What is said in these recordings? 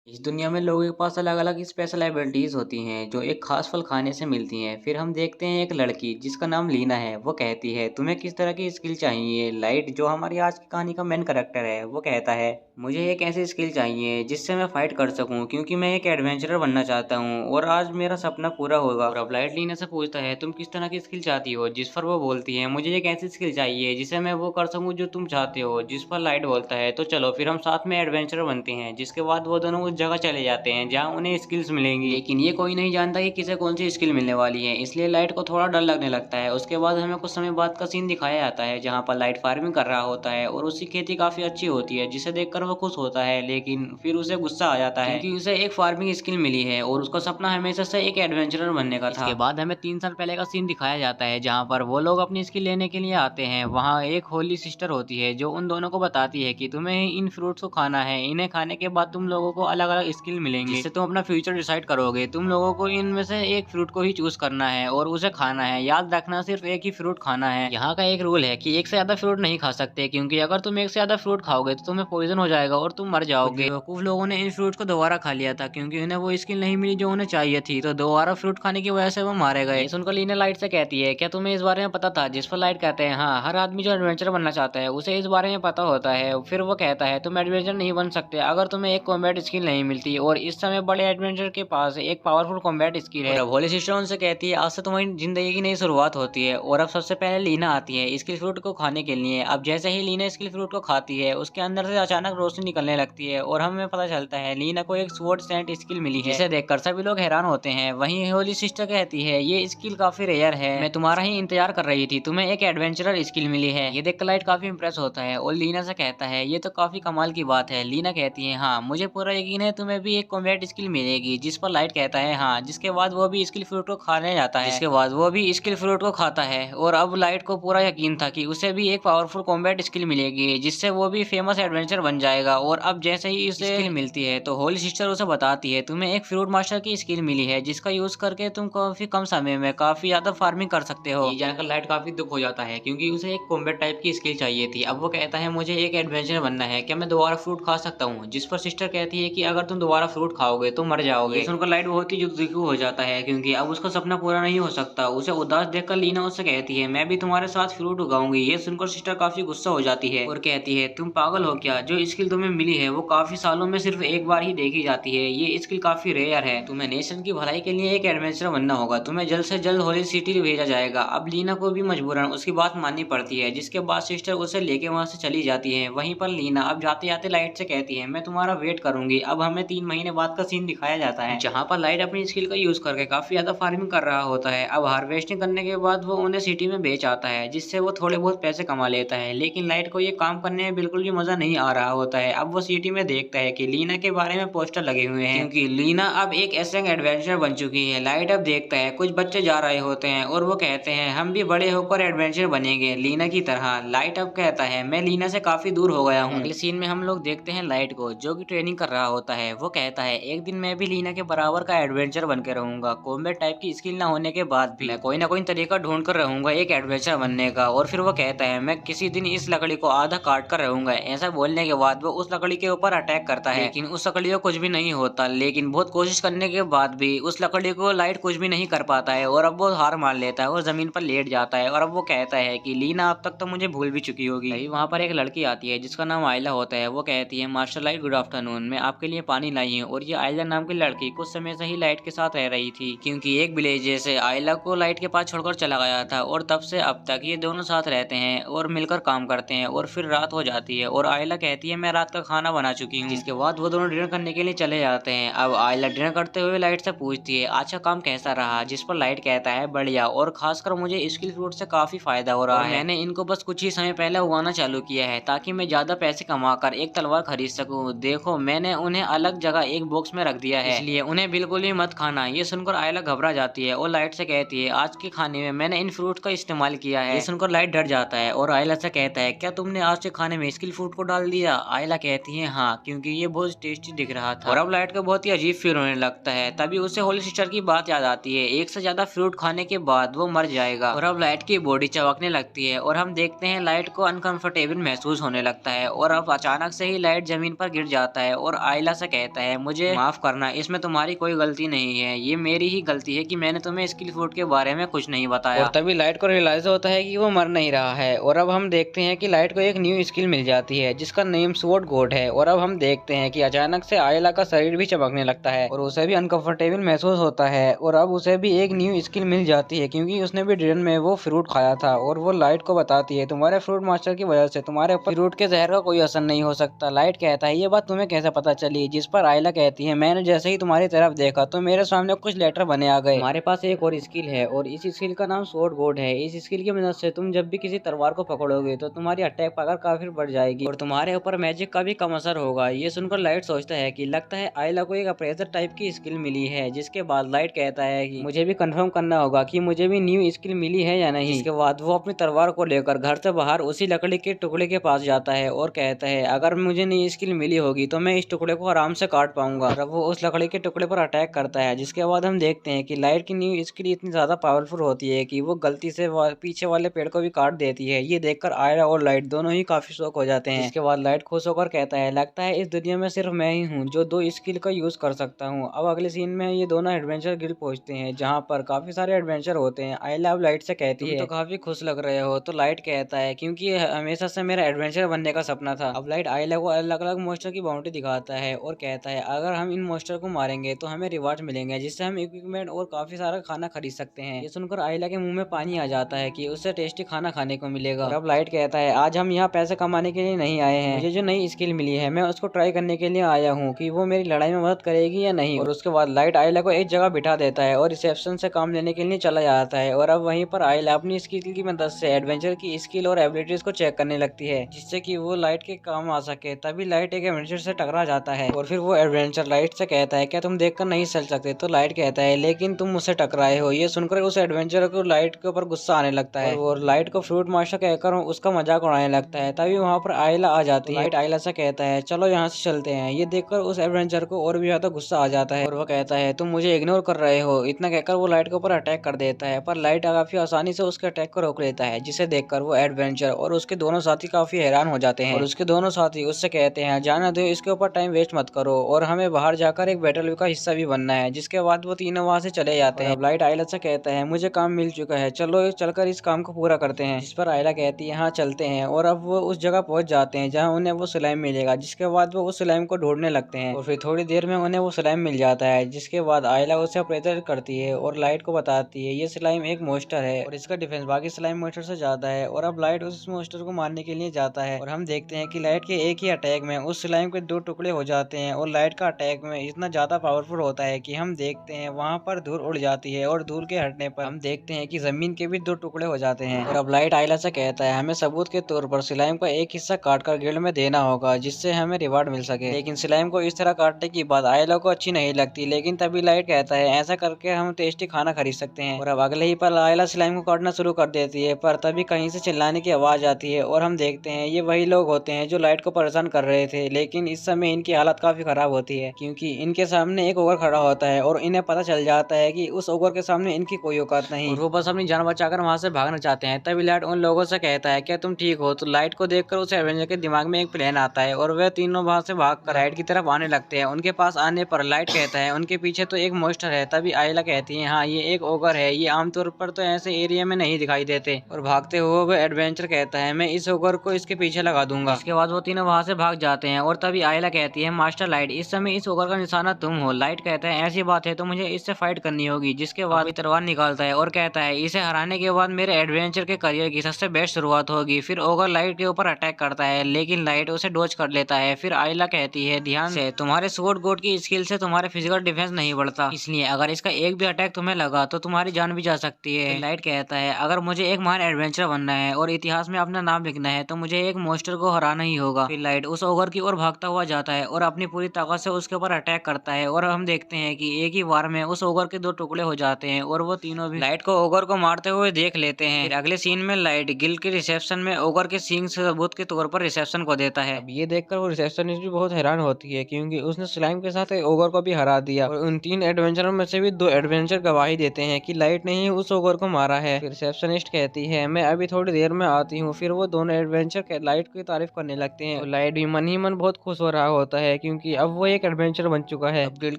इस दुनिया में लोगों के पास अलग-अलग स्पेशल एबिलिटीज़ होती हैं, जो एक खास फल खाने से मिलती हैं। फिर हम देखते हैं एक लड़की जिसका नाम लीना है, वो कहती है, तुम्हें किस तरह की स्किल चाहिए? लाइट जो हमारी आज की कहानी का मेन कैरेक्टर है, वो कहता है, मुझे एक ऐसी स्किल चाहिए जिससे मैं फाइट कर सकूं, क्योंकि मैं एक एडवेंचरर बनना चाहता हूं और आज मेरा सपना पूरा होगा। और अब लाइट लीना से पूछता है, तुम किस तरह की स्किल चाहती हो? जिस पर वो बोलती है, मुझे एक ऐसी स्किल चाहिए जिसे मैं वो कर सकूं जो तुम चाहते हो। जिस पर लाइट बोलता है, तो चलो फिर हम साथ में एडवेंचरर बनते हैं। जिसके बाद वो दोनों उस जगह चले जाते हैं जहाँ उन्हें स्किल्स मिलेंगी, लेकिन ये कोई नहीं जानता कि किसे कौन सी स्किल मिलने वाली है, इसलिए लाइट को थोड़ा डर लगने लगता है। उसके बाद हमें कुछ समय बाद का सीन दिखाया जाता है जहाँ पर लाइट फार्मिंग कर रहा होता है और उसकी खेती काफी अच्छी होती है, जिसे देखकर वो खुश होता है। लेकिन फिर उसे गुस्सा आ जाता है क्योंकि उसे एक फार्मिंग स्किल मिली है और उसका सपना हमेशा से एक एडवेंचरर बनने का था। इसके बाद हमें 3 साल पहले का सीन दिखाया जाता है जहाँ पर वो लोग अपनी स्किल लेने के लिए आते हैं। वहाँ एक होली सिस्टर होती है जो उन दोनों को बताती है कि तुम्हें इन फ्रूट्स को खाना है, इन्हें खाने के बाद तुम लोगों को अलग अलग स्किल मिलेंगे जिससे तुम अपना फ्यूचर डिसाइड करोगे। तुम लोगों को इनमें से एक फ्रूट को ही चूज करना है और उसे खाना है। याद रखना, सिर्फ एक ही फ्रूट खाना है। यहाँ का एक रूल है कि एक से ज्यादा फ्रूट नहीं खा सकते, क्योंकि अगर तुम एक से ज्यादा फ्रूट खाओगे तो तुम्हें पॉइजन हो जाएगा और तुम मर जाओगे। बेवकूफ लोगों ने इन फ्रूट को दोबारा खा लिया था क्योंकि उन्हें वो स्किल नहीं मिली जो उन्हें चाहिए थी, तो दोबारा फ्रूट खाने की वजह से वो मारे गए। ये सुनकर लीना लाइट से कहती है, क्या तुम्हें इस बारे में पता था? जिस पर लाइट कहते हैं, हाँ, हर आदमी जो एडवेंचर बनना चाहता है उसे इस बारे में पता होता है। फिर वो कहता है, तुम एडवेंचर नहीं बन सकते अगर तुम्हें एक कॉम्बैट स्किल नहीं मिलती, और इस समय बड़े एडवेंचर के पास एक पावरफुल कॉम्बैट स्किल है। और अब होली सिस्टर उनसे कहती है, आज से तुम्हारी जिंदगी की नई शुरुआत होती है। और अब सबसे पहले लीना आती है स्किल फ्रूट को खाने के लिए। अब जैसे ही लीना स्किल फ्रूट को खाती है, उसके अंदर से अचानक रोशनी निकलने लगती है और हमें पता चलता है लीना को एक स्वॉर्ड सेंट स्किल मिली है, जिसे देखकर सभी लोग हैरान होते हैं। वहीं होली सिस्टर कहती है, ये स्किल काफी रेयर है, मैं तुम्हारा ही इंतजार कर रही थी, तुम्हें एक एडवेंचरर स्किल मिली है। ये देखकर लाइट काफी इंप्रेस होता है और लीना से कहता है, ये तो काफी कमाल की बात है। लीना कहती है, हाँ, मुझे पूरा यकीन है तुम्हें भी एक कॉम्बैट स्किल मिलेगी। जिस पर लाइट कहता है, हाँ। जिसके बाद वो भी स्किल फ्रूट को खाने जाता है। जिसके बाद वो भी स्किल फ्रूट को खाता है और अब लाइट को पूरा यकीन था कि उसे भी एक पावरफुल कॉम्बैट स्किल मिलेगी, जिससे वो भी फेमस एडवेंचर बन जाएगा। और अब जैसे ही उसे स्किल मिलती है तो होली सिस्टर उसे बताती है, तुम्हें एक फ्रूट मास्टर की स्किल मिली है, जिसका यूज करके तुम काफी कम समय में काफी ज्यादा फार्मिंग कर सकते हो। ये जानकर लाइट काफी दुख हो जाता है क्योंकि उसे एक कॉम्बैट टाइप की स्किल चाहिए थी। अब वो कहता है, मुझे एक एडवेंचर बनना है, क्या मैं दोबारा फ्रूट खा सकता हूँ? जिस पर सिस्टर कहती है कि अगर तुम दोबारा फ्रूट खाओगे तो मर जाओगे। ये सुनकर लाइट बहुत ही दुखी हो जाता है क्योंकि अब उसका सपना पूरा नहीं हो सकता। उसे उदास देखकर लीना उससे कहती है, मैं भी तुम्हारे साथ फ्रूट उगाऊंगी। ये सुनकर सिस्टर काफी गुस्सा हो जाती है और कहती है, तुम पागल हो क्या? जो स्किल तुम्हें मिली है वो काफी सालों में सिर्फ एक बार ही देखी जाती है। ये स्किल काफी रेयर है, तुम्हें नेशन की भलाई के लिए एक एडवेंचर बनना होगा, तुम्हें जल्द से जल्द होली सिटी भेजा जाएगा। अब लीना को भी मजबूरन उसकी बात माननी पड़ती है, जिसके बाद सिस्टर उसे लेके वहां से चली जाती है। वहीं पर लीना अब जाते जाते लाइट से कहती है, मैं तुम्हारा वेट करूंगी। अब हमें 3 महीने बाद का सीन दिखाया जाता है जहाँ पर लाइट अपनी स्किल का यूज करके काफी ज्यादा फार्मिंग कर रहा होता है। अब हार्वेस्टिंग करने के बाद वो उन्हें सिटी में बेच आता है, जिससे वो थोड़े बहुत पैसे कमा लेता है। लेकिन लाइट को ये काम करने में बिल्कुल भी मजा नहीं आ रहा होता है। अब वो सिटी में देखता है कि लीना के बारे में पोस्टर लगे हुए हैं, क्योंकि लीना अब एक एसएंग एडवेंचर बन चुकी है। लाइट अब देखता है कुछ बच्चे जा रहे होते हैं और वो कहते हैं, हम भी बड़े होकर एडवेंचर बनेंगे लीना की तरह। लाइट अब कहता है, मैं लीना से काफी दूर हो गया हूँ। अगले सीन में हम लोग देखते हैं लाइट को, जो कि ट्रेनिंग कर रहा होता है। वो कहता है, एक दिन मैं भी लीना के बराबर का एडवेंचर बन के रहूंगा। कॉम्बैट टाइप की स्किल ना होने के बाद भी मैं कोई ना कोई तरीका ढूंढ कर रहूंगा एक एडवेंचर बनने का। और फिर वो कहता है, मैं किसी दिन इस लकड़ी को आधा काट कर रहूंगा। ऐसा बोलने के बाद वो उस लकड़ी के ऊपर अटैक करता है, लेकिन उस लकड़ी को कुछ भी नहीं होता। लेकिन बहुत कोशिश करने के बाद भी उस लकड़ी को लाइट कुछ भी नहीं कर पाता है और अब वो हार मान लेता है और जमीन पर लेट जाता है। और अब वो कहता है कि लीना अब तक तो मुझे भूल भी चुकी होगी। तभी वहाँ पर एक लड़की आती है जिसका नाम आयला होता है। वो कहती है, मास्टर लाइट, गुड आफ्टरनून, मैं आपके लिए पानी लाई हूँ। और ये आयला नाम की लड़की कुछ समय से ही लाइट के साथ रह रही थी, क्योंकि एक विलेज से आयला को लाइट के पास छोड़कर चला गया था। और तब से अब तक ये दोनों साथ रहते हैं और मिलकर काम करते हैं। और फिर रात हो जाती है और आयला कहती है, मैं रात का खाना बना चुकी हूँ। जिसके बाद वो दोनों डिनर करने के लिए चले जाते हैं। अब आयला डिनर करते हुए लाइट से पूछती है, आज का काम कैसा रहा? जिस पर लाइट कहता है, बढ़िया, और खासकर मुझे स्किल फ्रूट से काफी फायदा हो रहा है। मैंने इनको बस कुछ ही समय पहले उगाना चालू किया है ताकि मैं ज्यादा पैसे कमाकर एक तलवार खरीद सकूं। देखो, मैंने उन्हें अलग जगह एक बॉक्स में रख दिया है, इसलिए उन्हें बिल्कुल भी मत खाना। ये सुनकर आयला घबरा जाती है और लाइट से कहती है, आज के खाने में मैंने इन फ्रूट का इस्तेमाल किया है। ये सुनकर लाइट डर जाता है और आयला से कहता है, क्या तुमने आज के खाने में स्किल फ्रूट को डाल दिया? आयला कहती है, हाँ, क्योंकि ये बहुत टेस्टी दिख रहा था। और अब लाइट को बहुत ही अजीब फील होने लगता है। तभी उसे होली सिस्टर की बात याद आती है, एक से ज्यादा फ्रूट खाने के बाद वो मर जाएगा। और अब लाइट की बॉडी चमकने लगती है और हम देखते हैं लाइट को अनकंफर्टेबल महसूस होने लगता है। और अब अचानक से ही लाइट जमीन पर गिर जाता है और आयला आयला से कहता है मुझे माफ करना, इसमें तुम्हारी कोई गलती नहीं है, ये मेरी ही गलती है कि मैंने तुम्हें स्किल फूड के बारे में कुछ नहीं बताया। और तभी लाइट को रियलाइज होता है कि वो मर नहीं रहा है। और अब हम देखते हैं कि लाइट को एक न्यू स्किल मिल जाती है जिसका नेम स्वॉर्ड गॉड है। और अब हम देखते हैं कि अचानक से आयला का शरीर भी चमकने लगता है और उसे भी अनकंफर्टेबल महसूस होता है। और अब उसे भी एक न्यू स्किल मिल जाती है क्योंकि उसने भी ड्रीम में वो फ्रूट खाया था। और वो लाइट को बताती है तुम्हारे फ्रूट मास्टर की वजह से तुम्हारे ऊपर फ्रूट के जहर का कोई असर नहीं हो सकता। लाइट कहता है ये बात तुम्हें कैसे पता चली, जिस पर आयला कहती है मैंने जैसे ही तुम्हारी तरफ देखा तो मेरे सामने कुछ लेटर बने आ गए। हमारे पास एक और स्किल है और इस स्किल का नाम स्वॉर्ड गॉड है। इस स्किल की मदद से तुम जब भी किसी तलवार को पकड़ोगे तो तुम्हारी अटैक पावर काफी बढ़ जाएगी और तुम्हारे ऊपर मैजिक का भी कम असर होगा। ये सुनकर लाइट सोचता है कि लगता है आयला को एक अप्रेजर टाइप की स्किल मिली है। जिसके बाद लाइट कहता है कि मुझे भी कंफर्म करना होगा कि मुझे भी न्यू स्किल मिली है या नहीं। इसके बाद वो अपनी तलवार को लेकर घर से बाहर उसी लकड़ी के टुकड़े के पास जाता है और कहता है अगर मुझे नई स्किल मिली होगी तो मैं इस टुकड़े को आराम से काट पाऊंगा। और वो उस लकड़ी के टुकड़े पर अटैक करता है। जिसके बाद हम देखते हैं कि लाइट की न्यू स्किल इतनी ज्यादा पावरफुल होती है कि वो गलती से पीछे वाले पेड़ को भी काट देती है। ये देखकर आयला और लाइट दोनों ही काफी शॉक हो जाते हैं। इसके बाद लाइट खुश होकर कहता है लगता है इस दुनिया में सिर्फ मैं ही हूँ जो 2 स्किल का यूज कर सकता हूँ। अब अगले सीन में ये दोनों एडवेंचर गिल्ड पहुंचते हैं जहाँ पर काफी सारे एडवेंचर होते हैं। आयला अब लाइट से कहती है तो काफी खुश लग रहे हो। तो लाइट कहता है क्योंकि हमेशा से मेरा एडवेंचर बनने का सपना था। अब लाइट आयला को अलग अलग मोस्टर की बाउंड्री दिखाता है और कहता है अगर हम इन मोस्टर को मारेंगे तो हमें रिवार्ड मिलेंगे जिससे हम इक्विपमेंट और काफी सारा खाना खरीद सकते हैं। ये सुनकर आयला के मुंह में पानी आ जाता है कि उससे टेस्टी खाना खाने को मिलेगा। और अब लाइट कहता है आज हम यहाँ पैसे कमाने के लिए नहीं आए हैं, मुझे जो नई स्किल मिली है मैं उसको ट्राई करने के लिए आया हूँ कि वो मेरी लड़ाई में मदद करेगी या नहीं। और उसके बाद लाइट आयला को एक जगह बिठा देता है और रिसेप्शन से काम लेने के लिए चला जाता है। और अब वहीं पर आयला अपनी स्किल की मदद से एडवेंचर की स्किल और एबिलिटीज को चेक करने लगती है जिससे कि वो लाइट के काम आ सके। तभी लाइट एक एडवेंचर से टकरा जाता है और फिर वो एडवेंचर लाइट से कहता है क्या तुम देखकर नहीं चल सकते। तो लाइट कहता है लेकिन तुम मुझसे टकराए हो। ये सुनकर उस एडवेंचर को लाइट के ऊपर गुस्सा आने लगता है और लाइट को फ्रूट मास्टर कहकर उसका मजाक उड़ाने लगता है। तभी वहाँ पर आयला आ जाती है। लाइट आयला से कहता है चलो यहाँ से चलते हैं। ये देखकर उस एडवेंचर को और भी ज्यादा गुस्सा आ जाता है और वो कहता है तुम मुझे इग्नोर कर रहे हो। इतना कहकर वो लाइट के ऊपर अटैक कर देता है पर लाइट काफी आसानी से उसके अटैक को रोक लेता है जिसे देखकर वो एडवेंचर और उसके दोनों साथी काफी हैरान हो जाते हैं। और उसके दोनों साथी उससे कहते हैं जाना दो, इसके ऊपर टाइम वेस्ट मत करो और हमें बाहर जाकर एक बैटल का हिस्सा भी बनना है। जिसके बाद वो तीनों वहाँ से चले जाते हैं। लाइट आयला से कहता है मुझे काम मिल चुका है, चलो चलकर इस काम को पूरा करते हैं। जिस पर आयला कहती है हाँ चलते हैं। और अब वो उस जगह पहुंच जाते हैं जहाँ उन्हें वो स्लाइम मिलेगा। जिसके बाद वो उस स्लाइम को ढूंढने लगते हैं और फिर थोड़ी देर में उन्हें वो स्लाइम मिल जाता है। जिसके बाद आयला उसे अप्रेजर करती है और लाइट को बताती है ये स्लाइम एक मोस्टर है और इसका डिफेंस बाकी स्लाइम मोस्टर से ज्यादा है। और अब लाइट उस मोस्टर को मारने के लिए जाता है और हम देखते हैं कि लाइट के एक ही अटैक में उस स्लाइम के 2 टुकड़े हो जाते हैं। और लाइट का अटैक में इतना ज्यादा पावरफुल होता है कि हम देखते हैं वहाँ पर धूल उड़ जाती है और धूल के हटने पर हम देखते हैं कि जमीन के भी 2 टुकड़े हो जाते हैं। और अब लाइट आयला से कहता है हमें सबूत के तौर पर स्लाइम का एक हिस्सा काट कर गिल्ड में देना होगा जिससे हमें रिवार्ड मिल सके। लेकिन स्लाइम को इस तरह काटने की बात आयला को अच्छी नहीं लगती। लेकिन तभी लाइट कहता है ऐसा करके हम टेस्टी खाना खरीद सकते हैं। और अब अगले ही पल आयला स्लाइम को काटना शुरू कर देती है पर तभी कहीं से चिल्लाने की आवाज आती है और हम देखते हैं ये वही लोग होते हैं जो लाइट को परेशान कर रहे थे। लेकिन इस समय इनकी हालत काफी खराब होती है क्योंकि इनके सामने एक ओगर खड़ा होता है और इन्हें पता चल जाता है कि उस ओगर के सामने इनकी कोई औकात नहीं और वो बस अपनी जान बचाकर वहां से भागना चाहते हैं। तभी लाइट उन लोगों से कहता है क्या तुम ठीक हो। तो लाइट को देखकर उस एवेंजर के दिमाग में एक प्लान आता है और वे तीनों वहां से भागकर लाइट की तरफ आने लगते हैं। उनके पास आने पर लाइट कहता है उनके पीछे तो एक मोस्टर है। तभी आयला कहती है हाँ ये एक ओगर है, ये आमतौर पर तो ऐसे एरिया में नहीं दिखाई देते। और भागते हुए वो एडवेंचर कहता है मैं इस ओगर को इसके पीछे लगा दूंगा। इसके बाद वो तीनों वहां से भाग जाते हैं और तभी आयला कहती है मास्टर लाइट इस समय इस ओगर का निशाना तुम हो। लाइट कहता है ऐसी बात है तो मुझे इससे फाइट करनी होगी। जिसके बाद तलवार निकालता है और कहता है इसे हराने के बाद मेरे एडवेंचर के करियर की सबसे बेस्ट शुरुआत होगी। फिर ओगर लाइट के ऊपर अटैक करता है लेकिन लाइट उसे डोज कर लेता है। फिर आयला कहती है ध्यान से तुम्हारे स्वॉर्ड गॉड की स्किल से तुम्हारे फिजिकल डिफेंस नहीं बढ़ता, इसलिए अगर इसका एक भी अटैक तुम्हें लगा तो तुम्हारी जान भी जा सकती है। लाइट कहता है अगर मुझे एक महान एडवेंचर बनना है और इतिहास में अपना नाम लिखना है तो मुझे एक मोस्टर को हराना ही होगा। फिर लाइट उस ओगर की ओर भागता हुआ जाता है और अपनी पूरी ताकत से उसके ऊपर अटैक करता है और हम देखते हैं कि एक ही बार में उस ओगर के 2 टुकड़े हो जाते हैं और वो तीनों भी लाइट को ओगर को मारते हुए देख लेते हैं। फिर अगले सीन में लाइट गिल्ड के रिसेप्शन में ओगर के सींग से सबूत के तौर पर रिसेप्शन को देता है। अब ये देखकर वो रिसेप्शनिस्ट भी बहुत हैरान होती है क्योंकि उसने स्लाइम के साथ ओगर को भी हरा दिया और उन 3 एडवेंचरों में से भी 2 एडवेंचर गवाही देते हैं कि लाइट ने ही उस ओगर को मारा है। फिर रिसेप्शनिस्ट कहती है मैं अभी थोड़ी देर में आती हूँ। फिर वो दोनों एडवेंचर लाइट की तारीफ करने लगते हैं। लाइट भी मन ही मन बहुत खुश हो रहा होता है क्योंकि अब वो एक एडवेंचर बन चुका है। अब गिल्ड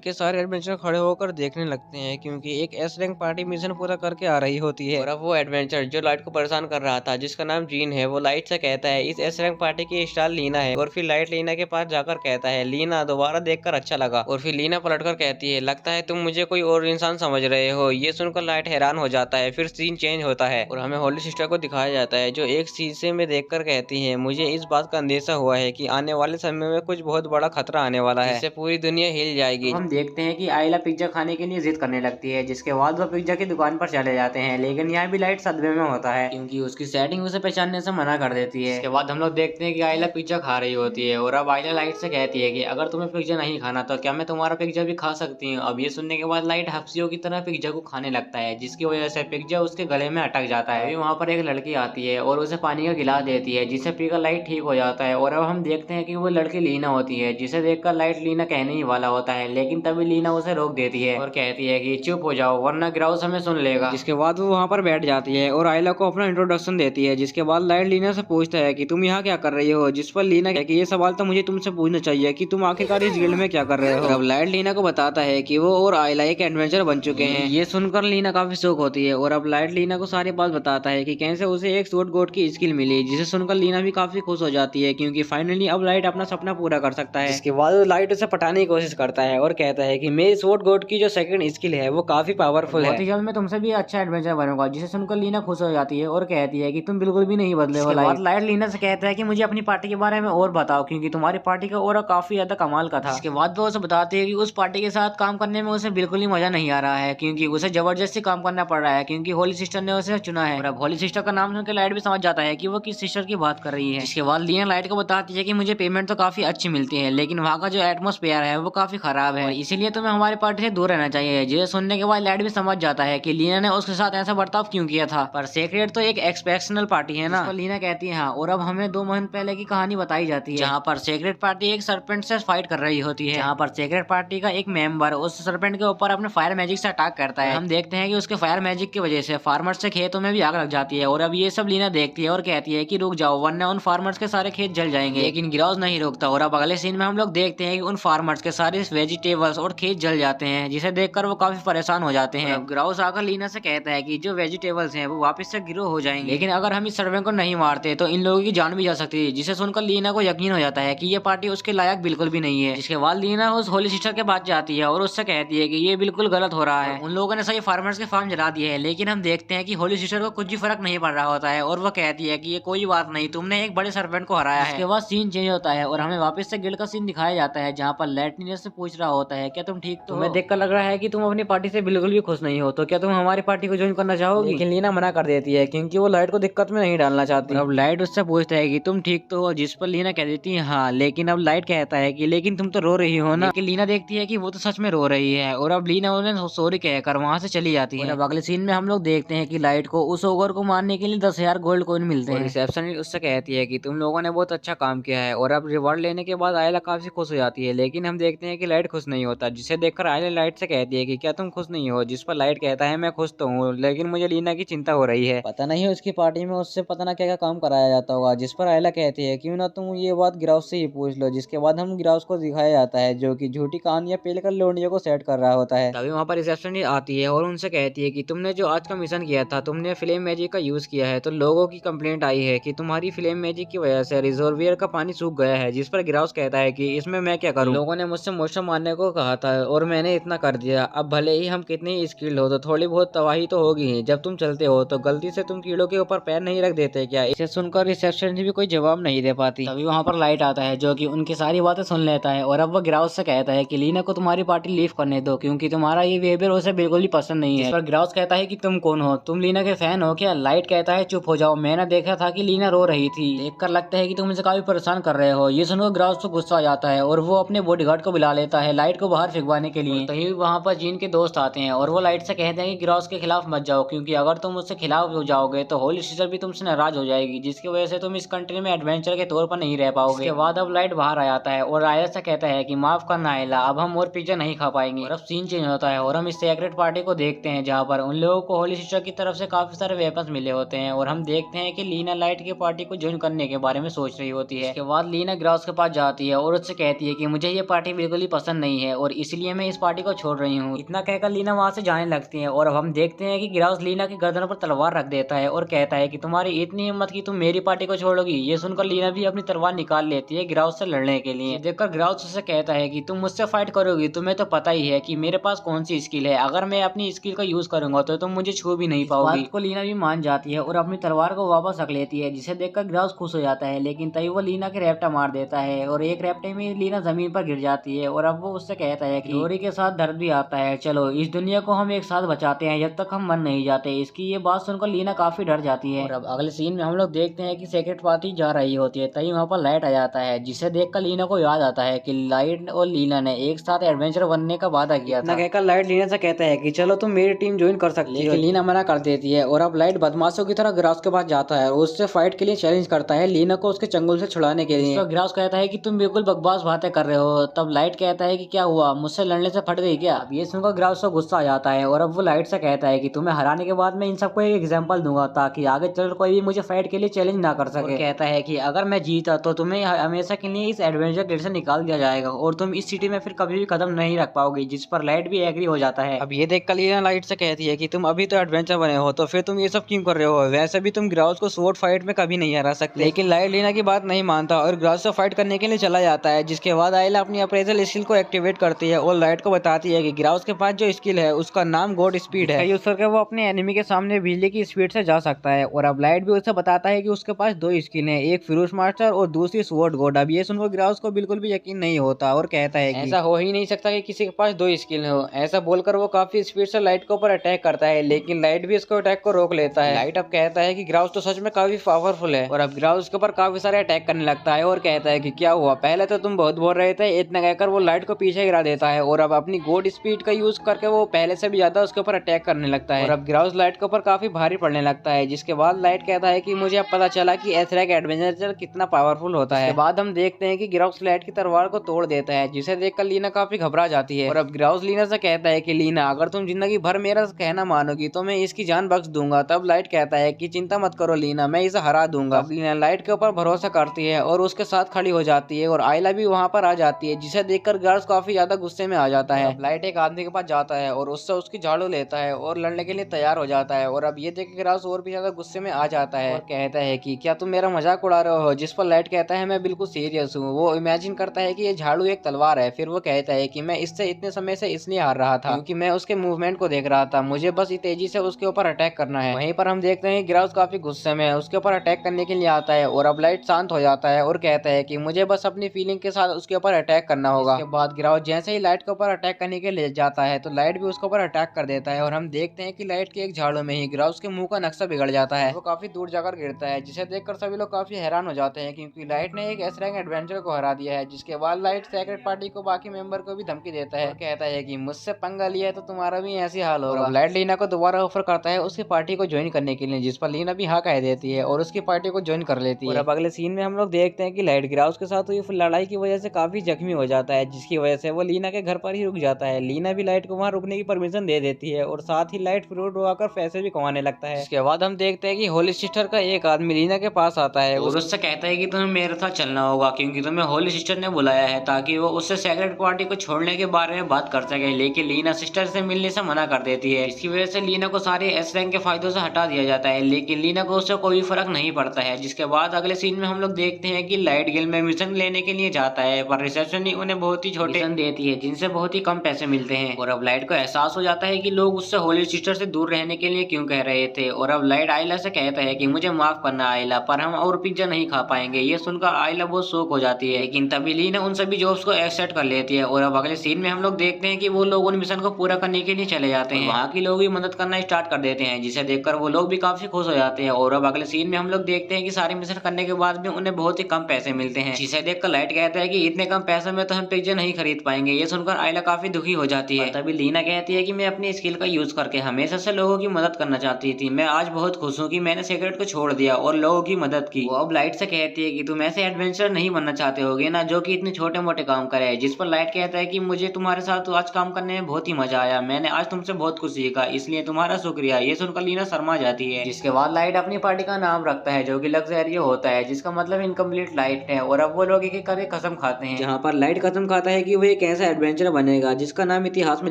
के सारे एडवेंचर खड़े होकर देखने लगते हैं क्योंकि एक एस रैंक पार्टी मिशन पूरा करके आ रही होती है। और अब वो एडवेंचर जो लाइट को परेशान कर रहा था, जिसका नाम जीन है, वो लाइट से कहता है इस एस रैंक पार्टी की स्टार लीना है। और फिर लाइट लीना के पास जाकर कहता है लीना दोबारा देखकर अच्छा लगा। और फिर लीना पलटकर कहती है लगता है तुम मुझे कोई और इंसान समझ रहे हो। ये सुनकर लाइट हैरान हो जाता है। फिर सीन चेंज होता है और हमें होली सिस्टर को दिखाया जाता है जो एक शीशे में देखकर कहती है मुझे इस बात का अंदेशा हुआ है कि आने वाले समय में कुछ बहुत बड़ा खतरा आने वाला है, जिससे पूरी दुनिया हिल जाएगी। हम देखते हैं कि आयला पिज्जा खाने के लिए जिद करने लगती है, जिसके बाद वो पिज्जा की दुकान पर चले जाते हैं। लेकिन यहाँ भी लाइट सदमे में होता है क्योंकि उसकी सेटिंग उसे पहचानने से मना कर देती है। इसके बाद हम लोग देखते हैं कि आयला पिज्जा खा रही होती है और अब आयला लाइट से कहती है कि अगर तुम्हें पिज्जा नहीं खाना तो क्या मैं तुम्हारा पिज्जा भी खा सकती हूँ। अब ये सुनने के बाद लाइट हफ्सियों की तरह पिज्जा को खाने लगता है, जिसकी वजह से पिज्जा उसके गले में अटक जाता है। अभी वहाँ पर एक लड़की आती है और उसे पानी का गिलास देती है, जिसे पीकर लाइट ठीक हो जाता है। और अब हम देखते हैं कि वो लड़की लीना होती है, जिसे देखकर लाइट लीना कहने ही वाला होता है, लेकिन तभी लीना उसे रोक देती है और कहती है कि चुप हो जाओ वरना ग्राउस हमें सुन लेगा। जिसके बाद वो वहाँ पर बैठ जाती है और आयला को अपना इंट्रोडक्शन देती है। जिसके बाद लाइट लीना से पूछता है कि तुम यहाँ क्या कर रही हो, जिस पर लीना कहती है कि ये सवाल तो मुझे तुमसे पूछना चाहिए कि तुम आखिरकार इस गिल्ड में क्या कर रहे हो। अब लाइट लीना को बताता है कि वो और आयला एक एडवेंचर बन चुके हैं। ये सुनकर लीना काफी शौक होती है और अब लाइट लीना को सारी बात बताता है कि कैसे उसे एक शॉर्ट गोट की स्किल मिली, जिसे सुनकर लीना भी काफी खुश हो जाती है क्योंकि फाइनली अब लाइट अपना सपना पूरा कर सकता है। इसके बाद लाइट उसे पटाने की कोशिश करता है और कहता है कि मेरी शॉर्ट गोट की जो सेकंड स्किल है वो काफी पावरफुल है। बहुत ही जल्द मैं तुमसे भी अच्छा एडवेंचर बनूंगा, जिसे सुनकर लीना खुश हो जाती है और कहती है कि तुम बिल्कुल भी नहीं बदले हो। लाइट लीना से कहता है कि मुझे अपनी पार्टी के बारे में और बताओ क्योंकि तुम्हारी पार्टी का और काफी ज्यादा कमाल का था। इसके बाद वो उसे बताती है कि उस पार्टी के साथ काम करने में उसे बिल्कुल ही मजा नहीं आ रहा है क्योंकि उसे जबरदस्ती काम करना पड़ रहा है क्योंकि होली सिस्टर ने उसे चुना है। और अब होली सिस्टर का नाम सुनकर लाइट भी समझ जाता है कि वो किस सिस्टर की बात कर रही है। इसके बाद लीना लाइट को बताती है कि मुझे पेमेंट तो काफी अच्छी मिलती है लेकिन वहाँ का जो एटमोस्फेयर है वो काफी खराब है, इसीलिए तुम्हें हमारी पार्टी से दूर रहना चाहिए। जिसे सुनने के बाद लाइट भी समझ जाता है कि लीना ने उसके साथ ऐसा बर्ताव क्यों किया था। पर सेक्रेट तो एक एक्सपेक्शनल पार्टी है ना, लीना कहती है हाँ। और अब हमें 2 महीने पहले की कहानी बताई जाती है जहाँ पर सेक्रेट पार्टी एक सरपेंट से फाइट कर रही होती है, जहाँ पर सेक्रेट पार्टी का एक मेंबर उस सरपेंट के ऊपर अपने फायर मैजिक से अटैक करता है। हम देखते हैं कि उसके फायर मैजिक की वजह से फार्मर्स के खेतों में भी आग लग जाती है। और अब ये सब लीना देखती है और कहती है कि रुक जाओ वरना उन फार्मर्स के सारे खेत जल जाएंगे, लेकिन गिराउस नहीं रोकता। और अब अगले सीन में हम लोग देखते हैं कि उन फार्मर्स के सारे वेजिटेबल्स और खेत जल जाते हैं, जिसे देखकर वो काफी परेशान हो जाते हैं। गिराउस आकर लीना से कहता है कि जो वेजिटेबल्स हैं वो वापस से गिरो हो जाएंगे, लेकिन अगर हम इस सर्वे को नहीं मारते तो इन लोगों की जान भी जा सकती है। जिसे सुनकर लीना को यकीन हो जाता है कि ये पार्टी उसके लायक बिल्कुल भी नहीं है। जिसके बाद लीना उस होली सिस्टर के पास जाती है और उससे कहती है कि ये बिल्कुल गलत हो रहा है, उन लोगों ने सही फार्मर्स के फार्म जला दिए हैं। लेकिन हम देखते हैं कि होली सिस्टर को कुछ भी फर्क नहीं पड़ रहा होता है और वो कहती है कि ये कोई बात नहीं, तुमने एक बड़े सर्पेंट को हराया है। इसके बाद सीन चेंज होता है और हमें वापस से गिल्ड का सीन दिखाया जाता है जहाँ पर लाइटनिंग से पूछ रहा होता है क्या तुम ठीक तो? तुम्हें देखकर लग रहा है कि तुम अपनी पार्टी से बिल्कुल भी खुश नहीं हो, तो क्या तुम हमारी पार्टी को ज्वाइन करना चाहोगी? लेकिन लीना मना कर देती है क्योंकि वो लाइट को दिक्कत में नहीं डालना चाहती। अब लाइट उससे पूछता है कि तुम ठीक तो हो, जिस पर लीना कह देती है हाँ। लेकिन अब लाइट कहता है कि लेकिन तुम तो रो रही हो ना। लेकिन लीना देखती है कि वो तो सच में रो रही है और अब लीना उन्हें सॉरी कहकर वहां से चली जाती है। अब अगले सीन में हम लोग देखते हैं कि लाइट को उस ओगर को मारने के लिए 10,000 गोल्ड कॉइन मिलते हैं। रिसेप्शनिस्ट उससे कहती है कि तुम लोगों ने बहुत अच्छा काम किया है और अब रिवॉर्ड लेने के बाद आयला काफी खुश हो जाती है। लेकिन हम देखते हैं कि लाइट खुश नहीं होता, जिसे देखकर आयला लाइट से कहती है कि क्या तुम खुश नहीं हो? जिस पर लाइट कहता है मैं खुश तो हूँ लेकिन मुझे लीना की चिंता हो रही है, पता नहीं उसकी पार्टी में उससे पता ना क्या क्या काम कराया जाता होगा। जिस पर आयला कहती है क्यों ना तुम ये बात गिराउस से ही पूछ लो। जिसके बाद हम गिराउस को दिखाया जाता है जो कि झूठी कहानियां पेलकर लोनियों को सेट कर रहा होता है। तभी वहाँ पर रिसेप्शनिस्ट आती है और उनसे कहती है कि तुमने जो आज का मिशन किया था, तुमने फ्लेम मैजिक का यूज किया है तो लोगों की कंप्लेंट आई है कि तुम्हारी फ्लेम मैजिक की वजह से रिजर्वियर का पानी सूख गया है। जिस पर गिराउस कहता है कि इसमें मैं क्या करूं, लोगों ने मुझसे मोशन मारने को कहा था और मैंने इतना कर दिया। अब भले ही हम कितने ही स्किल्ड हो तो थोड़ी बहुत तबाही तो होगी ही। जब तुम चलते हो तो गलती से तुम कीड़ों के ऊपर पैर नहीं रख देते क्या? इसे सुनकर रिसेप्शनिस्ट भी कोई जवाब नहीं दे पाती। तभी वहाँ पर लाइट आता है जो कि उनकी सारी बातें सुन लेता है और अब वो गिराउस से कहता है कि लीना को तुम्हारी पार्टी लीव करने दो क्योंकि तुम्हारा ये बिहेवियर उसे बिल्कुल भी पसंद नहीं है। इस पर गिराउस कहता है कि तुम कौन हो, तुम लीना के फैन हो क्या? लाइट कहता है चुप हो जाओ, मैंने देखा था कि लीना रो रही थी, देखकर लगता है कि तुम मुझे काफी परेशान कर रहे हो। ये सुनकर गिराउस को गुस्सा आ जाता है और वो अपने बॉडीगार्ड को बुला लेता है लाइट को बाहर फिगवाने के लिए। तभी वहाँ पर जीन के दोस्त आते हैं और वो लाइट से कहते हैं कि गिराउस के खिलाफ मत जाओ क्योंकि अगर तुम उससे खिलाफ हो जाओगे तो होली सिस्टर भी तुमसे नाराज हो जाएगी, जिसकी वजह से तुम इस कंट्री में एडवेंचर के तौर पर नहीं रह पाओगे। इसके बाद अब लाइट बाहर आ जाता है और आयला से कहता है कि माफ करना आयला, अब हम और पिज्जा नहीं खा पाएंगे। और अब सीन चेंज होता है और हम इस सेक्रेट पार्टी को देखते हैं जहाँ पर उन लोगों को होली सिस्टर की तरफ से काफी सारे वेपन्स मिले होते हैं और हम देखते हैं कि लीना लाइट की पार्टी को ज्वाइन करने के बारे में सोच रही होती है। इसके बाद लीना गिराउस के पास जाती है और उससे उससे कहती है कि मुझे ये पार्टी बिल्कुल ही पसंद नहीं है और इसलिए मैं इस पार्टी को छोड़ रही हूँ। इतना कहकर लीना वहां से जाने लगती है और अब हम देखते हैं कि गिराउस लीना की गर्दन पर तलवार रख देता है और कहता है कि तुम्हारी इतनी हिम्मत कि तुम मेरी पार्टी को छोड़ोगी। ये सुनकर लीना भी अपनी तलवार निकाल लेती है गिराउस से लड़ने के लिए। देखकर गिराउस उससे कहता है कि तुम मुझसे फाइट करोगी, तुम्हें तो पता ही है कि मेरे पास कौन सी स्किल है, अगर मैं अपनी स्किल का यूज करूंगा तो तुम मुझे छू भी नहीं पाओगी। बात को लीना भी मान जाती है और अपनी तलवार को वापस रख लेती है, जिसे देखकर गिराउस खुश हो जाता है। लेकिन तभी वो लीना के रैप्टा मार देता है और एक रैप्टे में लीना जमीन पर गिर जाती है और अब वो उससे कहता है कि रोरी के साथ दर्द भी आता है, चलो इस दुनिया को हम एक साथ बचाते हैं जब तक हम मर नहीं जाते। इसकी ये बात सुनकर लीना काफी डर जाती है। और अब अगले सीन में हम लोग देखते हैं कि सेक्रेट पार्टी जा रही होती है, तभी वहाँ पर लाइट आ जाता है, जिसे देखकर लीना को याद आता है कि लाइट और लीना ने एक साथ एडवेंचर बनने का वादा किया था। कहकर लाइट लीना से कहता है कि चलो तुम मेरी टीम ज्वाइन कर सकती हो, लीना मना कर देती है और अब लाइट बदमाशों की तरह गिरास के पास जाता है और उससे फाइट के लिए चैलेंज करता है लीना को उसके चंगुल से छुड़ाने के लिए। तो गिरास कहता है कि तुम बिल्कुल बकवास बातें कर रहे हो। तब लाइट कहता है कि क्या हुआ, मुझसे लड़ने से फट गई क्या? अब ये सुनकर गिरास को गुस्सा आ जाता है और अब वो लाइट से कहता है कि तुम्हें हराने के बाद मैं इन सबको एक एग्जांपल दूंगा ताकि आगे चल कोई भी मुझे फाइट के लिए चैलेंज ना कर सके। कहता है कि अगर मैं जीता तो तुम्हें हमेशा के लिए इस एडवेंचर गेट से निकाल दिया जाएगा और तुम इस सिटी में फिर कभी भी कदम नहीं रख पाओगी, जिस पर लाइट भी एग्री हो जाता है। अब ये देख कर लीना लाइट से कहती है कि तुम अभी तो एडवेंचर बने हो तो फिर तुम ये सब क्यों कर रहे हो, वैसे भी तुम गिराउस को स्वॉर्ड फाइट में कभी नहीं हरा सकते। लेकिन लाइट लीना की बात नहीं मानता और गिराउस से फाइट करने के लिए चला जाता है, जिसके बाद आयला अपनी अप्रेजल स्किल को एक्टिवेट करती है और लाइट को बताती है कि गिराउस के पास जो स्किल है उसका नाम गॉड स्पीड है, यूज करके वो अपने एनिमी के सामने बिजली की स्पीड से जा सकता है। और अब लाइट भी उसे बताता है कि उसके पास दो स्किल है, एक फिरोज मास्टर और दूसरी स्वॉर्ड गॉड। अब ये सुनकर गिराउस को बिल्कुल भी यकीन नहीं होता और कहता है कि ऐसा हो ही नहीं सकता कि किसी के पास दो स्किल हो। ऐसा बोलकर वो काफी स्पीड से लाइट के ऊपर अटैक करता है, लेकिन लाइट भी इसको अटैक को रोक लेता है। लाइट अब कहता है कि गिराउस तो सच में काफी पावरफुल है और अब गिराउस के ऊपर काफी सारे अटैक करने लगता है और कहता है कि क्या हुआ, पहले तो तुम बहुत बोल रहे थे। इतना कहकर वो लाइट को पीछे गिरा देता है और अब अपनी गॉड स्पीड का यूज करके वो पहले से भी ज्यादा उसके ऊपर अटैक करने लगता है और अब गिराउस लाइट के ऊपर काफी भारी पड़ने लगता है। जिसके बाद लाइट कहता है कि मुझे अब पता चला कि एसरैक एडवेंचर कितना पावरफुल होता है। इसके बाद हम देखते हैं कि गिराउस लाइट की तलवार को तोड़ देता है, जिसे देखकर लीना काफी घबरा जाती है और अब गिराउस लीना से कहता है कि लीना अगर तुम जिंदगी भर मेरा कहना मानोगी तो मैं इसकी जान बख्श दूंगा। तब लाइट कहता है कि चिंता मत करो लीना, मैं इसे हरा दूंगा। लीना लाइट के ऊपर भरोसा करती है और उसके साथ खड़ी हो जाती है और आयला भी वहां पर आ जाती है, जिसे देखकर गिराउस काफी ज्यादा गुस्से में आ जाता है। लाइट एक आदमी के पास जाता है और उससे उसकी झाड़ू लेता है और लड़ने के लिए तैयार हो जाता है और अब ये देख गिराउस और भी ज्यादा गुस्से में आ जाता है और कहता है कि क्या तुम मेरा मजाक उड़ा रहे हो? जिस पर लाइट कहता है मैं बिल्कुल सीरियस हूँ। वो इमेजिन करता है कि ये झाड़ू एक तलवार है। फिर वो कहता है कि मैं इससे इतने समय से इसलिए हार रहा था क्योंकि मैं उसके मूवमेंट को देख रहा था, मुझे बस तेजी से उसके ऊपर अटैक करना है। वहीं पर हम देखते हैं गिराउस काफी गुस्से में उसके ऊपर अटैक करने के लिए आता है और अब लाइट शांत हो जाता है और कहता है कि मुझे बस अपनी फीलिंग के साथ उसके ऊपर अटैक करना होगा। इसके बाद गिराउस जैसे ही लाइट के ऊपर अटैक करने के लिए जाता है तो लाइट भी उसके ऊपर अटैक कर देता है और हम देखते हैं कि लाइट के एक झाड़ू में ही गिराउस के मुंह का नक्शा बिगड़ जाता है, वो काफी दूर जाकर गिरता है, जिसे देखकर सभी लोग काफी हैरान हो जाते हैं क्योंकि लाइट ने एक एसरैक एडवेंचर को हरा दिया है। जिसके बाद लाइट सेक्रेट पार्टी को बाकी मेंबर को भी धमकी देता है, कहता है कि मुझसे पंगा लिया है तो तुम्हारा भी ऐसी हाल होगा। लाइट लीना को दोबारा ऑफर करता है उसकी पार्टी को ज्वाइन करने के लिए, जिस पर लीना भी हाँ कह देती है और उसकी पार्टी को ज्वाइन कर लेती है। और अब अगले सीन में हम लोग देखते हैं कि लाइट गिराउस के साथ हुई लड़ाई की वजह से काफी जख्मी हो जाता है, जिसकी वजह से वो लीना के घर पर ही रुक जाता है। लीना भी लाइट को वहाँ रुकने की परमिशन दे देती है और साथ ही लाइट फ्रूट उड़ाकर पैसे भी कमाने लगता है। इसके बाद हम देखते हैं कि होली सिस्टर का एक आदमी लीना के पास आता है और उससे कहता है कि तुम्हें मेरे साथ चलना होगा क्योंकि तुम्हें होली सिस्टर ने बुलाया है ताकि वो उससे सेक्रेट पार्टी को छोड़ने के बारे में बात कर सके। लेकिन लीना सिस्टर से मिलने से मना कर देती है। इसकी वजह से लीना को सारे एस रैंक के फायदों से हटा दिया जाता है, लेकिन लीना को उससे कोई फर्क नहीं पड़ता है। जिसके बाद अगले सीन में हम लोग देखते हैं कि लाइट गिल में मिशन लेने के लिए जाता है पर रिसेप्शन उन्हें बहुत ही छोटे मिशन देती है जिनसे बहुत ही कम पैसे मिलते हैं। और अब लाइट को एहसास हो जाता है कि लोग उससे होली सिस्टर से दूर रहने के लिए क्यों कह रहे थे और अब लाइट आयला से कहता है कि मुझे माफ करना आयला, पर हम और पिज्जा नहीं खा पाएंगे। ये सुनकर आयला बहुत शौक हो जाती है, लेकिन तभी लीना उन सभी जॉब्स को एक्सेप्ट कर लेती है। और अब अगले सीन में हम लोग देखते हैं कि वो लोग उन मिशन को पूरा करने के लिए चले जाते हैं, वहाँ के लोग भी मदद करना स्टार्ट कर देते हैं, जिसे देखकर वो लोग भी काफी खुश हो जाते हैं। और अब अगले सीन में हम लोग देखते हैं कि सारे मिशन करने के बाद भी उन्हें बहुत ही कम पैसे मिलते हैं, जिसे देखकर लाइट कहता है कि इतने कम पैसे में तो हम पिज्जा नहीं खरीद पाएंगे। ये सुनकर आयला काफी दुखी हो जाती है। तभी लीना कहती है कि मैं अपनी स्किल का यूज करके हमेशा से लोगों की मदद करना चाहती थी, मैं आज बहुत खुश हूँ कि मैंने सिगरेट को छोड़ दिया और लोगों की मदद की। वो अब लाइट से कहती है कि तुम ऐसे एडवेंचर नहीं बनना चाहते होगे ना जो कि इतने छोटे मोटे काम करे। जिस पर लाइट कहता है कि मुझे तुम्हारे साथ आज काम करने में बहुत ही मजा आया, मैंने आज तुमसे बहुत कुछ सीखा, इसलिए तुम्हारा शुक्रिया। ये सुनकर लीना शर्मा जाती है। जिसके बाद लाइट अपनी पार्टी का नाम रखता है जो कि लग्जरियो होता है, जिसका मतलब इनकम्प्लीट लाइट है। और अब वो लोग एक एक करके कसम खाते हैं, जहाँ पर लाइट कसम खाता है कि वो एक ऐसा एडवेंचर बनेगा जिसका नाम इतिहास में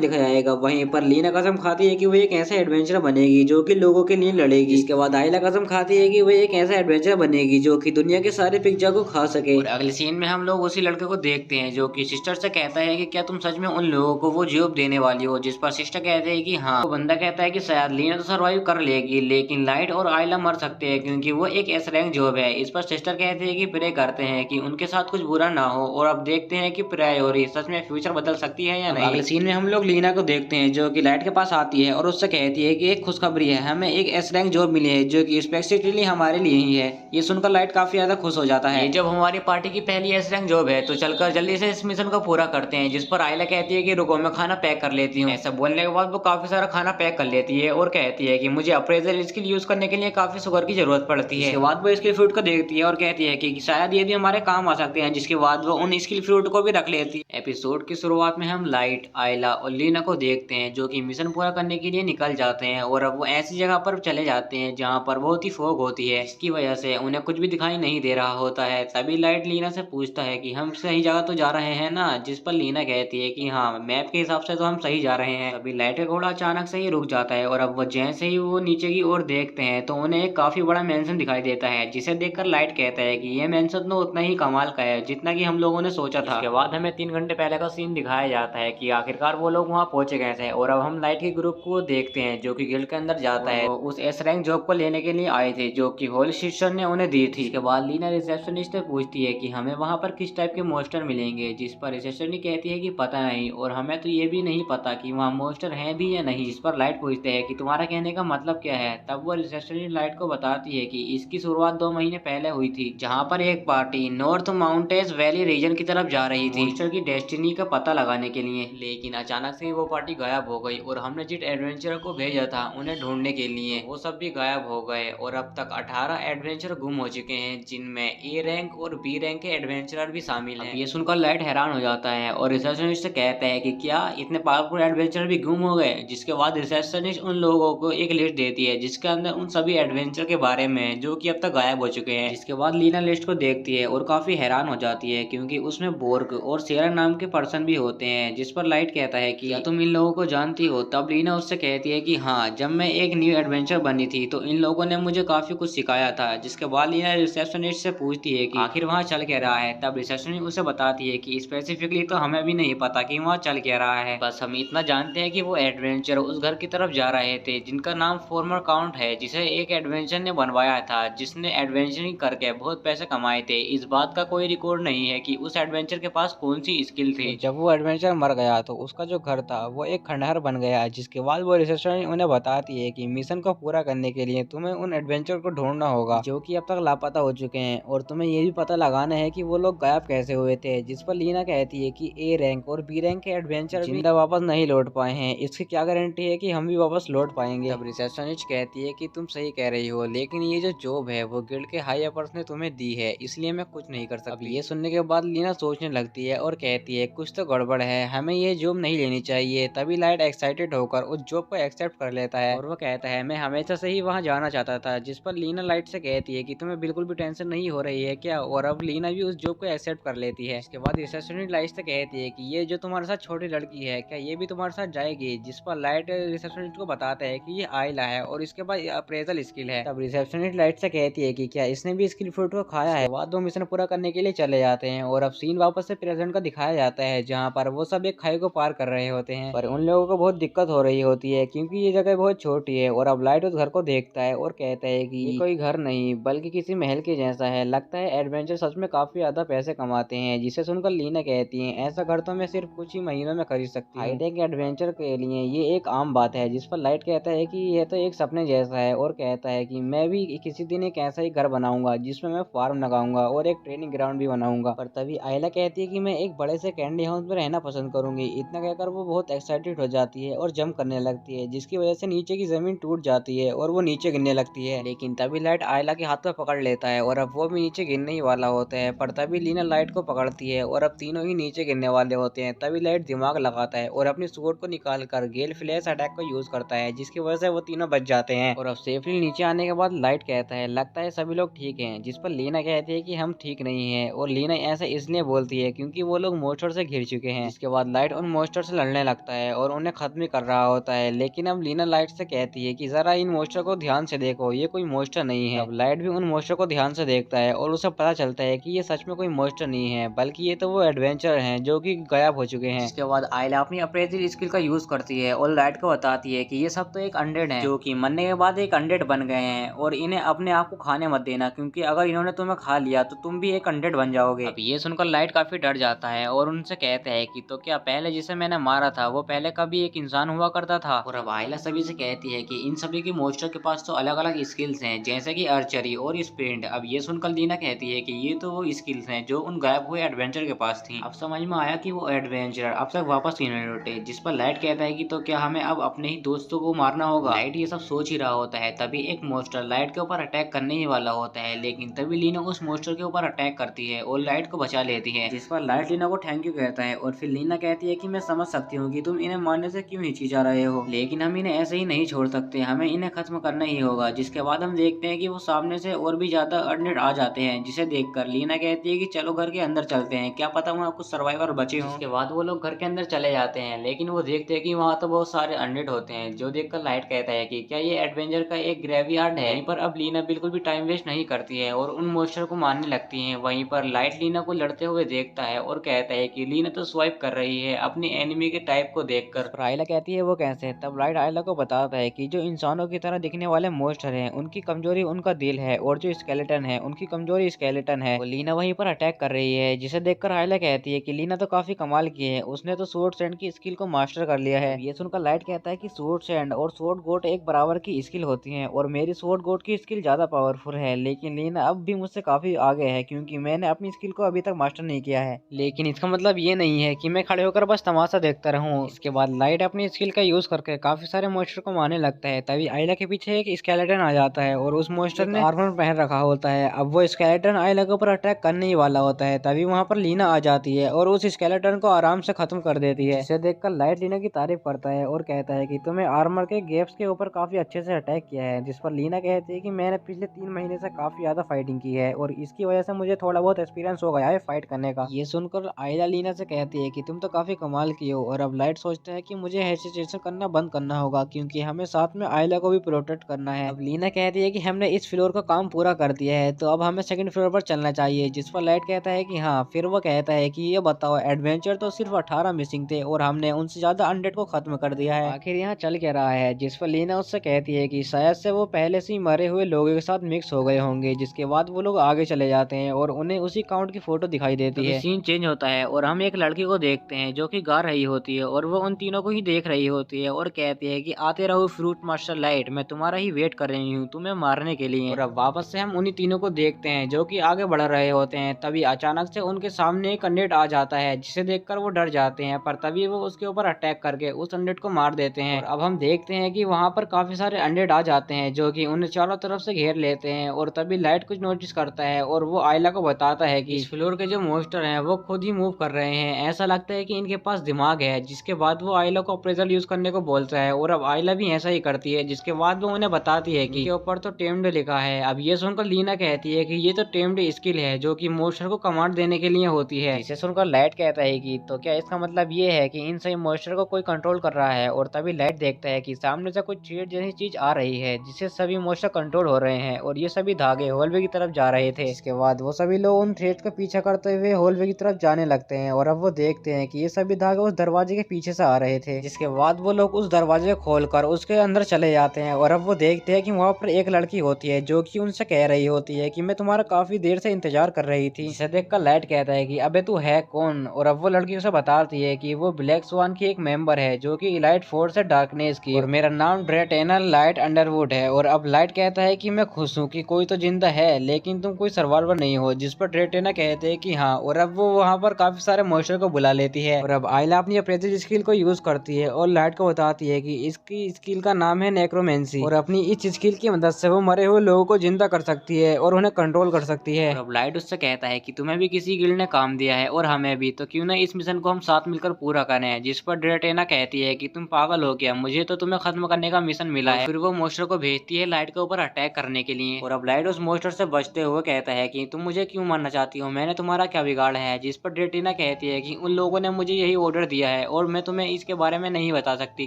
लिखा जाएगा। वहीं पर लीना कसम खाती है कि वो एक ऐसा एडवेंचर बनेगी जो कि लोगों के लिए लड़ेगी। इसके बाद आयला कसम खाती है कि वो एक ऐसा एडवेंचर बनेगी जो कि दुनिया के सारे पिज्जा को खा सके। और अगले सीन में हम लोग उसी लड़के को देखते हैं जो कि सिस्टर से कहता है कि क्या तुम सच में उन लोगों को वो जॉब देने वाली हो, जिस पर सिस्टर कहते हैं कि हाँ। वो बंदा कहता है कि शायद लीना तो सर्वाइव कर लेगी लेकिन लाइट और आयला मर सकते हैं क्योंकि वो एक एस रैंक जॉब है। इस पर सिस्टर कहते हैं कि प्रे करते हैं कि उनके साथ कुछ बुरा ना हो। और अब देखते हैं कि प्रायोरी सच में फ्यूचर बदल सकती है या नहीं। अगले सीन में हम लोग लीना को देखते हैं जो कि लाइट के पास आती है और उससे कहती है कि एक खुशखबरी है, हमें एक एस रैंक जॉब मिली है जो कि स्पेसिफिकली हमारे लिए ही है। ये सुनकर लाइट काफी ज्यादा खुश हो जाता है। ये जब हमारी पार्टी की पहली एस रैंक जॉब है तो चलकर जल्दी से इस मिशन को पूरा करते हैं। जिस पर आयला कहती है कि रुको मैं खाना पैक कर लेती हूँ। ऐसा बोलने के बाद वो काफी सारा खाना पैक कर लेती है और कहती है कि मुझे अप्रेजल स्किल यूज करने के लिए काफी शुगर की जरूरत पड़ती है। इसके बाद वो स्किल फ्रूट को देखती है और कहती है कि शायद ये भी हमारे काम आ सकते हैं, जिसके बाद वो उन स्किल फ्रूट को भी रख लेती है। एपिसोड की शुरुआत में हम लाइट, आयला और लीना को देखते हैं जो कि मिशन पूरा करने के लिए निकल जाते हैं और अब वो ऐसी जगह पर चले जाते हैं जहाँ पर बहुत ही फॉग होती है, इसकी वजह से उन्हें कुछ भी दिखाई नहीं दे रहा होता है। तभी लाइट लीना से पूछता है कि हम सही जगह तो जा रहे हैं ना, जिस पर लीना कहती है कि हाँ मैप के हिसाब से तो हम सही जा रहे हैं। अभी लाइट का घोड़ा अचानक से ही रुक जाता है और अब वो जैसे ही वो नीचे की ओर देखते हैं तो उन्हें एक काफी बड़ा मेंशन दिखाई देता है, जिसे देखकर लाइट कहता है कि ये मेंशन तो उतना ही कमाल का है जितना कि हम लोगों ने सोचा था। इसके बाद हमें 3 घंटे पहले का सीन दिखाया जाता है कि आखिरकार वो लोग वहाँ पहुंचे गए थे और अब हम लाइट के ग्रुप को देखते हैं जो कि गिल्ड के अंदर जाता है। वो उस एस रैंक जॉब को लेने के लिए आए थे जो कि होल सिस्टर ने उन्हें दी थी। इसके बाद लीना रिसेप्शनिस्ट से पूछती है कि हमें वहाँ पर किस टाइप के मोस्टर मिलेंगे, जिस पर रिसेप्शनिस्ट कहती है कि पता नहीं और हमें तो ये भी नहीं पता कि वहाँ मोस्टर हैं भी या नहीं। जिस पर लाइट पूछते हैं कि तुम्हारा कहने का मतलब क्या है। तब वो रिसेप्शनिस्ट लाइट को बताती है कि इसकी शुरुआत 2 महीने पहले हुई थी जहाँ पर एक party north mountains valley region की तरफ जा रही थी मोस्टर की डेस्टिनी का पता लगाने के लिए, लेकिन अचानक से वो पार्टी गायब हो गई और हमने जिस एडवेंचर को भेजा था उन्हें ढूंढने के लिए वो सब भी गायब हो गए और अब तक 18 एडवेंचर गुम हो चुके हैं जिनमें ए रैंक और बी रैंक के एडवेंचरर भी शामिल हैं। ये सुनकर लाइट हैरान हो जाता है और रिसेप्शनिस्ट से कहता है कि क्या इतने पावरफुल एडवेंचर भी गुम हो गए। जिसके बाद रिसेप्शनिस्ट उन लोगों को एक लिस्ट देती है जिसके अंदर उन सभी एडवेंचर के बारे में जो कि अब तक गायब हो चुके हैं। जिसके बाद लीना लिस्ट को देखती है और काफी हैरान हो जाती है क्योंकि उसमें बोर्ग और शेरा नाम के पर्सन भी होते हैं। जिस पर लाइट कहता है कि क्या तुम इन लोगों को जानती हो। तब लीना उससे कहती है कि हाँ, जब मैं एक न्यू एडवेंचर बनी थी तो इन लोगों ने मुझे काफी कुछ सिखाया था। जिसके बाद लीना रिसेप्शनिस्ट से पूछती है कि आखिर वहाँ चल क्या रहा है। तब रिसेप्शनिस्ट उसे बताती है कि स्पेसिफिकली तो हमें भी नहीं पता कि वहाँ चल क्या रहा है, बस हम इतना जानते हैं कि वो एडवेंचर उस घर की तरफ जा रहे थे जिनका नाम फॉर्मर काउंट है, जिसे एक एडवेंचर ने बनवाया था जिसने एडवेंचरिंग करके बहुत पैसे कमाए थे। इस बात का कोई रिकॉर्ड नहीं है कि उस एडवेंचर के पास कौन सी स्किल थी। जब वो एडवेंचर मर गया तो उसका जो घर था वो एक खंडहर बन गया। जिसके बाद वो रिसेप्शनिस्ट उन्हें बताती है कि मिशन को पूरा करने के लिए तुम्हें उन एडवेंचर को ढूंढना होगा जो कि अब तक लापता हो चुके हैं और तुम्हें ये भी पता लगाना है कि वो लोग गायब कैसे हुए थे। जिस पर लीना कहती है कि ए रैंक और बी रैंक के एडवेंचर जिंदा वापस नहीं लौट पाए हैं, इसकी क्या गारंटी है कि हम भी वापस लौट पाएंगे। तब रिसेप्शनिस्ट कहती है कि तुम सही कह रही हो, लेकिन ये जो जॉब है वो गिल्ड के हाई अपर्स ने तुम्हें दी है, इसलिए मैं कुछ नहीं कर सकती। ये सुनने के बाद लीना सोचने लगती है और कहती है कुछ तो गड़बड़ है, हमें ये जॉब नहीं लेनी चाहिए। तभी लाइट एक्साइटेड होकर उस जॉब को एक्सेप्ट कर लेता है और वो कहता है मैं हमेशा से ही वहाँ जाना चाहता था। जिस पर लीना लाइट से कहती है कि तुम्हें बिल्कुल भी टेंशन नहीं हो रही है क्या, और अब लीना भी उस जॉब को एक्सेप्ट कर लेती है। इसके बाद रिसेप्शनिस्ट लाइट से कहती है कि ये जो तुम्हारे साथ छोटी लड़की है क्या ये भी तुम्हारे साथ जाएगी। जिस पर लाइट रिसेप्शनिस्ट को बताता है कि ये आयला है और इसके पास अप्रेजल स्किल है। तब रिसेप्शनिस्ट लाइट से कहती है कि क्या इसने भी स्किल फ्रूट को खाया है। बाद वो मिशन पूरा करने के लिए चले जाते हैं और अब सीन वापस से प्रेजेंट का दिखाया जाता है जहाँ पर वो सब एक खाई को पार कर रहे होते हैं, पर उन लोगों को बहुत दिक्कत हो रही होती है क्योंकि ये जगह बहुत छोटी है। और अब लाइट उस घर को देखता है और कहता है कि ये कोई घर नहीं बल्कि किसी महल के जैसा है, लगता है एडवेंचर सच में काफी ज्यादा पैसे कमाते हैं। जिसे सुनकर लीना कहती है ऐसा घर तो मैं सिर्फ कुछ ही महीनों में खरीद सकती हूँ। हाईटेक एडवेंचर के लिए ये एक आम बात है। जिस पर लाइट कहता है कि यह तो एक सपने जैसा है और कहता है कि मैं भी किसी दिन एक ऐसा ही घर बनाऊंगा जिसमें मैं फार्म लगाऊंगा और एक ट्रेनिंग ग्राउंड भी बनाऊंगा। पर तभी आयला कहती है कि मैं एक बड़े से कैंडी हाउस में रहना पसंद करूंगी। इतना कहकर वो बहुत एक्साइटेड हो जाती है और जंप करने लगती है, जिसकी वजह से नीचे की जमीन टूट जाती है और वो नीचे गिरने लगती है। लेकिन तभी लाइट आयला के हाथ पे पकड़ लेता है और अब वो भी नीचे गिरने ही वाला होता है। पर तभी लीना लाइट को पकड़ती है और अब तीनों ही नीचे गिरने वाले होते हैं। तभी लाइट दिमाग लगाता है और अपनी स्वॉर्ड को निकाल कर गेल फ्लैश अटैक को यूज करता है, जिसकी वजह से वो तीनों बच जाते हैं। और अब सेफली नीचे आने के बाद लाइट कहता है लगता है सभी लोग ठीक हैं। जिस पर लीना कहती है कि हम ठीक नहीं है और लीना उन्हें ऐसा इसलिए बोलती है क्योंकि वो लोग मॉन्स्टर से घिर चुके हैं। इसके बाद लाइट उन मॉन्स्टर से लड़ने लगता है और उन्हें खत्म ही कर रहा होता है, लेकिन अब लीना लाइट से कहती है कि जरा इन मॉन्स्टर को ध्यान से देखो, ये कोई मॉन्स्टर नहीं है। अब लाइट भी उन मॉन्स्टर को ध्यान से देखता है और उसे पता चलता है कि ये सच में कोई मॉन्स्टर नहीं है, बल्कि ये तो वो एडवेंचर हैं जो कि गायब हो चुके हैं। इसके बाद आयला अपनी अप्रेजल स्किल का यूज करती है और लाइट को बताती है कि ये सब तो एक अनडेड है, जो कि मरने के बाद एक अनडेड बन गए हैं और इन्हें अपने आप को खाने मत देना, क्योंकि अगर इन्होंने तुम्हें खा लिया तो तुम भी एक अनडेड बन जाओगे। अब ये सुनकर लाइट काफी डर जाता है और उनसे कहता है कि तो क्या पहले जिसे मैंने मारा था वो पहले कभी एक इंसान हुआ करता था। और अब आयला सभी से कहती है कि इन सभी के मॉन्स्टर के पास तो अलग अलग स्किल्स हैं, जैसे कि आर्चरी और स्प्रिंट। अब ये सुनकर लीना कहती है कि ये तो वो स्किल्स हैं जो उन गायब हुए एडवेंचर के पास थी। अब समझ में आया कि वो एडवेंचर अब तक वापस क्यों नहीं लौटे, जिस पर लाइट कहता है कि तो क्या हमें अब अपने ही दोस्तों को मारना होगा। लाइट ये सब सोच ही रहा होता है, तभी एक मॉन्स्टर लाइट के ऊपर अटैक करने ही वाला होता है, लेकिन तभी लीना उस मॉन्स्टर के ऊपर अटैक करती है और लाइट को बचा लेती है, जिस पर लाइट लीना को थैंक यू कहता है। और फिर लीना कहती है कि मैं समझ सकती हूँ कि तुम इन्हें मारने से क्यों हिचकिचा रहे हो, लेकिन हम इन्हें ऐसे ही नहीं छोड़ सकते, हमें इन्हें खत्म करना ही होगा। जिसके बाद हम देखते हैं कि वो सामने से और भी ज्यादा अनडेड आ जाते हैं, जिसे देखकर लीना कहती है कि चलो घर के अंदर चलते हैं, क्या पता वहाँ कुछ सर्वाइवर बचे हों। इसके बाद वो लोग घर के अंदर चले जाते हैं, लेकिन वो देखते हैं कि वहाँ तो बहुत सारे अनडेड होते हैं, जो देखकर लाइट कहता है कि क्या ये एडवेंचर का एक ग्रेवयार्ड है। वहीं पर अब लीना बिल्कुल भी टाइम वेस्ट नहीं करती है और उन मॉन्स्टर को मारने लगती है। वहीं पर लाइट लीना को लड़ते हुए देखता है और कहता है कि लीना तो स्वाइप कर रही है अपनी एनिमी के टाइप को देखकर। आयला कहती है वो कैसे। तब लाइट आयला को बताता है कि जो इंसानों की तरह दिखने वाले मॉन्स्टर हैं उनकी कमजोरी उनका दिल है, और जो स्केलेटन है उनकी कमजोरी स्केलेटन है। वो लीना वहीं पर अटैक कर रही है, जिसे देखकर आयला कहती है कि लीना तो काफी कमाल की है, उसने तो स्वॉर्ड सैंड की स्किल को मास्टर कर लिया है। ये सुनकर लाइट कहता है कि स्वॉर्ड सैंड और स्वॉर्ड गोट एक बराबर की स्किल होती है और मेरी स्वॉर्ड गोट की स्किल ज्यादा पावरफुल है, लेकिन लीना अब भी मुझसे काफी आगे है क्योंकि मैंने अपनी स्किल को अभी तक मास्टर नहीं किया है। लेकिन इसका मतलब ये नहीं है कि मैं खड़े होकर बस तमाशा देखता रहूं। इसके बाद लाइट अपनी स्किल का यूज करके काफी सारे मॉन्स्टर को मारने लगता है। तभी आयला के पीछे एक स्केलेटन आ जाता है और उस मॉन्स्टर ने आर्मर पहन रखा होता है। अब वो स्केलेटन आयला के ऊपर अटैक करने ही वाला होता है, तभी वहां पर लीना आ जाती है और उस स्केलेटन को आराम से खत्म कर देती है। इसे देखकर लाइट लीना की तारीफ करता है और कहता है कि तुम्हें आर्मर के गैप्स के ऊपर काफी अच्छे से अटैक किया है। जिस पर लीना कहती है कि मैंने पिछले 3 महीने से काफी ज्यादा फाइटिंग की है और इसकी वजह से मुझे थोड़ा बहुत एक्सपीरियंस हो गया है फाइट करने का। ये सुनकर आयला लीना से कहती है कि तुम तो काफी कमाल की हो। और अब लाइट सोचता है कि मुझे हेजिटेशन करना बंद करना होगा क्योंकि हमें साथ में आयला को भी प्रोटेक्ट करना है। अब लीना कहती है कि हमने इस फ्लोर का काम पूरा कर दिया है, तो अब हमें सेकंड फ्लोर पर चलना चाहिए। जिस पर लाइट कहता है कि हाँ। फिर वो कहता है कि ये बताओ, एडवेंचर तो सिर्फ 18 मिसिंग थे और हमने उनसे ज्यादा अनडेड को खत्म कर दिया है, आखिर यहाँ चल क्या रहा है। जिस पर लीना उससे कहती है कि शायद से वो पहले से ही मरे हुए लोगों के साथ मिक्स हो गए होंगे। जिसके बाद वो लोग आगे चले जाते हैं और उन्हें उसी काउंट की फोटो दिखाई देती है। सीन चेंज होता है और हम एक लड़की को देखते हैं जो कि गा रही होती है और वो उन तीनों को ही देख रही होती है और कहती है कि आते रहो फ्रूट मास्टर लाइट, मैं तुम्हारा ही वेट कर रही हूँ तुम्हें मारने के लिए। और अब वापस से हम उन्हीं तीनों को देखते हैं जो कि आगे बढ़ रहे होते हैं। तभी अचानक से उनके सामने एक अनडेड आ जाता है, जिसे देखकर वो डर जाते हैं, पर तभी वो उसके ऊपर अटैक करके उस अनडेड को मार देते हैं। और अब हम देखते हैं कि वहाँ पर काफी सारे अनडेड आ जाते हैं जो कि उन्हें चारों तरफ से घेर लेते हैं। और तभी लाइट कुछ नोटिस करता है और वो आयला को बताता है कि इस फ्लोर के जो मॉन्स्टर हैं वो खुद ही मूव कर रहे हैं, ऐसा लगता है कि इनके पास दिमाग है। जिसके बाद वो आयला को अप्रेजल यूज करने को बोलता है और अब आयला भी ऐसा ही करती है। जिसके बाद वो उन्हें बताती है कि इनके ऊपर तो टेम्ड लिखा है। अब ये सुनकर लीना कहती है कि ये तो टेम्ड स्किल है जो कि मॉन्स्टर को कमांड देने के लिए होती है। इसे सुनकर लाइट कहता है कि तो क्या इसका मतलब ये है कि इन सभी मॉन्स्टर को कोई कंट्रोल कर रहा है। और तभी लाइट देखता है कि सामने से कुछ चीड़ जैसी चीज आ रही है, जिससे सभी मॉन्स्टर कंट्रोल हो रहे हैं और ये सभी धागे हॉलवे की तरफ जा रहे थे। इसके बाद वो सभी लोग उन थ्रेड का पीछा करते हुए हॉलवे की तरफ जाने लगते हैं और अब वो देखते हैं कि ये सभी धागे उस दरवाजे के पीछे से आ रहे थे। जिसके बाद वो लोग उस दरवाजे को खोलकर उसके अंदर चले जाते हैं और अब वो देखते हैं कि वहाँ पर एक लड़की होती है जो कि उनसे कह रही होती है कि मैं तुम्हारा काफी देर से इंतजार कर रही थी। इसे देखकर लाइट कहता है कि अबे तू है कौन। और अब वो लड़की उसे बताती है कि वो ब्लैक स्वान की एक मेंबर है जो कि इलाइट फोर्स है डार्कनेस की, और मेरा नाम ड्रेटेनल लाइट अंडरवुड है। और अब लाइट कहता है कि मैं खुश हूँ कि कोई तो जिंदा है, लेकिन तुम कोई सर्वाइवर नहीं हो। जिस पर ड्रेटेना कहते हैं कि हाँ। और अब वो वहाँ पर काफी सारे मॉन्स्टर को बुला लेती है और अब आयला अपनी अप्रेजल स्किल को यूज करती है और लाइट को बताती है कि इसकी स्किल का नाम है नेक्रोमेंसी, और अपनी इस स्किल की मदद से वो मरे हुए लोगों को जिंदा कर सकती है और उन्हें कंट्रोल कर सकती है। और अब लाइट उससे कहता है कि तुम्हें भी किसी गिल्ड ने काम दिया है और हमें भी, तो क्यों ना इस मिशन को हम साथ मिलकर पूरा करें। जिस पर ड्रेटेना कहती है कि तुम पागल हो गया, मुझे तो तुम्हें खत्म करने का मिशन मिला है। फिर वो मॉन्स्टर को भेजती है लाइट के ऊपर अटैक करने के लिए। और अब लाइट उस मॉन्स्टर से बचते हुए कहता है कि तुम मुझे क्यों मारना चाहती हो, हो, मैंने तुम्हारा क्या बिगाड़ा है। जिस पर ड्रेटिना कहती है कि उन लोगों ने मुझे यही ऑर्डर दिया है और मैं तुम्हें इसके बारे में नहीं बता सकती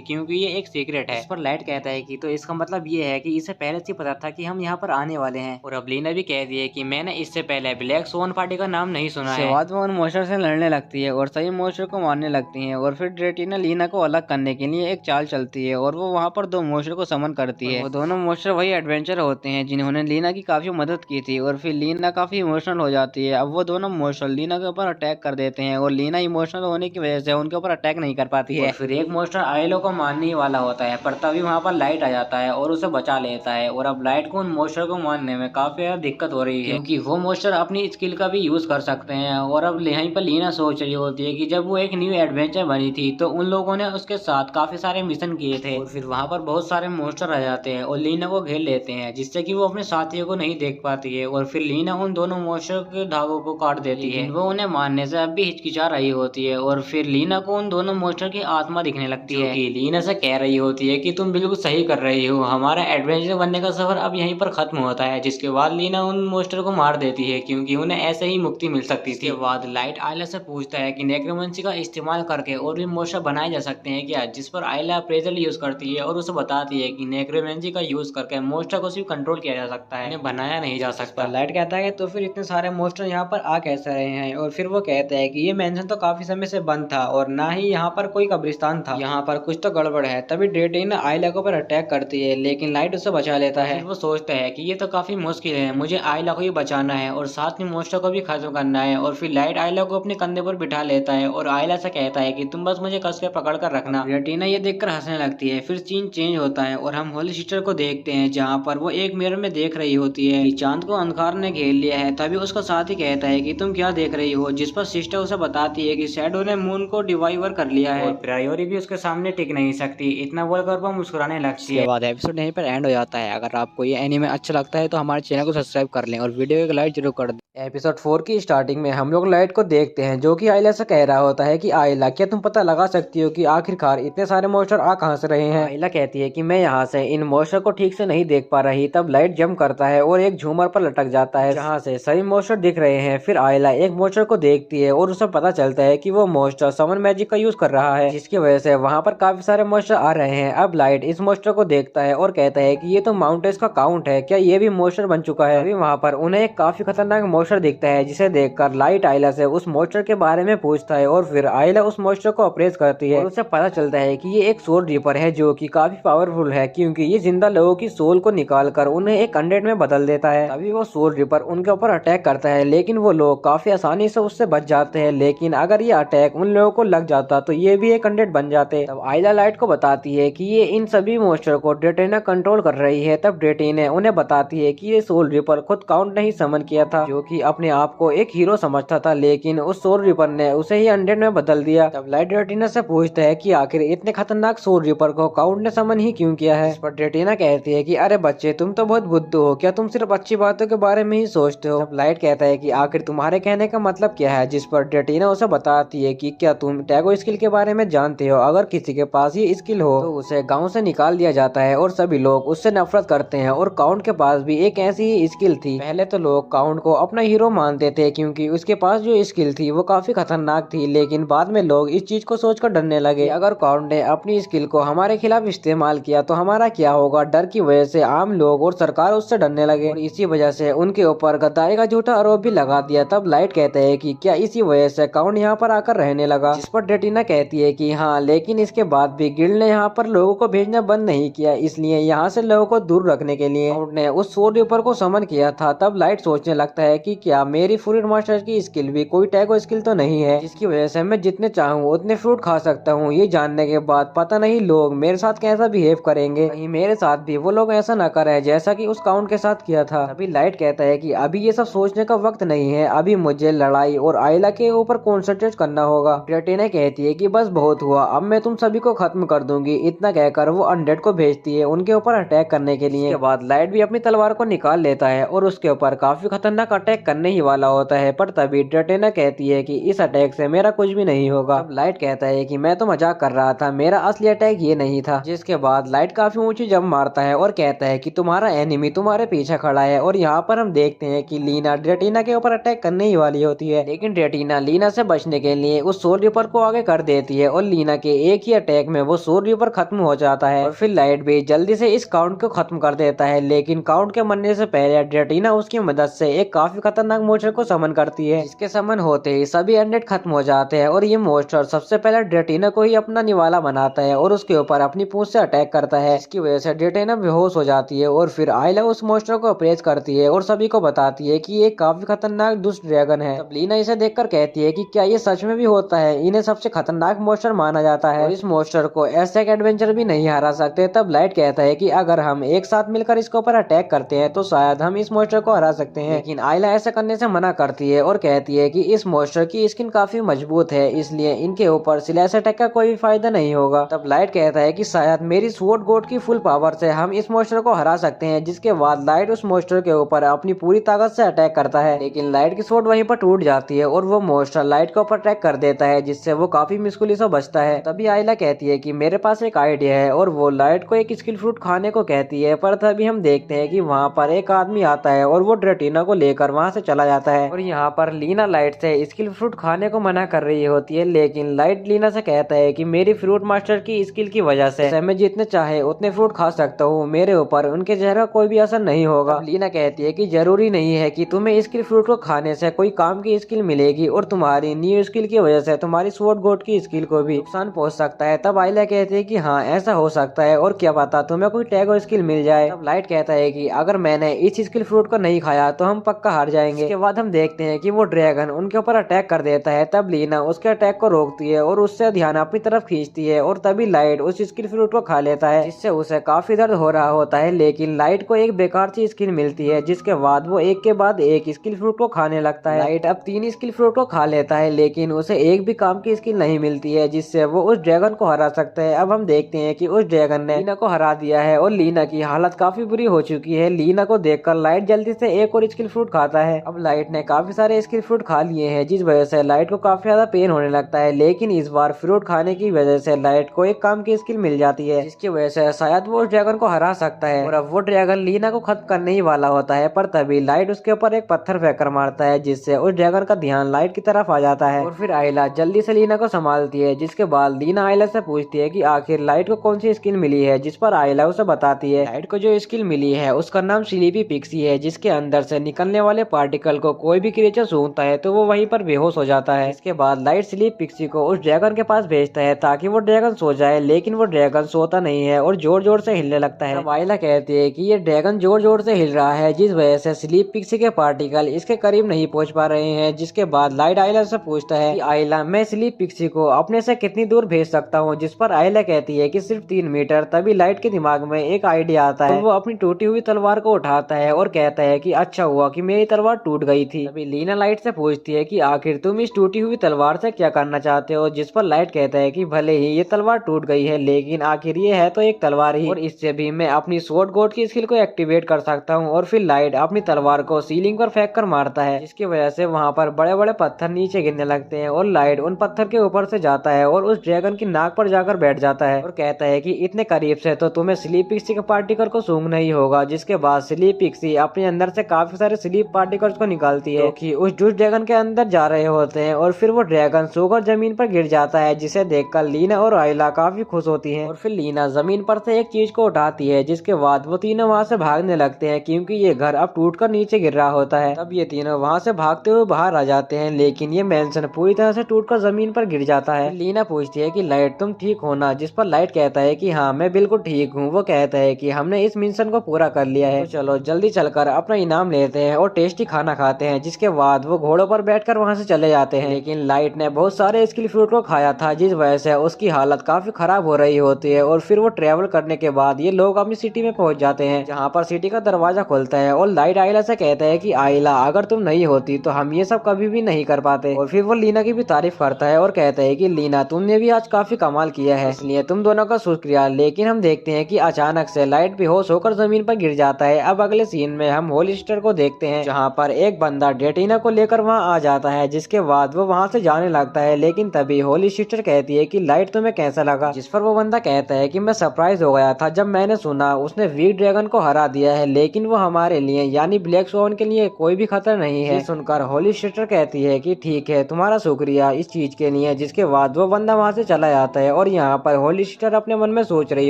क्योंकि ये एक सीक्रेट है। इस पर लाइट कहता है कि तो इसका मतलब ये है कि इसे पहले से पता था कि हम यहाँ पर आने वाले हैं। और अब लीना भी कहती है कि मैंने इससे पहले ब्लैक स्वान पार्टी का नाम नहीं सुना है। बाद में उन मॉन्स्टर से लड़ने लगती है और सही मॉन्स्टर को मारने लगती है और फिर ड्रेटिना लीना को अलग करने के लिए एक चाल चलती है और वो वहाँ पर दो मॉन्स्टर को समन करती है। वो दोनों मॉन्स्टर वही एडवेंचर होते हैं जिन्होंने लीना की काफी मदद की थी और फिर लीना काफी इमोशनल हो जाती है। अब वो दोनों मॉन्स्टर लीना के ऊपर अटैक कर देते हैं और लीना इमोशनल होने की वजह से उनके ऊपर अटैक नहीं कर पाती है। फिर एक मॉन्स्टर आयलो को मारने ही वाला होता है पर तभी वहाँ पर लाइट आ जाता है और उसे बचा लेता है। और अब लाइट को उन मॉन्स्टर को मारने में काफी ज्यादा दिक्कत हो रही है क्योंकि वो मॉन्स्टर अपनी स्किल का भी यूज कर सकते हैं। और अब यहीं पर लीना सोच रही होती है कि जब वो एक न्यू एडवेंचर बनी थी तो उन लोगों ने उसके साथ काफी सारे मिशन किए थे और फिर वहाँ पर बहुत सारे मॉन्स्टर आ जाते हैं और लीना को घेर लेते हैं जिससे कि वो अपने साथियों को नहीं देख पाती है। और फिर लीना उन दोनों मॉन्स्टर के धागों को काट देती है। वो उन्हें मारने से अब भी हिचकिचा रही होती है और फिर लीना को उन दोनों मॉन्स्टर की आत्मा दिखने लगती है कि लीना से कह रही होती है कि तुम बिल्कुल सही कर रही हो, हमारा एडवेंचर बनने का सफर अब यहीं पर खत्म होता है। जिसके बाद लीना उन मॉन्स्टर को मार देती है क्योंकि उन्हें ऐसे ही मुक्ति मिल सकती थी। इसके बाद लाइट आयला से पूछता है कि नेक्रोमेंसी का इस्तेमाल करके और भी मॉन्स्टर बनाए जा सकते हैं क्या, जिस पर आयला अप्रेजल यूज करती है और उसे बताती है कि नेक्रोमेंसी का यूज करके मॉन्स्टर को सिर्फ कंट्रोल किया जा सकता है, इन्हें बनाया नहीं जा सकता। लाइट कहता है तो फिर इतने सारे मॉन्स्टर यहाँ पर आ कैसे रहे हैं। और फिर वो कहता है कि ये मेंशन तो काफी समय से बंद था और ना ही यहाँ पर कोई कब्रिस्तान था, यहाँ पर कुछ तो गड़बड़ है। तभी ड्रेटिना आयला के ऊपर अटैक करती है लेकिन लाइट उसे बचा लेता है। वो सोचता है कि ये तो काफी मुश्किल है, मुझे आयला को ही बचाना है और साथ में मॉन्स्टर को भी खत्म करना है। और फिर लाइट आयला को अपने कंधे पर बिठा लेता है और आयला से कहता है कि तुम बस मुझे कस के पकड़ कर रखना। ड्रेटिना ये देखकर हंसने लगती है। फिर सीन चेंज होता है और हम होली सिस्टर को देखते हैं जहाँ पर वो एक मिरर में देख रही होती है कि चांद को अंधकार ने घेर लिया है। तभी उसका साथी कहता है कि तुम क्या देख रही हो, जिस पर सिस्टर उसे बताती है कि शैडो ने मून को डिवाइवर कर लिया है और प्रायोरी भी उसके सामने टिक नहीं सकती। इतना बोलकर वो मुस्कुराने लगती है। बाद एपिसोड यहीं पर एंड हो जाता है। अगर आपको ये एनीमे अच्छा लगता है तो हमारे चैनल को सब्सक्राइब कर लें और वीडियो को लाइक जरूर कर दें। एपिसोड 4 की स्टार्टिंग में हम लोग लाइट को देखते हैं जो कि आयला से कह रहा होता है कि आयला क्या तुम पता लगा सकती हो कि आखिरकार इतने सारे मॉन्स्टर आ कहां से रहे हैं। आयला कहती है कि मैं यहाँ से इन मॉन्स्टर को ठीक से नहीं देख पा रही। तब लाइट जंप करता है और एक झूमर पर लटक जाता है जहाँ से सभी मॉन्स्टर दिख रहे हैं। फिर आयला एक मॉन्स्टर को देखती है और उसे पता चलता है कि वो मॉन्स्टर समन मैजिक का यूज कर रहा है जिसकी वजह से वहाँ पर काफी सारे मॉन्स्टर आ रहे हैं। अब लाइट इस मॉन्स्टर को देखता है और कहता है कि ये तो माउंटेस का काउंट है, क्या ये भी मॉन्स्टर बन चुका है। अभी वहाँ पर उन्हें एक काफी खतरनाक मॉन्स्टर दिखता है जिसे देखकर लाइट आयला से उस मॉन्स्टर के बारे में पूछता है और फिर आयला उस मॉन्स्टर को अप्रेस करती है और उसे पता चलता है कि ये एक सोल रीपर है जो कि काफी पावरफुल है क्योंकि ये जिंदा लोगों की सोल को निकाल कर उन्हें एक अनडेड में बदल देता है। तभी वो सोल रीपर उनके ऊपर अटैक करता है लेकिन वो लोग काफी आसानी से उससे बच जाते हैं। लेकिन अगर ये अटैक उन लोगों को लग जाता तो ये भी एक अनडेड बन जाते। तब आयला लाइट को बताती है कि ये इन सभी मॉन्स्टर को ड्रेटिना कंट्रोल कर रही है। तब ड्रेटिना उन्हें बताती है कि ये सोल रीपर खुद काउंट नहीं समन किया था जो कि अपने आप को एक हीरो समझता था लेकिन उस सोल रीपर ने उसे ही अनडेड में बदल दिया। तब लाइट ड्रेटिना से पूछता है कि आखिर इतने खतरनाक सोल रीपर को काउंट ने समन ही क्यों किया है। इस पर ड्रेटिना कहती है कि अरे बच्चे तुम तो बहुत बुद्धू हो, क्या तुम सिर्फ अच्छी बातों के बारे में ही सोचते हो। तब लाइट कहता है कि आखिर तुम्हारे कहने का मतलब क्या है। जिस पर ड्रेटिना उसे बताती है कि क्या तुम टैगो स्किल के बारे में जानते हो, अगर किसी के पास ये स्किल हो तो उसे गाँव से निकाल दिया जाता है और सभी लोग उससे नफरत करते हैं। और काउंट के पास भी एक ऐसी ही स्किल थी। पहले तो लोग काउंट को अपना हीरो मानते थे क्योंकि उसके पास जो स्किल थी वो काफी खतरनाक थी, लेकिन बाद में लोग इस चीज को सोचकर डरने लगे अगर काउंट ने अपनी स्किल को हमारे खिलाफ इस्तेमाल किया तो हमारा क्या होगा। डर की वजह से आम लोग और सरकार उससे डरने लगे और इसी वजह से उनके ऊपर गद्दारी का झूठा आरोप भी लगा दिया। तब लाइट कहते हैं कि क्या इसी वजह से काउंट यहाँ पर आकर रहने लगा। जिस पर ड्रेटिना कहती है कि हाँ, लेकिन इसके बाद भी गिल्ड ने यहाँ पर लोगों को भेजना बंद नहीं किया, इसलिए यहाँ से लोगों को दूर रखने के लिए काउंट ने उस सोल रीपर को समन किया था। तब लाइट सोचने लगता है कि क्या मेरी फ्रूट मास्टर की स्किल भी कोई टैगो स्किल तो नहीं है जिसकी वजह से मैं जितने चाहूँ उतने फ्रूट खा सकता हूँ। ये जानने के बाद पता नहीं लोग मेरे साथ कैसा बिहेव करेंगे, कहीं मेरे साथ भी वो लोग ऐसा न करे जैसा कि उस काउंट के साथ किया था। अभी लाइट कहता है कि अभी ये सब सोचने का वक्त नहीं है, अभी मुझे लड़ाई और आयला के ऊपर कॉन्सेंट्रेट करना होगा। ड्रेटिना कहती है कि बस बहुत हुआ, अब मैं तुम सभी को खत्म कर दूंगी। इतना कहकर वो अनडेड को भेजती है उनके ऊपर अटैक करने के लिए। बाद लाइट भी अपनी तलवार को निकाल लेता है और उसके ऊपर काफी खतरनाक अटैक अटैक करने ही वाला होता है, पर तभी ड्रेटेना कहती है कि इस अटैक से मेरा कुछ भी नहीं होगा। तब लाइट कहता है कि मैं तो मजाक कर रहा था, मेरा असली अटैक ये नहीं था। जिसके बाद लाइट काफी ऊंची जंप मारता है और कहता है कि तुम्हारा एनिमी तुम्हारे पीछे खड़ा है। और यहाँ पर हम देखते हैं कि लीना ड्रेटिना के ऊपर अटैक करने ही वाली होती है, लेकिन ड्रेटिना लीना से बचने के लिए उस सोल रिपर को आगे कर देती है और लीना के एक ही अटैक में वो सोल रिपर खत्म हो जाता है। और फिर लाइट भी जल्दी से इस काउंट को खत्म कर देता है, लेकिन काउंट के मरने से पहले ड्रेटिना उसकी मदद से एक काफी खतरनाक मोस्टर को समन करती है, जिसके समन होते ही सभी अनडेड खत्म हो जाते हैं। और ये मोस्टर सबसे पहले ड्रेटिना को ही अपना निवाला बनाता है और उसके ऊपर अपनी पूंछ से अटैक करता है, इसकी वजह से ड्रेटिना बेहोश हो जाती है। और फिर आयला उस मोस्टर को अप्रेस करती है और सभी को बताती है कि ये काफी खतरनाक दुष्ट ड्रैगन है। तब लीना इसे देखकर कहती है कि क्या ये सच में भी होता है, इन्हें सबसे खतरनाक मोस्टर माना जाता है और इस मोस्टर को ऐसे एडवेंचर भी नहीं हरा सकते। तब लाइट कहता है कि अगर हम एक साथ मिलकर इसके ऊपर अटैक करते हैं तो शायद हम इस मोस्टर को हरा सकते हैं, लेकिन आयला ऐसा करने से मना करती है और कहती है कि इस मोस्टर की स्किन काफी मजबूत है, इसलिए इनके ऊपर स्लैश अटैक का कोई भी फायदा नहीं होगा। तब लाइट कहता है कि शायद मेरी स्वॉर्ड गोड की फुल पावर से हम इस मोस्टर को हरा सकते हैं। जिसके बाद लाइट उस मोस्टर के ऊपर अपनी पूरी ताकत से अटैक करता है, लेकिन लाइट की स्वॉर्ड वहीं पर टूट जाती है और वो मोस्टर लाइट के ऊपर अटैक कर देता है, जिससे वो काफी मुश्किल से बचता है। तभी आयला कहती है कि मेरे पास एक आइडिया है और वो लाइट को एक स्किल फ्रूट खाने को कहती है। पर तभी हम देखते हैं कि वहाँ पर एक आदमी आता है और वो ड्रेटिना को लेकर वहाँ से चला जाता है। और यहाँ पर लीना लाइट से स्किल फ्रूट खाने को मना कर रही होती है, लेकिन लाइट लीना से कहता है कि मेरी फ्रूट मास्टर की स्किल की वजह से मैं जितने चाहे उतने फ्रूट खा सकता हूँ, मेरे ऊपर उनके जहर का कोई भी असर नहीं होगा। लीना कहती है कि जरूरी नहीं है कि तुम्हें स्किल फ्रूट को खाने से कोई काम की स्किल मिलेगी और तुम्हारी न्यू स्किल की वजह से तुम्हारी स्वॉर्ड गोड की स्किल को भी नुकसान पहुंच सकता है। तब आयला कहती है कि हाँ ऐसा हो सकता है और क्या पता तुम्हें कोई टैग और स्किल मिल जाए। तब लाइट कहता है कि अगर मैंने इस स्किल फ्रूट को नहीं खाया तो हम पक्का हार जाएंगे। इसके बाद हम देखते हैं कि वो ड्रैगन उनके ऊपर अटैक कर देता है। तब लीना उसके अटैक को रोकती है और उससे ध्यान अपनी तरफ खींचती है और तभी लाइट उस स्किल फ्रूट को खा लेता है, जिससे उसे काफी दर्द हो रहा होता है। लेकिन लाइट को एक बेकार सी स्किल मिलती है, जिसके बाद वो एक के बाद एक स्किल फ्रूट को खाने लगता है। लाइट अब 3 स्किल फ्रूट को खा लेता है, लेकिन उसे एक भी काम की स्किल नहीं मिलती है, जिससे वो उस ड्रैगन को हरा सकता है। अब हम देखते हैं कि उस ड्रैगन ने लीना को हरा दिया है और लीना की हालत काफी बुरी हो चुकी है। लीना को देखकर लाइट जल्दी से एक और स्किल फ्रूट खाता है। अब लाइट ने काफी सारे स्किल फ्रूट खा लिए हैं, जिस वजह से लाइट को काफी ज्यादा पेन होने लगता है, लेकिन इस बार फ्रूट खाने की वजह से लाइट को एक काम की स्किल मिल जाती है, जिसकी वजह से शायद वो उस ड्रैगन को हरा सकता है। और अब वो ड्रैगन लीना को खत्म करने ही वाला होता है, पर तभी लाइट उसके ऊपर एक पत्थर फेंकर मारता है, जिससे उस ड्रैगन का ध्यान लाइट की तरफ आ जाता है। और फिर आयला जल्दी से लीना को संभालती है, जिसके बाद लीना आयला से पूछती है कि आखिर लाइट को कौन सी स्किल मिली है, जिस पर आयला उसे बताती है लाइट को जो स्किल मिली है उसका नाम स्लीपी पिक्सी है, जिसके अंदर से निकलने वाले पार्टिकल को कोई भी क्रिएचर सूंघता है तो वो वहीं पर बेहोश हो जाता है। इसके बाद लाइट स्लीप पिक्सी को उस ड्रैगन के पास भेजता है ताकि वो ड्रैगन सो जाए, लेकिन वो ड्रैगन सोता नहीं है और जोर जोर से हिलने लगता है। तब आयला कहती है कि ये ड्रैगन जोर जोर से हिल रहा है, जिस वजह से स्लीप पिक्सी के पार्टिकल इसके करीब नहीं पहुंच पा रहे हैं। जिसके बाद लाइट आयला से पूछता है कि आयला मैं स्लीप पिक्सी को अपने से कितनी दूर भेज सकता हूँ, जिस पर आयला कहती है कि सिर्फ 3 मीटर। तभी लाइट के दिमाग में एक आइडिया आता है, वो अपनी टूटी हुई तलवार को उठाता है और कहता है कि अच्छा हुआ कि मेरी तलवार टूट गई थी। तभी लीना लाइट से पूछती है कि आखिर तुम इस टूटी हुई तलवार से क्या करना चाहते हो, जिस पर लाइट कहता है कि भले ही ये तलवार टूट गई है, लेकिन आखिर ये है तो एक तलवार ही, और इससे भी मैं अपनी स्वॉर्ड गोड की स्किल को एक्टिवेट कर सकता हूँ। और फिर लाइट अपनी तलवार को सीलिंग पर फेंक कर मारता है, जिसकी वजह से वहाँ पर बड़े बड़े पत्थर नीचे गिरने लगते हैं और लाइट उन पत्थर के ऊपर से जाता है और उस ड्रैगन की नाक पर जाकर बैठ जाता है और कहता है कि इतने करीब से तो तुम्हें स्लीप पिक्सी के पार्टिकल को सूंघना ही होगा। जिसके बाद स्लीप पिक्सी अपने अंदर से काफी सारे स्लीप पार्टिकल्स को निकालती है, कि उस जुस ड्रैगन के अंदर जा रहे होते हैं और फिर वो ड्रैगन सोकर जमीन पर गिर जाता है, जिसे देखकर लीना और आयला काफी खुश होती हैं। और फिर लीना जमीन पर से एक चीज को उठाती है, जिसके बाद वो तीनों वहाँ से भागने लगते हैं, क्योंकि ये घर अब टूटकर नीचे गिर रहा होता है। तब ये तीनों वहाँ से भागते हुए बाहर आ जाते हैं, लेकिन ये मेंशन पूरी तरह से टूटकर जमीन पर गिर जाता है। लीना पूछती है कि लाइट तुम ठीक हो ना, जिस पर लाइट कहता है कि हाँ मैं बिल्कुल ठीक हूँ। वो कहता है कि हमने इस मिशन को पूरा कर लिया है, तो चलो जल्दी चलकर अपना इनाम लेते हैं और टेस्टी खाना खाते हैं। जिसके बाद वो घोड़ों पर बैठकर वहाँ से चले जाते हैं, लेकिन लाइट ने बहुत सारे स्किल फ्रूट को खाया था, जिस वजह से उसकी हालत काफी खराब हो रही होती है। और फिर वो ट्रेवल करने के बाद ये लोग अपनी सिटी में पहुंच जाते हैं, जहाँ पर सिटी का दरवाजा खुलता है और लाइट आयला से कहता है कि आयला अगर तुम नहीं होती तो हम ये सब कभी भी नहीं कर पाते। और फिर वो लीना की भी तारीफ करता है और कहता है कि लीना तुमने भी आज काफी कमाल किया है, इसलिए तुम दोनों का शुक्रिया। लेकिन हम देखते हैं कि अचानक से लाइट बेहोश होकर जमीन पर गिर जाता है। अब अगले सीन में हम होलिस्टर को देखते हैं, जहाँ यहाँ पर एक बंदा डेटिना को लेकर वहाँ आ जाता है, जिसके बाद वो वहाँ से जाने लगता है। लेकिन तभी होली सिस्टर कहती है कि लाइट तुम्हें कैसा लगा, जिस पर वो बंदा कहता है कि मैं सरप्राइज हो गया था जब मैंने सुना उसने वीक ड्रैगन को हरा दिया है, लेकिन वो हमारे लिए यानी ब्लैक स्वान के लिए कोई भी खतरा नहीं है। सुनकर होली सिस्टर कहती है कि ठीक है, तुम्हारा शुक्रिया इस चीज के लिए। जिसके बाद वो बंदा वहाँ से चला जाता है और यहाँ पर होली सिस्टर अपने मन में सोच रही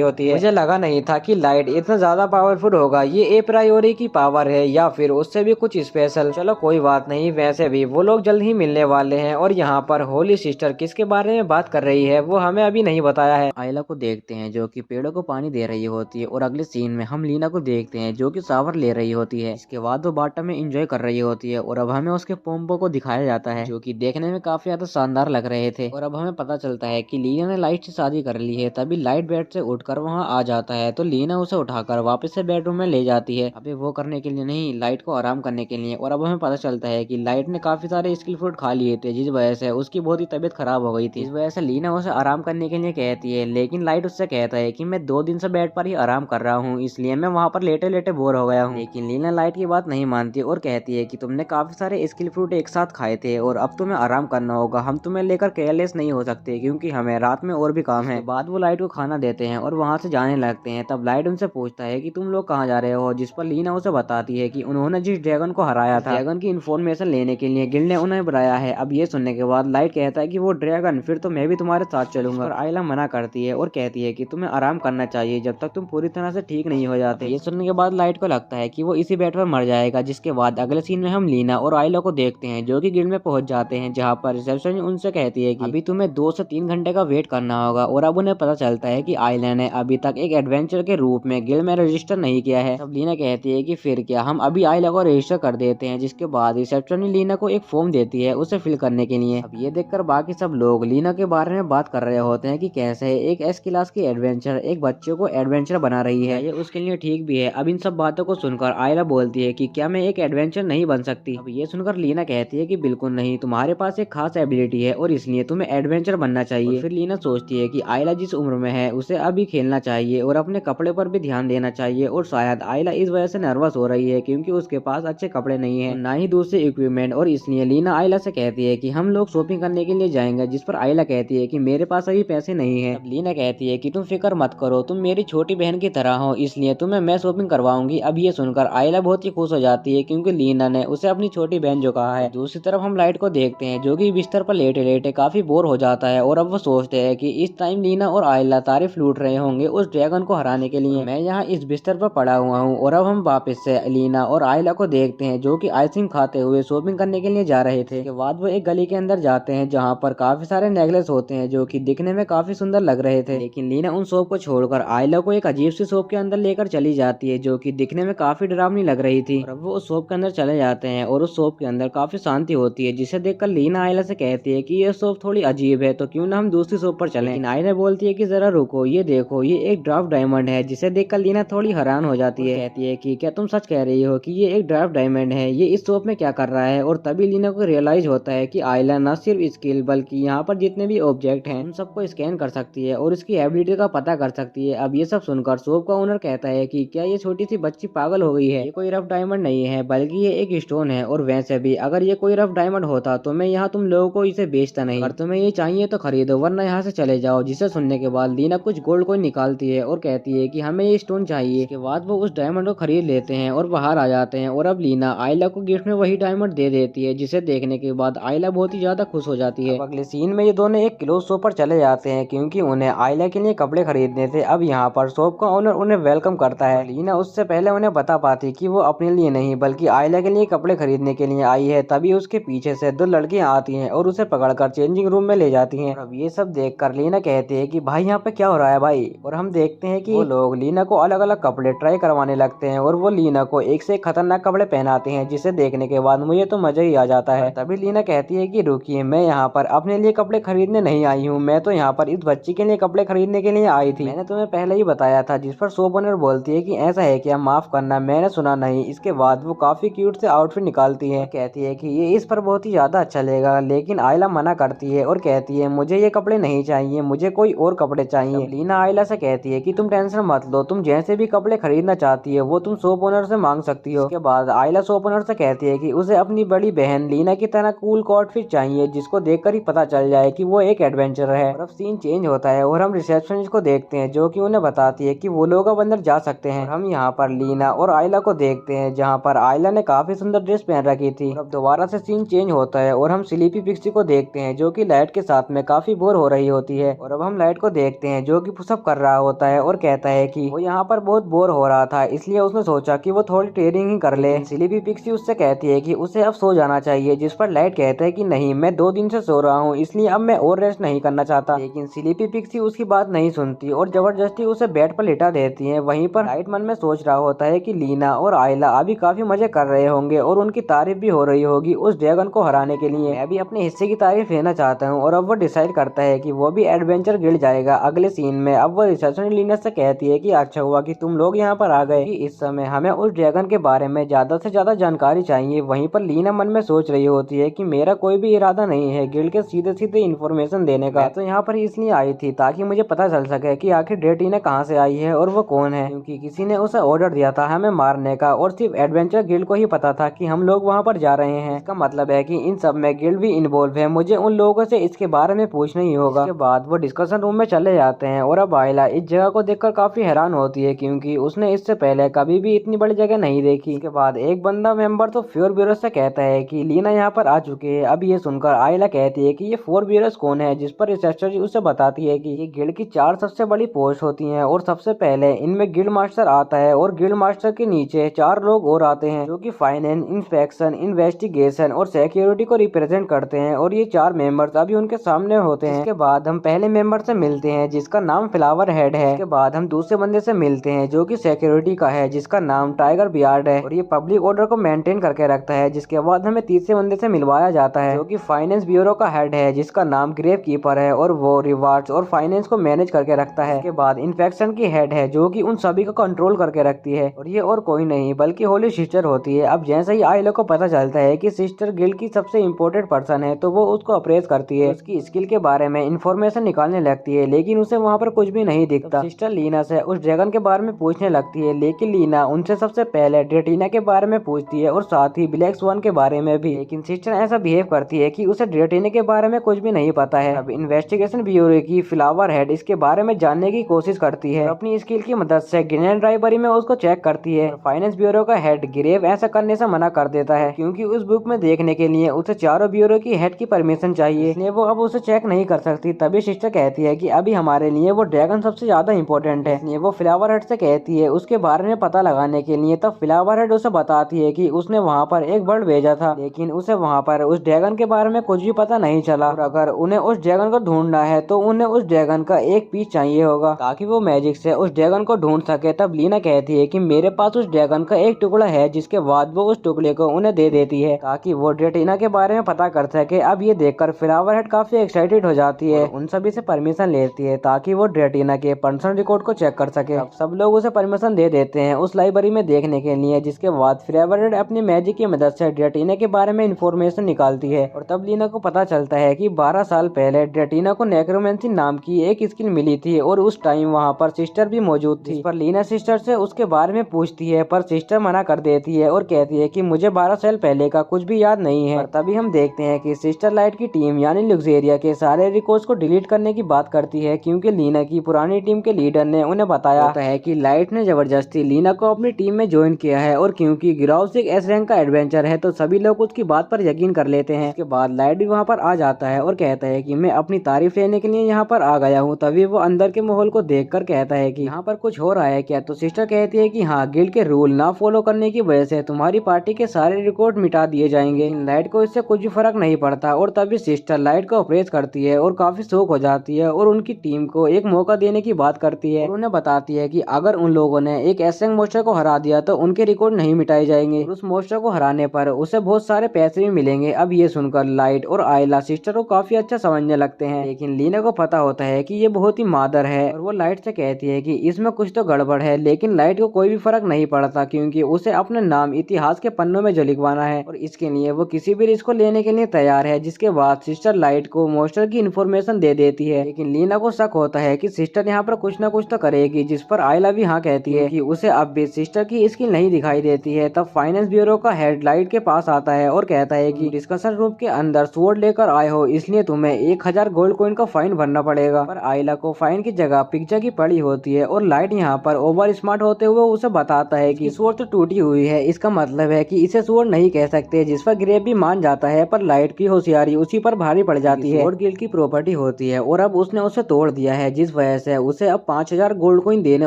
होती है, मुझे लगा नहीं था कि लाइट इतना ज्यादा पावरफुल होगा, ये ए प्रायोरी की पावर है या फिर उससे भी कुछ स्पेशल। चलो कोई बात नहीं, वैसे भी वो लोग जल्द ही मिलने वाले हैं। और यहाँ पर होली सिस्टर किसके बारे में बात कर रही है वो हमें अभी नहीं बताया है। आयला को देखते हैं जो कि पेड़ों को पानी दे रही होती है और अगले सीन में हम लीना को देखते हैं जो कि शावर ले रही होती है। इसके बाद वो बाटा में एंजॉय कर रही होती है और अब हमें उसके पोम्पो को दिखाया जाता है जो कि देखने में काफी ज्यादा शानदार लग रहे थे। और अब हमें पता चलता है कि लीना ने लाइट से शादी कर ली है। तभी लाइट बेड से उठकर वहाँ आ जाता है तो लीना उसे उठाकर वापस से बेडरूम में ले जाती है। अभी वो करने के लिए नहीं, लाइट को आराम करने के लिए। और अब हमें पता चलता है कि लाइट ने काफी सारे स्किल फ्रूट खा लिए थे, जिस वजह से उसकी बहुत ही तबीयत खराब हो गई थी। इस वजह से लीना उसे आराम करने के लिए कहती है, लेकिन लाइट उससे कहता है कि मैं 2 दिन से बेड पर ही आराम कर रहा हूँ, इसलिए मैं वहाँ पर लेटे लेटे बोर हो गया हूँ। लेकिन लीना लाइट की बात नहीं मानती और कहती है कि तुमने काफी सारे स्किल फ्रूट एक साथ खाए थे और अब तुम्हें आराम करना होगा, हम तुम्हें लेकर केयरलेस नहीं हो सकते क्योंकि हमें रात में और भी काम है। बाद वो लाइट को खाना देते हैं और वहाँ से जाने लगते हैं। तब लाइट उनसे पूछता है कि तुम लोग कहाँ जा रहे हो, जिस पर लीना उसे बताती है कि उन्होंने जिस ड्रैगन को हराया था, ड्रैगन की इन्फॉर्मेशन लेने के लिए गिल ने उन्हें बुलाया है। अब ये सुनने के बाद लाइट कहता है कि वो ड्रैगन, फिर तो मैं भी तुम्हारे साथ चलूंगा। और आयला मना करती है और कहती है कि तुम्हें आराम करना चाहिए जब तक तुम पूरी तरह से ठीक नहीं हो जाते। ये सुनने के बाद लाइट को लगता है कि वो इसी बेड पर मर जाएगा। जिसके बाद अगले सीन में हम लीना और आयला को देखते हैं जो कि गिल में पहुंच जाते हैं, जहाँ पर रिसेप्शन उनसे कहती है कि अभी तुम्हें 2 से 3 घंटे का वेट करना होगा। और अब उन्हें पता चलता है कि आयला ने अभी तक एक एडवेंचर के रूप में गिल में रजिस्टर नहीं किया है। तब लीना कहती है कि फिर क्या, हम अभी आयला को रजिस्टर कर देते हैं। जिसके बाद रिसेप्शन लीना को एक फॉर्म देती है उसे फिल करने के लिए। अब ये देखकर बाकी सब लोग लीना के बारे में बात कर रहे होते हैं कि कैसे एक एस क्लास की एडवेंचर एक बच्चे को एडवेंचर बना रही है, ये उसके लिए ठीक भी है। अब इन सब बातों को सुनकर आयला बोलती है कि क्या मैं एक एडवेंचर नहीं बन सकती। अब ये सुनकर लीना कहती है कि बिल्कुल नहीं, तुम्हारे पास एक खास एबिलिटी है और इसलिए तुम्हें एडवेंचर बनना चाहिए। फिर लीना सोचती है कि आयला जिस उम्र में है उसे अभी खेलना चाहिए और अपने कपड़े पर भी ध्यान देना चाहिए। और शायद आयला इस वजह से नर्वस हो रही है क्योंकि उसके पास अच्छे कपड़े नहीं है, ना ही दूसरे इक्विपमेंट। और इसलिए लीना आयला से कहती है कि हम लोग शॉपिंग करने के लिए जाएंगे, जिस पर आयला कहती है कि मेरे पास अभी पैसे नहीं है। लीना कहती है कि तुम फिक्र मत करो, तुम मेरी छोटी बहन की तरह हो, इसलिए तुम्हें मैं शॉपिंग करवाऊंगी। अब ये सुनकर आयला बहुत ही खुश हो जाती है क्योंकि लीना ने उसे अपनी छोटी बहन जो कहा है। दूसरी तरफ हम लाइट को देखते हैं जो कि बिस्तर पर लेटे लेटे काफी बोर हो जाता है और अब वो सोचते हैं कि इस टाइम लीना और आयला तारीफ लूट रहे होंगे उस ड्रैगन को हराने के लिए। मैं यहाँ इस बिस्तर पर पड़ा हुआ हूँ। और अब हम वापस से लीना और आयला को देखते हैं जो कि आइसक्रीम खाते हुए शॉपिंग करने के लिए जा रहे थे। उसके बाद वो एक गली के अंदर जाते हैं जहाँ पर काफी सारे नेकलेस होते हैं जो कि दिखने में काफी सुंदर लग रहे थे। लेकिन लीना उन शॉप को छोड़कर आयला को एक अजीब सी शॉप के अंदर लेकर चली जाती है जो कि दिखने में काफी डरावनी लग रही थी। और अब वो उस शॉप के अंदर चले जाते हैं और उस शॉप के अंदर काफी शांति होती है, जिसे देखकर लीना आयला से कहती है कि ये शॉप थोड़ी अजीब है, तो क्यों ना हम दूसरी शॉप पर चलें। लेकिन आयला बोलती है कि जरा रुको, ये देखो, ये एक ड्राफ्ट डायमंड है। जिसे देखकर लीना थोड़ी हैरान हो जाती है, कहती है कि क्या तुम सच कह रही हो कि ये एक ड्राफ्ट डायमंड है, ये इस शॉप में क्या कर रहा है। और तभी लीना को रियलाइज होता है कि आयला न सिर्फ स्किल बल्कि यहाँ पर जितने भी ऑब्जेक्ट हैं उन सबको स्कैन कर सकती है और उसकी एबिलिटी का पता कर सकती है। अब ये सब सुनकर शॉप का ओनर कहता है कि क्या ये छोटी सी बच्ची पागल हो गई है, ये कोई रफ डायमंड नहीं है बल्कि ये एक स्टोन है। और वैसे भी अगर ये कोई रफ डायमंड होता तो मैं यहाँ तुम लोगों को इसे बेचता नहीं, अगर तुम्हें ये चाहिए तो खरीदो वरना यहाँ से चले जाओ। जिसे सुनने के बाद लीना कुछ गोल्ड कॉइन निकालती है और कहती है कि हमें ये स्टोन चाहिए। इसके बाद वो उस डायमंड को खरीद लेते हैं और बाहर आ जाते हैं। और अब लीना आयला को गिफ्ट में वही डायमंड दे देती है, जिसे देखने के बाद आयला बहुत ही ज्यादा खुश हो जाती है। अगले सीन में ये दोनों एक क्लोथ शॉप पर चले जाते हैं क्योंकि उन्हें आयला के लिए कपड़े खरीदने थे। अब यहाँ पर शॉप का ओनर उन्हें वेलकम करता है। लीना उससे पहले उन्हें बता पाती कि वो अपने लिए नहीं बल्कि आयला के लिए कपड़े खरीदने के लिए आई है। तभी उसके पीछे से 2 लड़कियां आती हैं और उसे पकड़कर चेंजिंग रूम में ले जाती हैं। अब ये सब देखकर लीना कहती है कि भाई यहाँ पे क्या हो रहा है भाई। और हम देखते हैं कि वो लोग लीना को अलग अलग कपड़े ट्राई करवाने लगते हैं और वो लीना को एक से एक खतरनाक कपड़े पहनाते हैं, जिसे देखने के बाद मुझे तो मजा ही आ जाता है। तभी लीना कहती है कि रुकिए, मैं यहाँ पर अपने लिए कपड़े खरीदने नहीं आई हूँ, मैं तो यहाँ पर इस बच्ची के लिए कपड़े खरीदने के लिए आई थी, मैंने तुम्हें पहले ही बताया था। जिस पर शॉप ओनर बोलती है कि ऐसा है क्या, माफ करना मैंने सुना नहीं। इसके बाद वो काफी क्यूट से आउटफिट निकालती है, कहती है कि ये इस पर बहुत ही ज्यादा अच्छा लगेगा। लेकिन आयला मना करती है और कहती है मुझे ये कपड़े नहीं चाहिए, मुझे कोई और कपड़े चाहिए। लीना आयला से कहती है कि तुम टेंशन मत लो, तुम जैसे भी कपड़े खरीदना चाहती है वो तुम शॉप ओनर से मांग सकती हो। उसके बाद आयला ओपनर से कहती है कि उसे अपनी बड़ी बहन लीना की तरह कूल आउटफिट चाहिए, जिसको देखकर ही पता चल जाए कि वो एक एडवेंचरर है। और अब सीन चेंज होता है और हम रिसेप्शनिस्ट को देखते हैं, जो कि उन्हें बताती है कि वो लोग अब अंदर जा सकते हैं। हम यहाँ पर लीना और आयला को देखते हैं, जहाँ पर आयला ने काफी सुंदर ड्रेस पहन रखी थी। अब दोबारा से सीन चेंज होता है और हम स्लीपी पिक्सी को देखते हैं, जो कि लाइट के साथ में काफी बोर हो रही होती है। और अब हम लाइट को देखते हैं, जो कि पुशअप कर रहा होता है और कहता है कि वो यहाँ पर बहुत बोर हो रहा था, इसलिए उसने सोचा कि वो थोड़ी ट्रेनिंग ही कर ले। स्लीपी पिक्सी उससे कहती है कि उसे अब सो जाना चाहिए, जिस पर लाइट कहता है कि नहीं, मैं 2 दिन से सो रहा हूँ, इसलिए अब मैं और रेस्ट नहीं करना चाहता। लेकिन स्लीपी पिक्सी उसकी बात नहीं सुनती और जबरदस्ती उसे बेड पर लिटा देती है। वहीं पर लाइट मन में सोच रहा होता है कि लीना और आयला अभी काफी मजे कर रहे होंगे और उनकी तारीफ भी हो रही होगी उस ड्रैगन को हराने के लिए। मैं भी अपने हिस्से की तारीफ लेना चाहता हूँ। और अब वो डिसाइड करता है कि वो भी एडवेंचर गिल्ड जाएगा। अगले सीन में अब वो रिसेप्शन लीना से कहती है कि अच्छा हुआ कि तुम लोग यहाँ पर आ गए, कि इस समय हमें उस ड्रैगन के बारे में ज्यादा से ज्यादा जानकारी चाहिए। वहीं पर लीना मन में सोच रही होती है कि मेरा कोई भी इरादा नहीं है गिल्ड के सीधे सीधे इन्फॉर्मेशन देने का। तो यहाँ पर इसलिए आई थी ताकि मुझे पता चल सके कि आखिर ड्रेटिना कहाँ से आई है और वो कौन है, क्योंकि किसी ने उसे ऑर्डर दिया था हमें मारने का और सिर्फ एडवेंचर गिल्ड को ही पता था कि हम लोग वहाँ पर जा रहे हैं। इसका मतलब है कि इन सब में गिल्ड भी इन्वॉल्व है। मुझे उन लोगों से इसके बारे में पूछना ही होगा। इसके बाद वो डिस्कशन रूम में चले जाते हैं और अब आयला इस जगह को देखकर काफी हैरान होती है, क्योंकि उसने इससे पहले कभी भी इतनी बड़ी जगह नहीं देखी। इसके बाद एक बंदा मेंबर तो फ्योर ब्यूरो से कहता है कि लीना यहाँ पर आ चुकी है। अब ये सुनकर आयला कहती है कि ये फोर ब्यूरोस कौन है, जिस पर रिसर्चर जी उसे बताती है कि ये गिल्ड की 4 सबसे बड़ी पोस्ट होती हैं और सबसे पहले इनमें गिल्ड मास्टर आता है और गिल्ड मास्टर के नीचे 4 लोग और आते हैं, जो कि फाइनेंस, इंस्पेक्शन, इन्वेस्टिगेशन और सिक्योरिटी को रिप्रेजेंट करते हैं। और ये 4 मेंबर्स अभी उनके सामने होते हैं। इसके बाद हम पहले मेंबर से मिलते हैं, जिसका नाम फ्लावर हेड है। इसके बाद हम दूसरे बंदे से मिलते हैं, जो कि सिक्योरिटी का है, जिसका नाम टाइगर बियार्ड है और ये पब्लिक ऑर्डर को मेंटेन करके रखता है। जिसके बाद हमें तीसरे बंदे से मिलवाया जाता है, जो कि फाइनेंस ब्यूरो का हेड है, जिसका नाम ग्रेव कीपर है और वो रिवार्ड्स और फाइनेंस को मैनेज करके रखता है। इसके बाद इन्फेक्शन की हेड है, जो कि उन सभी को कंट्रोल करके रखती है और ये और कोई नहीं बल्कि होली सिस्टर होती है। अब जैसे ही आयला को पता चलता है कि सिस्टर गिल्ड की सबसे इम्पोर्टेंट पर्सन है, तो वो उसको अप्रेस करती है, उसकी स्किल के बारे में इंफॉर्मेशन निकालने लगती है, लेकिन उसे वहाँ पर कुछ भी नहीं दिखता। सिस्टर लीना से उस ड्रैगन के बारे में पूछने लगती है, लेकिन लीना उनसे सबसे पहले ड्रेटिना के बारे में पूछती है और साथ ही ब्लैक स्वान के बारे में भी। लेकिन सिस्टर ऐसा बिहेव करती है कि उसे ड्रेटिना के बारे में कुछ भी नहीं पता है। अब इन्वेस्टिगेशन ब्यूरो की फ्लावर हेड इसके बारे में जानने की कोशिश करती है, अपनी स्किल की मदद से ग्रेनेड ड्राइवरी में उसको चेक करती है। फाइनेंस ब्यूरो का हेड ग्रेव ऐसा करने से मना कर देता है, क्योंकि उस बुक में देखने के लिए उसे चारों ब्यूरो की हेड की परमिशन चाहिए, इसलिए वो अब उसे चेक नहीं कर सकती। तभी सिस्टर कहती है कि अभी हमारे लिए वो ड्रैगन सबसे ज्यादा इम्पोर्टेंट है, इसलिए वो फ्लावर हेड से कहती है उसके बारे में पता लगाने के लिए। तब फ्लावर हेड उसे बताती है कि उसने वहाँ पर एक बर्ड भेजा था, लेकिन उसे वहाँ पर उस ड्रैगन के बारे में कुछ भी पता नहीं चला। और अगर उन्हें उस ड्रैगन को ढूंढना है तो उन्हें उस ड्रैगन का एक पीस चाहिए होगा, ताकि वो मैजिक से उस ड्रैगन को ढूंढ सके। तब लीना कहती है कि मेरे पास उस ड्रैगन का एक टुकड़ा है, जिसके बाद वो उस टुकड़े को उन्हें दे देती है, ताकि वो ड्रेटिना के बारे में पता कर सके। अब ये देखकर फ्लावर हेड काफी एक्साइटेड हो जाती है, उन सभी से परमिशन लेती है ताकि वो ड्रेटिना के पर्सनल रिकॉर्ड को चेक कर सके। अब सब लोग उसे परमिशन दे देते हैं उस लाइब्रेरी में देखने के लिए, जिसके बाद फ्लावर हेड अपनी मैजिक की मदद से ड्रेटिना के बारे में इंफॉर्मेशन निकालती है। और तब लीना को पता चलता है कि 12 साल पहले ड्रेटिना को नेक्रोमेंसी नाम की एक स्किल मिली थी और उस टाइम वहाँ पर सिस्टर भी मौजूद थी। पर लीना सिस्टर से उसके बारे में पूछती है, पर सिस्टर मना कर देती है और कहती है कि मुझे 12 साल पहले का कुछ भी याद नहीं है। तभी हम देखते हैं कि सिस्टर लाइट की टीम यानी लुक्सेरिया के सारे रिकॉर्ड्स को डिलीट करने की बात करती है, क्योंकि लीना की पुरानी टीम के लीडर ने उन्हें बताया है कि लाइट ने जबरदस्ती लीना को अपनी टीम में ज्वाइन किया है। और क्योंकि गिराउस एक एस रैंक का एडवेंचर है, तो सभी लोग उसकी बात पर यकीन कर लेते हैं। इसके बाद लाइट भी वहाँ पर आ जाता है और कहता है कि मैं अपनी तारीफ लेने के लिए यहाँ पर आ गया हूँ। तभी वो अंदर के माहौल को देखकर कहता है कि यहाँ पर कुछ हो रहा है क्या। तो सिस्टर कहती है कि हाँ, गिल्ड के रूल ना फॉलो करने की वजह से तुम्हारी पार्टी के सारे रिकॉर्ड मिटा दिए जाएंगे। लाइट को इससे कुछ भी फर्क नहीं पड़ता और तभी सिस्टर लाइट को अप्रेस करती है और काफी शौक हो जाती है और उनकी टीम को एक मौका देने की बात करती है और उन्हें बताती है कि अगर उन लोगों ने एक एसेंग मोस्टर को हरा दिया तो उनके रिकॉर्ड नहीं मिटाए जाएंगे और उस मोस्टर को हराने पर उसे बहुत सारे पैसे भी मिलेंगे। अब ये सुनकर लाइट और आयला सिस्टर को काफी अच्छा समझने लगते हैं, लेकिन लीना को पता होता है कि ये बहुत ही मादर है और वो लाइट से कहती है कि इसमें कुछ तो गड़बड़ है। लेकिन लाइट को कोई भी फर्क नहीं पड़ता, क्योंकि उसे अपना नाम इतिहास के पन्नों में जो लिखवाना है और इसके लिए वो किसी भी रिस्क को लेने के लिए तैयार है। जिसके बाद सिस्टर लाइट को मोस्टर की इन्फॉर्मेशन दे देती है, लेकिन लीना को शक होता है कि सिस्टर यहाँ पर कुछ न कुछ तो करेगी, जिस पर आयला भी हाँ कहती है कि उसे अब भी सिस्टर की स्किल नहीं दिखाई देती है। तब फाइनेंस ब्यूरो का हेड लाइट के पास आता है और कहता है कि डिस्कशन रूम के अंदर स्वॉर्ड लेकर आए हो, इसलिए तुम्हें 1000 गोल्ड कॉइन का फाइन भरना पड़ेगा। पर आयला को फाइन की जगह पिक्चर की पड़ी होती है और लाइट यहाँ पर ओवर स्मार्ट होते हुए उसे बताता है कि स्वॉर्ड तो टूटी हुई है, इसका मतलब है कि इसे स्वॉर्ड नहीं कह सकते, जिस पर ग्रेव भी मान जाता है। पर लाइट की होशियारी उसी पर भारी पड़ जाती है। स्वॉर्ड गिल्ड की प्रॉपर्टी होती है और अब उसने उसे तोड़ दिया है, जिस वजह से उसे अब 5000 गोल्ड कॉइन देने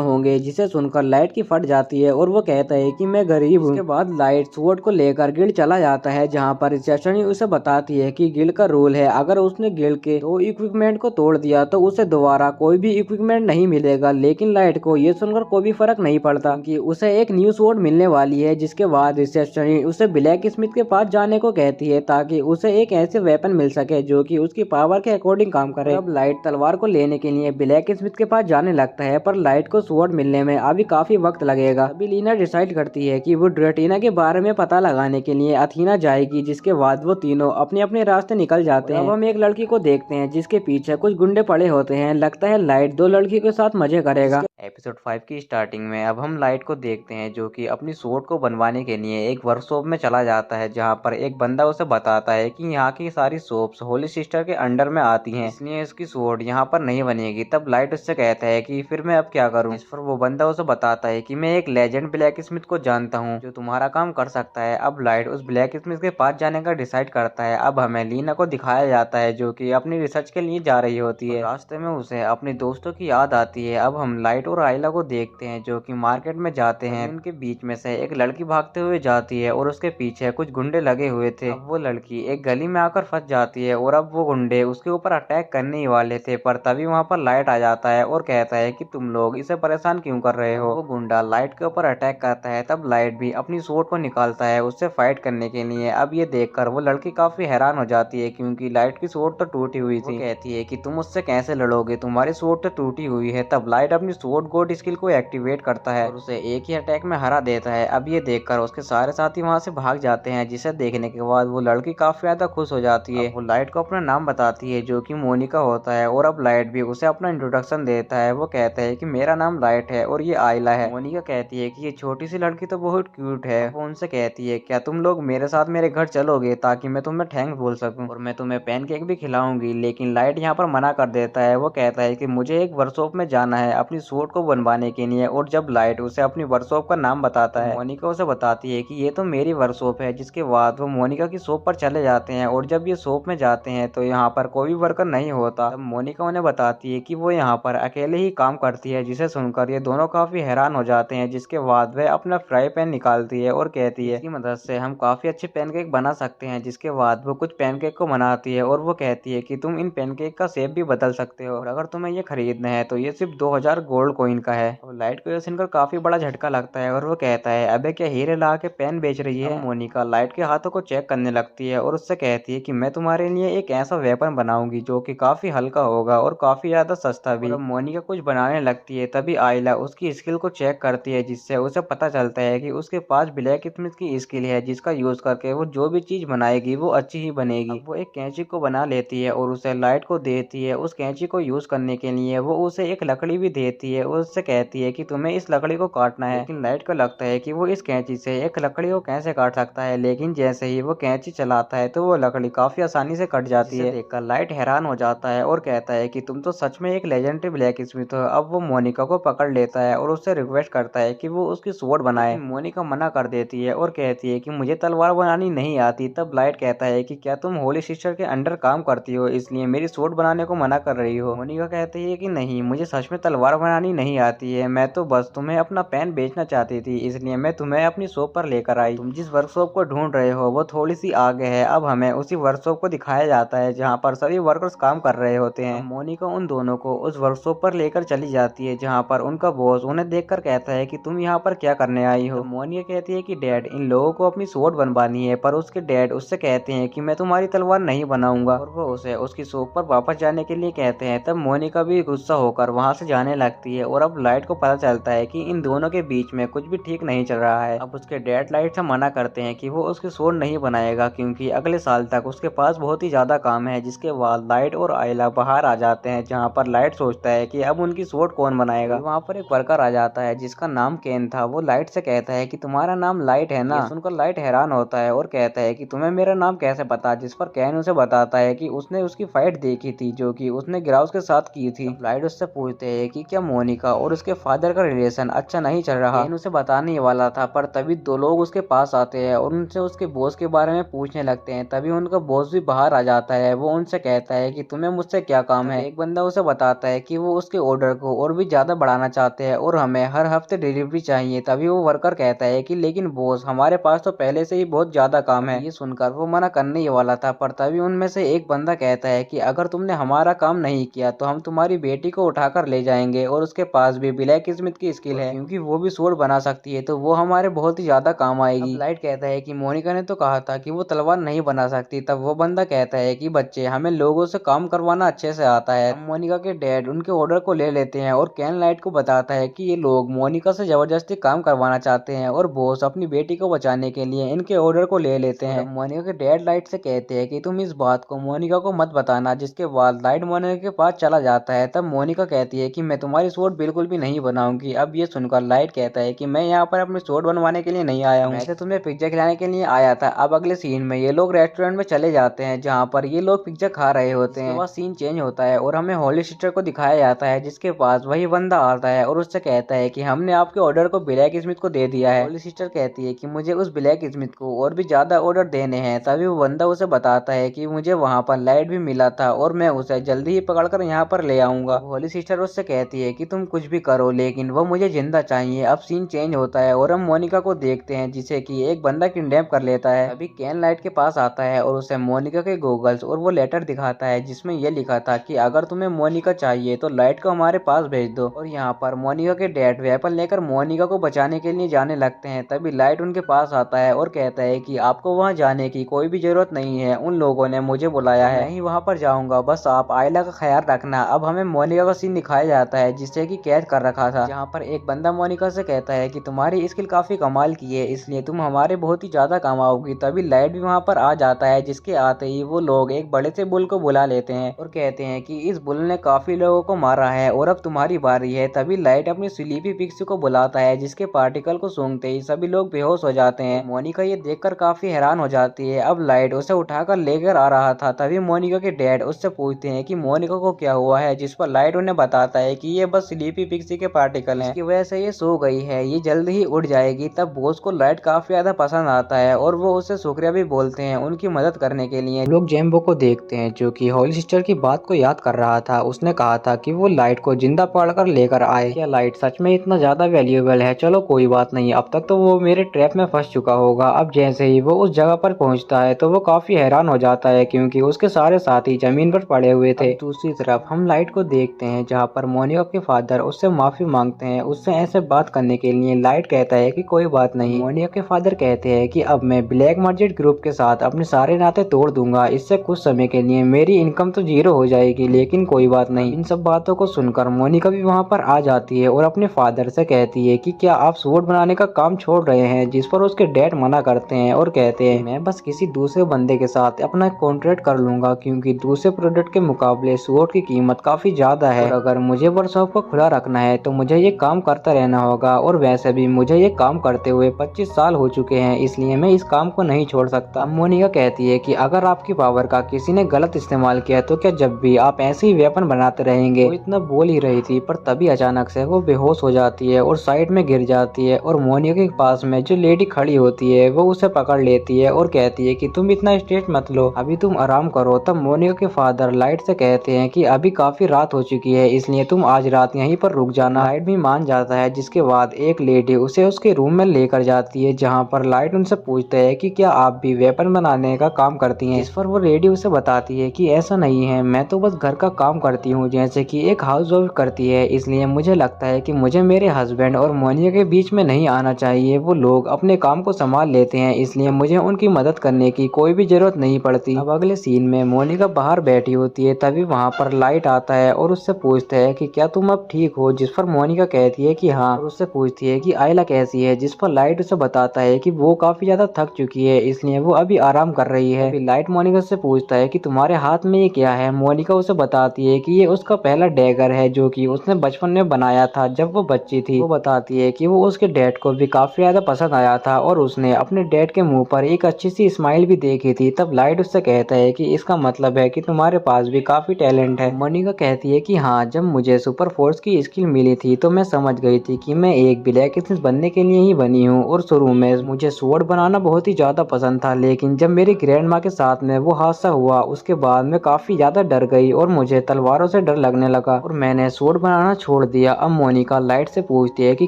होंगे, जिसे सुनकर लाइट की फट जाती है और वो कहता है कि मैं गरीब हूँ। उसके बाद लाइट स्वॉर्ड को लेकर गिल्ड चला जाता है, जहाँ पर रिसेप्शनिस्ट उसे बताती है कि गिल्ड का रूल है, अगर उसने गिल्ड के 2 इक्विपमेंट को तोड़ दिया तो उसे दोबारा कोई भी इक्विपमेंट नहीं मिलेगा। लेकिन लाइट को ये सुनकर कोई भी फर्क नहीं पड़ता कि उसे एक न्यू स्वॉर्ड मिलने वाली है। जिसके बाद रिसेप्शनिस्ट उसे ब्लैक स्मिथ के पास जाने को कहती है ताकि उसे एक ऐसे वेपन मिल सके जो कि उसकी पावर के अकॉर्डिंग काम करे। अब लाइट तलवार को लेने के लिए ब्लैक स्मिथ के पास जाने लगता है, पर लाइट को स्वॉर्ड मिलने में अभी काफी वक्त लगेगा। अभी लीना डिसाइड करती है कि वो ड्रेटिना के बारे में पता लगाने के लिए अथीना जाएगी, जिसके बाद वो तीनों अपने अपने रास्ते निकल जाते हैं। अब हम एक लड़की को देखते हैं जिसके पीछे कुछ गुंडे पड़े होते हैं, लगता है लाइट 2 लड़की के साथ मजे करेगा। एपिसोड 5 की स्टार्टिंग में अब हम लाइट को देखते हैं जो कि अपनी स्वॉर्ड को बनवाने के लिए एक वर्कशॉप में चला जाता है, जहां पर एक बंदा उसे बताता है कि यहाँ की सारी शॉप्स होली सिस्टर के अंडर में आती हैं, इसलिए इसकी स्वॉर्ड यहाँ पर नहीं बनेगी। तब लाइट उससे कहता है कि फिर मैं अब क्या करूँ। इस पर वो बंदा उसे बताता है कि मैं एक लेजेंड ब्लैक स्मिथ को जानता हूँ जो तुम्हारा काम कर सकता है। अब लाइट उस ब्लैक स्मिथ के पास जाने का डिसाइड करता है। अब हमें लीना को दिखाया जाता है जो कि अपनी रिसर्च के लिए जा रही होती है। रास्ते में उसे अपने दोस्तों की याद आती है। अब हम लाइट और आयला को देखते हैं जो कि मार्केट में जाते हैं। उनके बीच में से एक लड़की भागते हुए जाती है और उसके पीछे कुछ गुंडे लगे हुए थे। अब वो लड़की एक गली में आकर फंस जाती है और अब वो गुंडे उसके ऊपर अटैक करने ही वाले थे, पर तभी वहाँ पर लाइट आ जाता है और कहता है कि तुम लोग इसे परेशान क्यों कर रहे हो। वो गुंडा लाइट के ऊपर अटैक करता है। तब लाइट भी अपनी स्वॉर्ड को निकालता है उससे फाइट करने के लिए। अब ये देखकर वो लड़की काफी हैरान हो जाती है क्योंकि लाइट की स्वॉर्ड तो टूटी हुई थी। वो कहती है कि तुम उससे कैसे लड़ोगे, तुम्हारी स्वॉर्ड तो टूटी हुई है। तब लाइट अपनी स्वॉर्ड गॉड स्किल को एक्टिवेट करता है और उसे एक ही अटैक में हरा देता है। अब ये देखकर उसके सारे साथी वहाँ से भाग जाते हैं, जिसे देखने के बाद वो लड़की काफी ज्यादा खुश हो जाती है। वो लाइट को अपना नाम बताती है जो कि मोनिका होता है और अब लाइट भी उसे अपना इंट्रोडक्शन देता है। वो कहता है कि मेरा नाम लाइट है और ये आयला है। मोनिका कहती है कि ये छोटी सी लड़की तो बहुत क्यूट है। वो उनसे कहती है क्या तुम लोग मेरे साथ मेरे घर चलोगे ताकि मैं तुम्हें थैंक्स बोल सकूं और मैं तुम्हें पैनकेक भी खिलाऊंगी। लेकिन लाइट यहाँ पर मना कर देता है। वो कहता है कि मुझे एक वर्कशॉप में जाना है अपनी स्वॉर्ड को बनवाने के लिए। और जब लाइट उसे अपनी वर्कशॉप का नाम बताता है, मोनिका उसे बताती है कि ये तो मेरी वर्कशॉप है। जिसके बाद वो मोनिका की शॉप पर चले जाते हैं और जब ये शॉप में जाते हैं तो यहाँ पर कोई वर्कर नहीं होता। तब मोनिका उन्हें बताती है कि वो यहाँ पर अकेले ही काम करती है, जिसे सुनकर ये दोनों काफी हैरान हो जाते हैं। जिसके बाद वह अपना फ्राई पैन निकालती है और कहती है इसकी मदद से हम काफी अच्छे पैनकेक बना सकते हैं। जिसके बाद वो कुछ पैनकेक को बनाती है और वो कहती है कि तुम इन पैनकेक का शेप भी बदल सकते हो और अगर तुम्हें ये खरीदना है तो ये सिर्फ 2000 गोल्ड कॉइन का है। और लाइट को ये सुनकर काफी बड़ा झटका लगता है और वो कहता है अबे क्या हीरे ला के पेन बेच रही है। मोनिका लाइट के हाथों को चेक करने लगती है और उससे कहती है कि मैं तुम्हारे लिए एक ऐसा वेपन बनाऊंगी जो कि काफी हल्का होगा और काफी ज्यादा सस्ता भी। और मोनिका कुछ बनाने लगती है तभी आयला उसकी स्किल को चेक करती है, जिससे उसे पता चलता है कि उसके पास ब्लैक स्मिथ की स्किल है, जिसका यूज करके वो जो भी चीज बनाएगी वो अच्छी ही बनेगी। वो एक कैंची को बना लेती है और उसे लाइट को देती है। उस कैंची को यूज करने के लिए वो उसे एक लकड़ी भी देती है और उससे कहती है कि तुम्हें इस लकड़ी को काटना है। लेकिन लाइट को लगता है कि वो इस कैंची से एक लकड़ी को कैसे काट सकता है, लेकिन जैसे ही वो कैंची चलाता है तो वो लकड़ी काफी आसानी से कट जाती है। देखकर लाइट हैरान हो जाता है और कहता है कि तुम तो सच में एक लेजेंडरी ब्लैक स्मिथ हो। अब वो मोनिका को पकड़ लेता है और उससे रिक्वेस्ट करता है कि वो उसकी स्वॉर्ड बनाए। मोनिका मना कर देती है और कहती है कि मुझे तलवार बनानी नहीं आती। तब लाइट कहता है कि क्या तुम होली सिस्टर के अंडर काम करती हो इसलिए मेरी स्वॉर्ड बनाने को मना कर रही हो। मोनिका कहती है कि नहीं, मुझे सच में तलवार बनानी नहीं आती है, मैं तो बस तुम्हें अपना पेन बेचना चाहती थी, इसलिए मैं तुम्हें अपनी शॉप पर लेकर आई। तुम जिस वर्कशॉप को ढूंढ रहे हो वो थोड़ी सी आगे है। अब हमें उसी वर्कशॉप को दिखाया जाता है जहाँ पर सभी वर्कर्स काम कर रहे होते हैं। मोनिका उन दोनों को उस वर्कशॉप पर लेकर चली जाती है जहाँ पर उनका बॉस उन्हें देखकर कहता है कि तुम यहाँ पर क्या करने आई हो। तो मोनिका कहती है कि डैड, इन लोगों को अपनी स्वॉर्ड बनवानी है। पर उसके डैड उससे कहते हैं कि मैं तुम्हारी तलवार नहीं बनाऊंगा और वो उसे उसकी शॉप पर वापस जाने के लिए कहते हैं। तब मोनिका भी गुस्सा होकर वहाँ से जाने लगती है और अब लाइट को पता चलता है कि इन दोनों के बीच में कुछ भी ठीक नहीं चल रहा है। अब उसके डैड लाइट से मना करते हैं कि वो उसकी स्वॉर्ड नहीं बनाएगा क्योंकि अगले साल तक उसके पास बहुत ही ज्यादा काम है। जिसके बाद लाइट और आयला बाहर आ जाते हैं जहाँ पर लाइट सोचता है कि अब उनकी स्वॉर्ड कौन बनाएगा। वहाँ पर एक वर्कर आ जाता है जिसका नाम केन था। वो लाइट से कहता है कि तुम्हारा तुम्हारा नाम लाइट है ना। ये सुनकर लाइट हैरान होता है और कहता है कि तुम्हें मेरा नाम कैसे पता, जिस पर कैन उसे बताता है कि उसने उसकी फाइट देखी थी जो कि उसने ग्राउस के साथ की थी। लाइट उससे पूछते हैं कि क्या मोनिका और उसके फादर का रिलेशन अच्छा नहीं चल रहा। कैन उसे बताने ही वाला था पर तभी दो लोग उसके पास आते हैं और उनसे उसके बॉस के बारे में पूछने लगते हैं। तभी उनका बॉस भी बाहर आ जाता है। वो उनसे कहता है कि तुम्हें मुझसे क्या काम है। एक बंदा उसे बताता है कि वो उसके ऑर्डर को और भी ज्यादा बढ़ाना चाहते हैं और हमें हर हफ्ते डिलीवरी चाहिए। तभी वो वर्कर कहता है कि लेकिन बॉस हमारे पास तो पहले से ही बहुत ज्यादा काम है। ये सुनकर वो मना करने ही वाला था पर तभी उनमें से एक बंदा कहता है कि अगर तुमने हमारा काम नहीं किया तो हम तुम्हारी बेटी को उठाकर ले जाएंगे और उसके पास भी ब्लैक स्मिथ की स्किल है क्योंकि वो भी स्वॉर्ड बना सकती है तो वो हमारे बहुत ही ज्यादा काम आएगी। लाइट कहता है कि मोनिका ने तो कहा था कि वो तलवार नहीं बना सकती। तब वो बंदा कहता है कि बच्चे हमें लोगों से काम करवाना अच्छे से आता है। मोनिका के डैड उनके ऑर्डर को ले लेते हैं और कैन लाइट को बताता है कि ये लोग मोनिका से जबरदस्ती काम करवाना चाहते हैं और बॉस अपनी बेटी को बचाने के लिए इनके ऑर्डर को ले लेते हैं। मोनिका के डैड लाइट से कहते हैं कि तुम इस बात को मोनिका को मत बताना। जिसके बाद लाइट मोनिका के पास चला जाता है। तब मोनिका कहती है कि मैं तुम्हारी स्वॉर्ड बिल्कुल भी नहीं बनाऊंगी। अब ये सुनकर लाइट कहता है कि मैं यहाँ पर अपनी स्वॉर्ड बनवाने के लिए नहीं आया हूँ, मैं तो तुम्हें पिज्जा खिलाने के लिए आया था। अब अगले सीन में ये लोग रेस्टोरेंट में चले जाते हैं जहाँ पर ये लोग पिज्जा खा रहे होते हैं। उसके बाद सीन चेंज होता है और हमें होली सिस्टर को दिखाया जाता है जिसके पास वही बंदा आता है और उससे कहता है कि हमने आपके ऑर्डर को ब्लैक स्मिथ को दे दिया है। होली सिस्टर कहती है कि मुझे उस ब्लैक स्मिथ को और भी ज्यादा ऑर्डर देने हैं। तभी वो बंदा उसे बताता है कि मुझे वहाँ पर लाइट भी मिला था और मैं उसे जल्दी ही पकड़कर यहाँ पर ले आऊंगा। होली सिस्टर उससे कहती है कि तुम कुछ भी करो लेकिन वो मुझे जिंदा चाहिए। अब सीन चेंज होता है और हम मोनिका को देखते हैं जिसे कि एक बंदा किडनैप कर लेता है। अभी कैन लाइट के पास आता है और उसे मोनिका के गॉगल्स और वो लेटर दिखाता है जिसमें यह लिखा था कि अगर तुम्हें मोनिका चाहिए तो लाइट को हमारे पास भेज दो। और यहाँ पर मोनिका के डैड वेपन लेकर मोनिका को बचाने के लिए जाने लगते हैं। तभी लाइट उनके पास आता है और कहता है कि आपको वहाँ जाने की कोई भी जरूरत नहीं है, उन लोगों ने मुझे बुलाया है, मैं ही वहाँ पर जाऊंगा, बस आप आयला का ख्याल रखना। अब हमें मोनिका का सीन दिखाया जाता है जिसे कि कैद कर रखा था, जहाँ पर एक बंदा मोनिका से कहता है कि तुम्हारी स्किल काफी कमाल की है इसलिए तुम हमारे बहुत ही ज्यादा काम आओगी। तभी लाइट भी वहाँ पर आ जाता है जिसके आते ही वो लोग एक बड़े से बुल को बुला लेते हैं और कहते हैं कि इस बुल ने काफी लोगों को मारा है और अब तुम्हारी बारी है। तभी लाइट अपनी स्लीपी पिक्सी को बुलाता है जिसके पार्टिकल को सूंघते ही सभी लोग बेहोश हो जाते हैं। मोनिका ये देखकर काफी हैरान हो जाती है। अब लाइट उसे उठाकर लेकर आ रहा था। तभी मोनिका के डैड उससे पूछते हैं कि मोनिका को क्या हुआ है, जिस पर लाइट उन्हें बताता है कि ये बस स्लीपी पिक्सी के पार्टिकल हैं, इसकी वजह से ये सो गई है, ये जल्द ही उड़ जाएगी। तब बॉस को लाइट काफी ज्यादा पसंद आता है और वो उसे शुक्रिया भी बोलते हैं उनकी मदद करने के लिए। लोग जेम्बो को देखते हैं जो कि होली सिस्टर की बात को याद कर रहा था। उसने कहा था कि वो लाइट को जिंदा पकड़कर लेकर आए। क्या लाइट सच में इतना ज्यादा वैल्यूएबल है? चलो कोई बात नहीं, अब तक तो वो मेरे ट्रैप में फंस चुका होगा। अब जैसे ही वो उस जगह पर पहुंचता है तो वो काफी हैरान हो जाता है क्योंकि उसके सारे साथी जमीन पर पड़े हुए थे। दूसरी तरफ हम लाइट को देखते हैं जहाँ पर मोनिका के फादर उससे माफी मांगते हैं उससे ऐसे बात करने के लिए। लाइट कहता है कि कोई बात नहीं। मोनिका के फादर कहते हैं कि अब मैं ब्लैक मार्केट ग्रुप के साथ अपने सारे नाते तोड़ दूंगा, इससे कुछ समय के लिए मेरी इनकम तो जीरो हो जाएगी, लेकिन कोई बात नहीं। इन सब बातों को सुनकर मोनिका भी वहाँ पर आ जाती है और अपने फादर से कहती है कि क्या आप सूट बनाने का काम छोड़ रहे हैं, जिस पर उसके डैड मना करते हैं और कहते हैं मैं बस किसी दूसरे बंदे के साथ अपना कॉन्ट्रैक्ट कर लूंगा क्योंकि दूसरे प्रोडक्ट के मुकाबले सूट की कीमत काफी ज्यादा है और अगर मुझे वर्कशॉप को खुला रखना है तो मुझे ये काम करता रहना होगा और वैसे भी मुझे ये काम करते हुए 25 साल हो चुके हैं, इसलिए मैं इस काम को नहीं छोड़ सकता। मोनिका कहती है कि अगर आपकी पावर का किसी ने गलत इस्तेमाल किया तो क्या जब भी आप ऐसे ही वेपन बनाते रहेंगे? वो इतना बोल ही रही थी पर तभी अचानक से वो बेहोश हो जाती है और साइड में गिर जाती है और मोनिका के पास में जो लेडी खड़ी होती है वो उसे पकड़ लेती है और कहती है कि तुम इतना स्ट्रेस मत लो, अभी तुम आराम करो। तब मोनिका के फादर लाइट से कहते हैं कि अभी काफी रात हो चुकी है इसलिए तुम आज रात यहीं पर रुक जाना। लाइट भी मान जाता है जिसके बाद एक लेडी उसे उसके रूम में लेकर जाती है जहाँ पर लाइट उनसे पूछते है कि क्या आप भी वेपन बनाने का काम करती हैं? इस पर वो लेडी उसे बताती है कि ऐसा नहीं है, मैं तो बस घर का काम करती हूँ जैसे कि एक हाउस वाइफ करती है, इसलिए मुझे लगता है कि मुझे मेरे हस्बैंड और मोनिका के बीच में नहीं आना चाहिए। वो लोग अपने काम को संभाल लेते हैं इसलिए मुझे उनकी मदद करने की कोई भी जरूरत नहीं पड़ती। अब अगले सीन में मोनिका बाहर बैठी होती है। तभी वहाँ पर लाइट आता है और उससे पूछता है कि क्या तुम अब ठीक हो? जिस पर मोनिका कहती है कि हाँ और उससे पूछती है कि आयला कैसी है? जिस पर लाइट उसे बताता है कि वो काफी ज्यादा थक चुकी है इसलिए वो अभी आराम कर रही है। अभी लाइट मोनिका से पूछता है कि तुम्हारे हाथ में ये क्या है? मोनिका उसे बताती है कि ये उसका पहला डैगर है जो कि उसने बचपन में बनाया था जब वो बच्ची थी। वो बताती है कि वो उसके डैड को भी काफी काफी ज्यादा पसंद आया था और उसने अपने डैड के मुंह पर एक अच्छी सी स्माइल भी देखी थी। तब लाइट उससे कहता है कि इसका मतलब है कि तुम्हारे पास भी काफी टैलेंट है। मोनिका कहती है कि हाँ, जब मुझे सुपर फोर्स की स्किल मिली थी तो मैं समझ गई थी कि मैं एक ब्लैक एथिस्ट बनने के लिए ही बनी हूँ। और शुरू में मुझे स्वॉर्ड बनाना बहुत ही ज्यादा पसंद था, लेकिन जब मेरी ग्रैंड माँ के साथ में वो हादसा हुआ उसके बाद मैं काफी ज्यादा डर गई और मुझे तलवारों से डर लगने लगा और मैंने स्वॉर्ड बनाना छोड़ दिया। अब मोनिका लाइट से पूछती है कि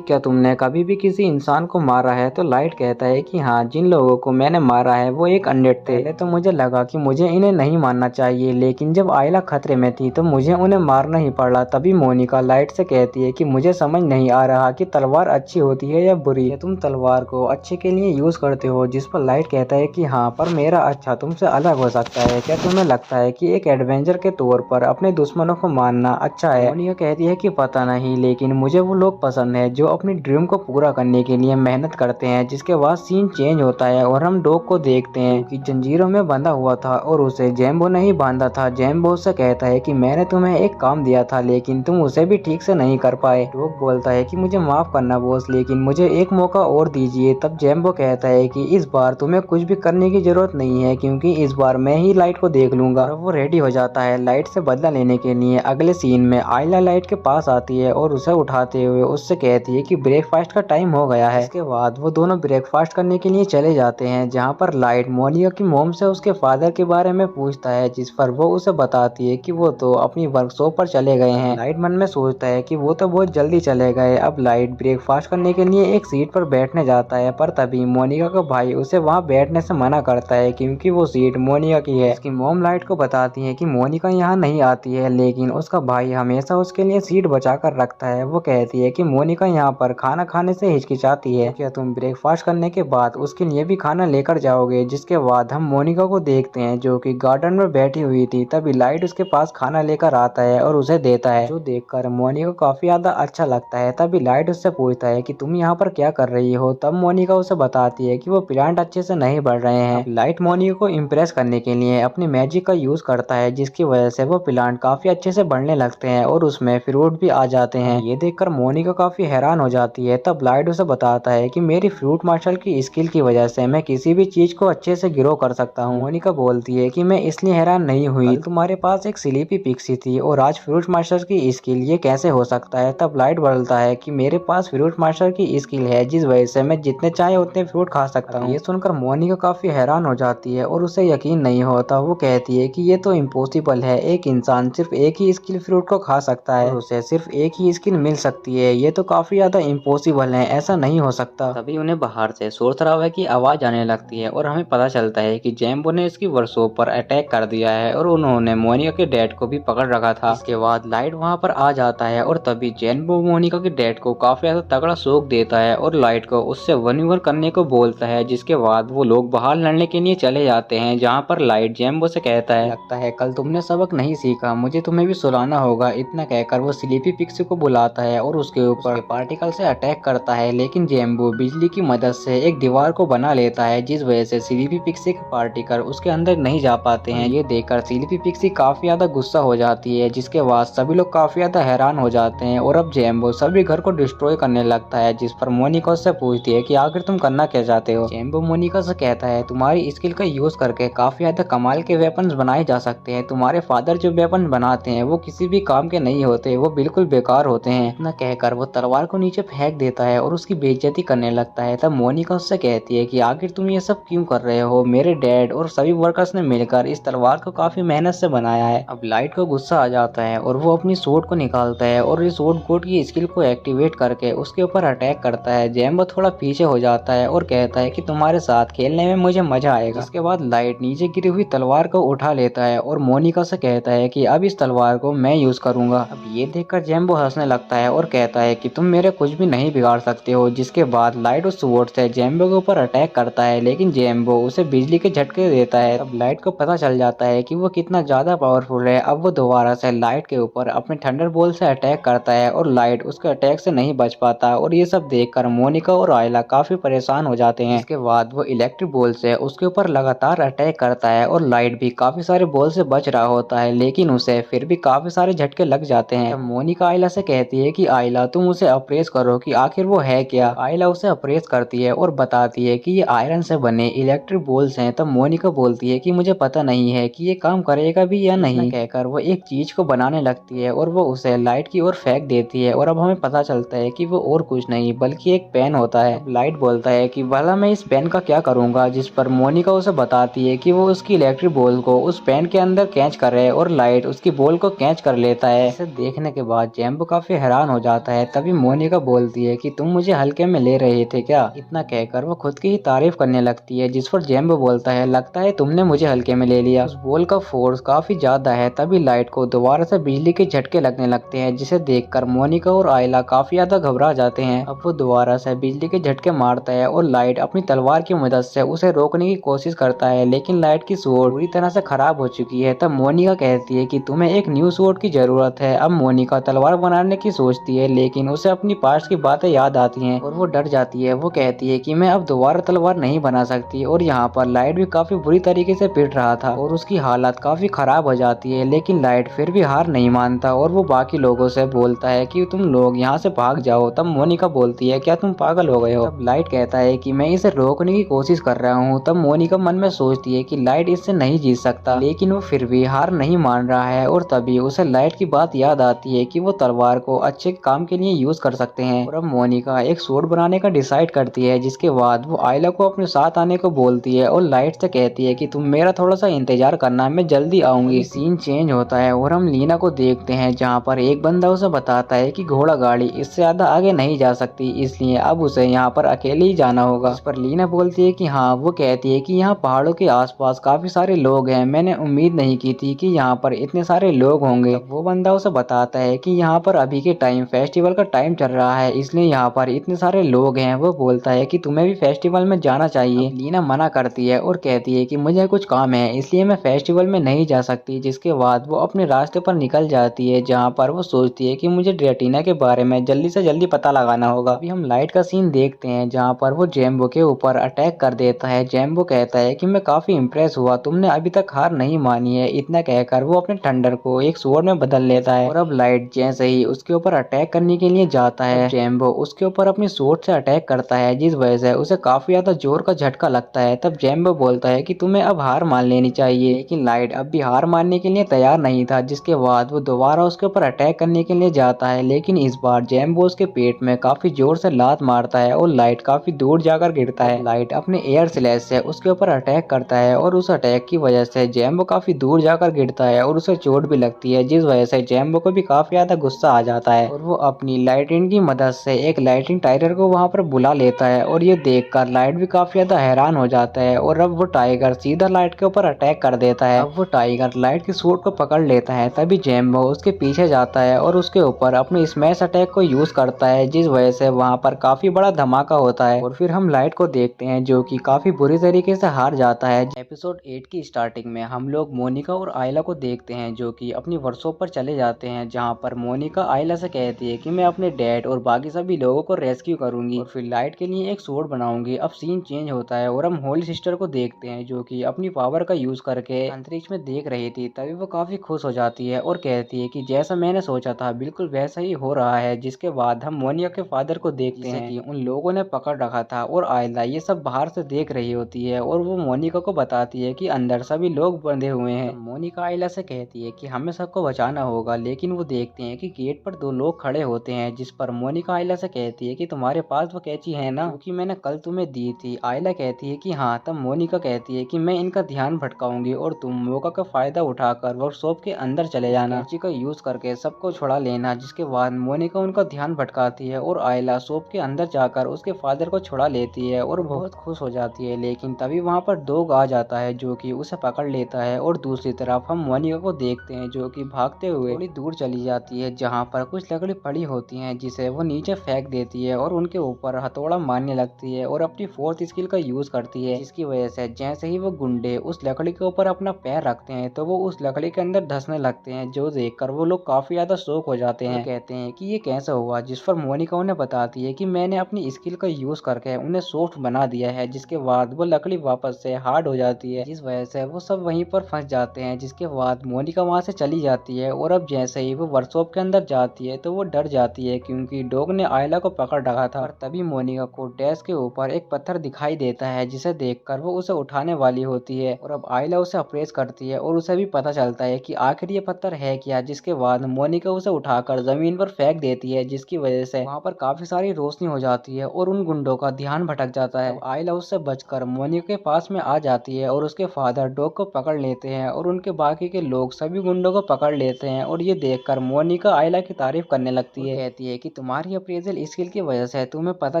क्या तुमने कभी भी किसी इंसान को मारा है? तो लाइट कहता है कि हाँ, जिन लोगों को मैंने मारा है वो एक अनडेड थे। पहले तो मुझे लगा कि मुझे इन्हें नहीं मारना चाहिए, लेकिन जब आयला खतरे में थी तो मुझे उन्हें मारना ही पड़ा। तभी मोनिका लाइट से कहती है कि मुझे समझ नहीं आ रहा कि तलवार अच्छी होती है या बुरी है। तुम तलवार को अच्छे के लिए यूज करते हो। जिस पर लाइट कहता है कि हाँ, पर मेरा अच्छा तुमसे अलग हो सकता है। क्या तुम्हें लगता है कि एक एडवेंचर के तौर पर अपने दुश्मनों को मारना अच्छा है? मोनिका कहती है कि पता नहीं, लेकिन मुझे वो लोग पसंद है जो अपनी ड्रीम को पूरा करने के लिए मेहनत करते हैं। जिसके बाद सीन चेंज होता है और हम डॉग को देखते हैं कि जंजीरों में बंधा हुआ था और उसे जैम्बो नहीं बांधा था। जैम्बो से कहता है कि मैंने तुम्हें एक काम दिया था लेकिन तुम उसे भी ठीक से नहीं कर पाए। डॉग बोलता है कि मुझे माफ करना बॉस, लेकिन मुझे एक मौका और दीजिए। तब जैम्बो कहता है कि इस बार तुम्हें कुछ भी करने की जरूरत नहीं है, क्योंकि इस बार मैं ही लाइट को देख लूंगा। और वो रेडी हो जाता है लाइट से बदला लेने के लिए। अगले सीन में आयला लाइट के पास आती है और उसे उठाते हुए उससे कहती है कि ब्रेकफास्ट का टाइम हो गया है। इसके बाद वो दोनों ब्रेकफास्ट करने के लिए चले जाते हैं, जहाँ पर लाइट मोनिका की मोम से उसके फादर के बारे में पूछता है, जिस पर वो उसे बताती है कि वो तो अपनी वर्कशॉप पर चले गए हैं। लाइट मन में सोचता है कि वो तो बहुत जल्दी चले गए। अब लाइट ब्रेकफास्ट करने के लिए एक सीट पर बैठने जाता है, पर तभी मोनिका का भाई उसे वहाँ बैठने से मना करता है क्योंकि वो सीट मोनिका की है। उसकी मोम लाइट को बताती है कि मोनिका यहाँ नहीं आती है, लेकिन उसका भाई हमेशा उसके लिए सीट बचा कर रखता है। वो कहती है कि मोनिका यहाँ पर खाना खाने से हिचकिचाती है, क्या तुम ब्रेकफास्ट करने के बाद उसके लिए भी खाना लेकर जाओगे? जिसके बाद हम मोनिका को देखते हैं जो कि गार्डन में बैठी हुई थी। तभी लाइट उसके पास खाना लेकर आता है और उसे देता है, जो देखकर मोनिका को काफी ज्यादा अच्छा लगता है। तभी लाइट उससे पूछता है कि तुम यहाँ पर क्या कर रही हो? तब मोनिका उसे बताती है कि वो प्लांट अच्छे से नहीं बढ़ रहे हैं। लाइट मोनिका को इम्प्रेस करने के लिए अपनी मैजिक का यूज करता है, जिसकी वजह से वो प्लांट काफी अच्छे से बढ़ने लगते हैं और उसमें फ्रूट भी आ जाते हैं। ये देखकर मोनिका काफी हैरान हो जाती है। तब लाइट उसे बताता है कि मेरी फ्रूट मार्शल की स्किल की वजह से मैं किसी भी चीज को अच्छे से ग्रो कर सकता हूँ। मोनिका बोलती है कि मैं इसलिए हैरान नहीं हुई, तुम्हारे पास एक स्लीपी पिक्सी थी और आज फ्रूट मार्शल की स्किल, ये कैसे हो सकता है? तब लाइट बोलता है कि मेरे पास फ्रूट मार्शल की स्किल है, जिस वजह से मैं जितने चाहे उतने फ्रूट खा सकता हूँ। ये सुनकर मोनिका काफी हैरान हो जाती है और उसे यकीन नहीं होता। वो कहती है कि ये तो इम्पॉसिबल है, एक इंसान सिर्फ एक ही स्किल फ्रूट को खा सकता है और उसे सिर्फ एक ही स्किल मिल सकती है। ये तो काफी ज्यादा इम्पॉसिबल है, ऐसा नहीं हो सकता। तभी उन्हें बाहर से शोर शराबे की आवाज आने लगती है और हमें पता चलता है कि जैम्बो ने इसकी वर्कशॉप पर अटैक कर दिया है और उन्होंने मोनिका के डैड को भी पकड़ रखा था। इसके बाद लाइट वहाँ पर आ जाता है और तभी जैम्बो मोनिका के डैड को काफी ज्यादा तगड़ा शॉक देता है और लाइट को उससे वनवर करने को बोलता है। जिसके बाद वो लोग बाहर लड़ने के लिए चले जाते हैं, जहाँ पर लाइट जैम्बो से कहता है, लगता है कल तुमने सबक नहीं सीखा, मुझे तुम्हें भी सुलाना होगा। इतना कहकर वो स्लीपी पिक्सी को बुलाता है और उसके ऊपर पार्टिकल से अटैक करता है, लेकिन जैम्बो बिजली की मदद से एक दीवार को बना लेता है, जिस वजह से स्लीपी पिक्सी के पार्टिकल उसके अंदर नहीं जा पाते हैं। ये देखकर स्लीपी पिक्सी काफी ज्यादा गुस्सा हो जाती है, जिसके बाद सभी लोग काफी ज्यादा हैरान हो जाते हैं और अब जैम्बो सभी घर को डिस्ट्रॉय करने लगता है। जिस पर मोनिका उससे पूछती है कि आखिर तुम करना क्या चाहते हो? जैम्बो मोनिका से कहता है, तुम्हारी स्किल का यूज करके काफी ज्यादा कमाल के वेपन्स बनाए जा सकते हैं। तुम्हारे फादर जो वेपन बनाते हैं वो किसी भी काम के नहीं होते, वो बिल्कुल बेकार होते हैं। इतना कहकर वो तलवार को नीचे फेंक देता है और उसकी बेइज्जती करने लगता है। तब मोनिका उससे कहती है कि आखिर तुम ये सब क्यों कर रहे हो? मेरे डैड और सभी वर्कर्स ने मिलकर इस तलवार को काफी मेहनत से बनाया है। अब लाइट को गुस्सा आ जाता है और वो अपनी स्वॉर्ड को निकालता है और इस स्वॉर्ड गॉड की स्किल को एक्टिवेट करके उसके ऊपर अटैक करता है। जैम्बो थोड़ा पीछे हो जाता है और कहता है कि तुम्हारे साथ खेलने में मुझे मजा आएगा। इसके बाद लाइट नीचे गिरी हुई तलवार को उठा लेता है और मोनिका से कहता है कि अब इस तलवार को मैं यूज करूंगा। अब ये देखकर जैम्बो हंसने लगता है और कहता है कि तुम मेरे कुछ भी नहीं बिगाड़ सकते हो। जिसके बाद लाइट उस स्वॉर्ड से जैम्बो के ऊपर अटैक करता है, लेकिन जैम्बो उसे बिजली के झटके देता है। अब लाइट को पता चल जाता है कि वो कितना ज्यादा पावरफुल है। अब वो दोबारा से लाइट के ऊपर अपने थंडरबोल्ट से अटैक करता है और लाइट उसके अटैक से नहीं बच पाता और ये सब देखकर मोनिका और आयला काफी परेशान हो जाते हैं। इसके बाद वो इलेक्ट्रिक बॉल से उसके ऊपर लगातार अटैक करता है और लाइट भी काफी सारे बॉल से बच रहा होता है, लेकिन उसे फिर भी काफी सारे झटके लग जाते हैं। मोनिका आयला से कहती है कि आयला तुम उसे अप्रेस करो कि आखिर वो है क्या। आयला आयला उसे अप्रोच करती है और बताती है कि ये आयरन से बने इलेक्ट्रिक बॉल्स हैं। तब मोनिका बोलती है कि मुझे पता नहीं है कि ये काम करेगा भी या नहीं। कहकर वो एक चीज को बनाने लगती है और वो उसे लाइट की ओर फेंक देती है और अब हमें पता चलता है कि वो और कुछ नहीं बल्कि एक पेन होता है। लाइट बोलता है कि भला मैं इस पेन का क्या करूंगा, जिस पर मोनिका उसे बताती है कि वो उसकी इलेक्ट्रिक बॉल को उस पेन के अंदर कैच करे और लाइट उसकी बॉल को कैच कर लेता है। इसे देखने के बाद जैम्बो काफी हैरान हो जाता है। तभी मोनिका बोलती है कि तुम मुझे हल्के में ले रहे थे क्या। इतना कहकर वो खुद की ही तारीफ करने लगती है, जिस पर जैम्बो बोलता है लगता है तुमने मुझे हल्के में ले लिया। उस बॉल का फोर्स काफी ज्यादा है। तभी लाइट को दोबारा से बिजली के झटके लगने लगते हैं, जिसे देखकर मोनिका और आयला काफी ज्यादा घबरा जाते हैं। अब वो दोबारा से बिजली के झटके मारता है और लाइट अपनी तलवार की मदद से उसे रोकने की कोशिश करता है, लेकिन लाइट की सोर्ड पूरी तरह से खराब हो चुकी है। तब मोनिका कहती है कि तुम्हें एक न्यू सोर्ड की जरूरत है। अब मोनिका तलवार बनाने की सोचती है, लेकिन उसे अपनी पास्ट की बातें याद आती हैं और वो डर जाती है। वो कहती है कि मैं अब दोबारा तलवार नहीं बना सकती। और यहाँ पर लाइट भी काफी बुरी तरीके से पिट रहा था और उसकी हालत काफी खराब हो जाती है, लेकिन लाइट फिर भी हार नहीं मानता और वो बाकी लोगों से बोलता है कि तुम लोग यहाँ से भाग जाओ। तब मोनिका बोलती है क्या तुम पागल हो गए हो। तब लाइट कहता है कि मैं इसे रोकने की कोशिश कर रहा हूँ। तब मोनिका मन में सोचती है कि लाइट इससे नहीं जीत सकता, लेकिन वो फिर भी हार नहीं मान रहा है। और तभी उसे लाइट की बात याद आती है कि वो तलवार को अच्छे काम के लिए यूज कर सकते हैं। और अब मोनिका एक स्वॉर्ड बनाने का डिसाइड करती है, जिसके बाद वो आयला को अपने साथ आने को बोलती है और लाइट से कहती है कि तुम मेरा थोड़ा सा इंतजार करना, मैं जल्दी आऊंगी। सीन चेंज होता है और हम लीना को देखते हैं, जहाँ पर एक बंदा उसे बताता है कि घोड़ा गाड़ी इससे ज्यादा आगे नहीं जा सकती, इसलिए अब उसे यहाँ पर अकेले ही जाना होगा। इस पर लीना बोलती है कि हाँ। वो कहती है कि यहाँ पहाड़ों के आसपास काफी सारे लोग हैं, मैंने उम्मीद नहीं की थी कि यहाँ पर इतने सारे लोग होंगे। वो बंदा उसे बताता है कि यहाँ पर अभी के टाइम फेस्टिवल का टाइम चल रहा है, इसलिए यहाँ पर इतने सारे लोग हैं। वो बोलता है कि तुम्हें भी फेस्टिवल में जाना चाहिए। लीना मना करती है और कहती है कि मुझे कुछ काम है, इसलिए मैं फेस्टिवल में नहीं जा सकती। जिसके बाद वो अपने रास्ते पर निकल जाती है, जहाँ पर वो सोचती है कि मुझे ड्रेटिना के बारे में जल्दी से जल्दी पता लगाना होगा। अभी हम लाइट का सीन देखते हैं, जहाँ पर वो जैम्बो के ऊपर अटैक कर देता है। जैम्बो कहता है कि मैं काफी इम्प्रेस हुआ, तुमने अभी तक हार नहीं मानी है। इतना कहकर वो अपने थंडर को एक स्वॉर्ड में बदल लेता है। और अब लाइट जैसे ही उसके ऊपर अटैक करने के लिए जाता है, जैम्बो उसके ऊपर अपनी स्वॉर्ड से अटैक करता है, जिस वजह से उसे काफी ज्यादा जोर का झटका लगता है। तब जैम्बो बोलता है कि तुम्हें अब हार मान लेनी चाहिए, लेकिन लाइट अब भी हार मानने के लिए तैयार नहीं था। जिसके बाद वो दोबारा उसके ऊपर अटैक करने के लिए जाता है, लेकिन इस बार जैम्बो उसके पेट में काफी जोर से लात मारता है और लाइट काफी दूर जाकर गिरता है। लाइट अपने एयर स्लैश से उसके ऊपर अटैक करता है और उस अटैक की वजह से जैम्बो काफी दूर जाकर गिरता है और उसे चोट भी लगती है, जिस वजह से जैम्बो को भी काफी ज्यादा गुस्सा आ जाता है और वो अपनी लाइटिंग की मदद से एक लाइटिंग टाइगर को वहां पर बुला लेता है। और ये देखकर लाइट भी काफी ज्यादा हैरान हो जाता है और अब वो टाइगर सीधा लाइट के ऊपर अटैक कर देता है। अब वो टाइगर लाइट की सूट को पकड़ लेता है। तभी जैम्बो उसके पीछे जाता है और उसके ऊपर अपने स्मैश अटैक को यूज करता है, जिस वजह से वहां पर काफी बड़ा धमाका होता है। और फिर हम लाइट को देखते हैं, जो कि काफी बुरी तरीके से हार जाता है। एपिसोड 8 की स्टार्टिंग में हम लोग मोनिका और आयला को देखते हैं, जो कि अपनी वर्कशॉप पर चले जाते हैं, जहां पर मोनिका आयला से कहती है कि मैं अपने डैड और बाकी सभी लोगों को रेस्क्यू करूंगी और फिर लाइट के लिए एक स्वॉर्ड बनाऊंगी। अब सीन चेंज होता है और हम होली सिस्टर को देखते हैं, जो कि अपनी पावर का यूज करके अंतरिक्ष में देख रही थी। तभी वो काफी खुश हो जाती है और कहती है कि जैसा मैंने सोचा था बिल्कुल वैसा ही हो रहा है। जिसके बाद हम मोनिका के फादर को देखते हैं कि उन लोगों ने पकड़ रखा था और आयला ये सब बाहर से देख रही होती है और वो मोनिका को बताती है कि अंदर सभी लोग बंधे हुए हैं। तो मोनिका आयला से कहती है कि हमें सबको बचाना होगा, लेकिन वो देखते हैं कि गेट पर 2 लोग खड़े होते हैं, जिस पर मोनिका आयला से कहती है कि तुम्हारे पास वो कैंची है ना, क्योंकि मैंने कल तुम्हें दी थी। आयला कहती है कि हाँ। तब मोनिका कहती है कि मैं इनका ध्यान भटकाऊंगी और तुम मौका का फायदा उठाकर वर्कशॉप के अंदर चले जाना, कैंची का यूज करके सबको छुड़ा लेना। जिसके बाद मोनिका उनका ध्यान भटकाती है और आयला शॉप के अंदर जाकर उसके फादर को छुड़ा लेती है और बहुत खुश हो जाती है। लेकिन तभी वहाँ पर डॉग आ जाता है, जो कि उसे पकड़ लेता है। और दूसरी तरफ हम मोनिका को देखते हैं, जो कि भागते हुए थोड़ी दूर चली जाती है, जहाँ पर कुछ लकड़ी पड़ी होती है, जिसे वो नीचे फेंक देती है और उनके ऊपर हथौड़ा मारने लगती है और अपनी 4th स्किल का यूज करती है, जिसकी वजह से जैसे ही वो गुंडे उस लकड़ी के ऊपर अपना पैर रखते हैं तो वो उस लकड़ी के अंदर धंसने लगते हैं, जो देखकर वो लोग काफी ज्यादा शॉक हो जाते हैं। कहते हैं कि ये कैसे हुआ, जिस पर मोनिका उन्हें बताती है कि मैंने अपनी स्किल का यूज करके उन्हें सॉफ्ट बना दिया है। जिसके बाद वो लकड़ी वापस से हार्ड हो जाती है, जिस वजह से वो सब वहीं पर फंस जाते हैं। जिसके बाद मोनिका वहां से चली जाती है और अब जैसे ही वो वर्कशॉप के अंदर जाती है तो वो डर जाती है, क्योंकि डॉग ने आयला को पकड़ रखा था। तभी मोनिका को डेस्क के ऊपर एक पत्थर दिखाई देता है जिसे देखकर वो उसे उठाने वाली होती है और अब आयला उसे अप्रोच करती है और उसे भी पता चलता है कि आखिर ये पत्थर है क्या, जिसके बाद मोनिका उसे उठाकर जमीन पर फेंक देती है जिसकी वजह से वहाँ पर काफी सारी रोशनी हो जाती है और उन गुंडों का ध्यान भटक जाता है। आयला उससे बचकर मोनिका के पास में आ जाती है और उसके फादर डॉग को पकड़ लेते हैं और उनके बाकी के लोग सभी गुंडों को पकड़ लेते हैं और ये देखकर मोनिका आयला की तारीफ करने लगती है, कहती है कि तुम्हारी अप्रेजल स्किल की वजह से तुम्हें पता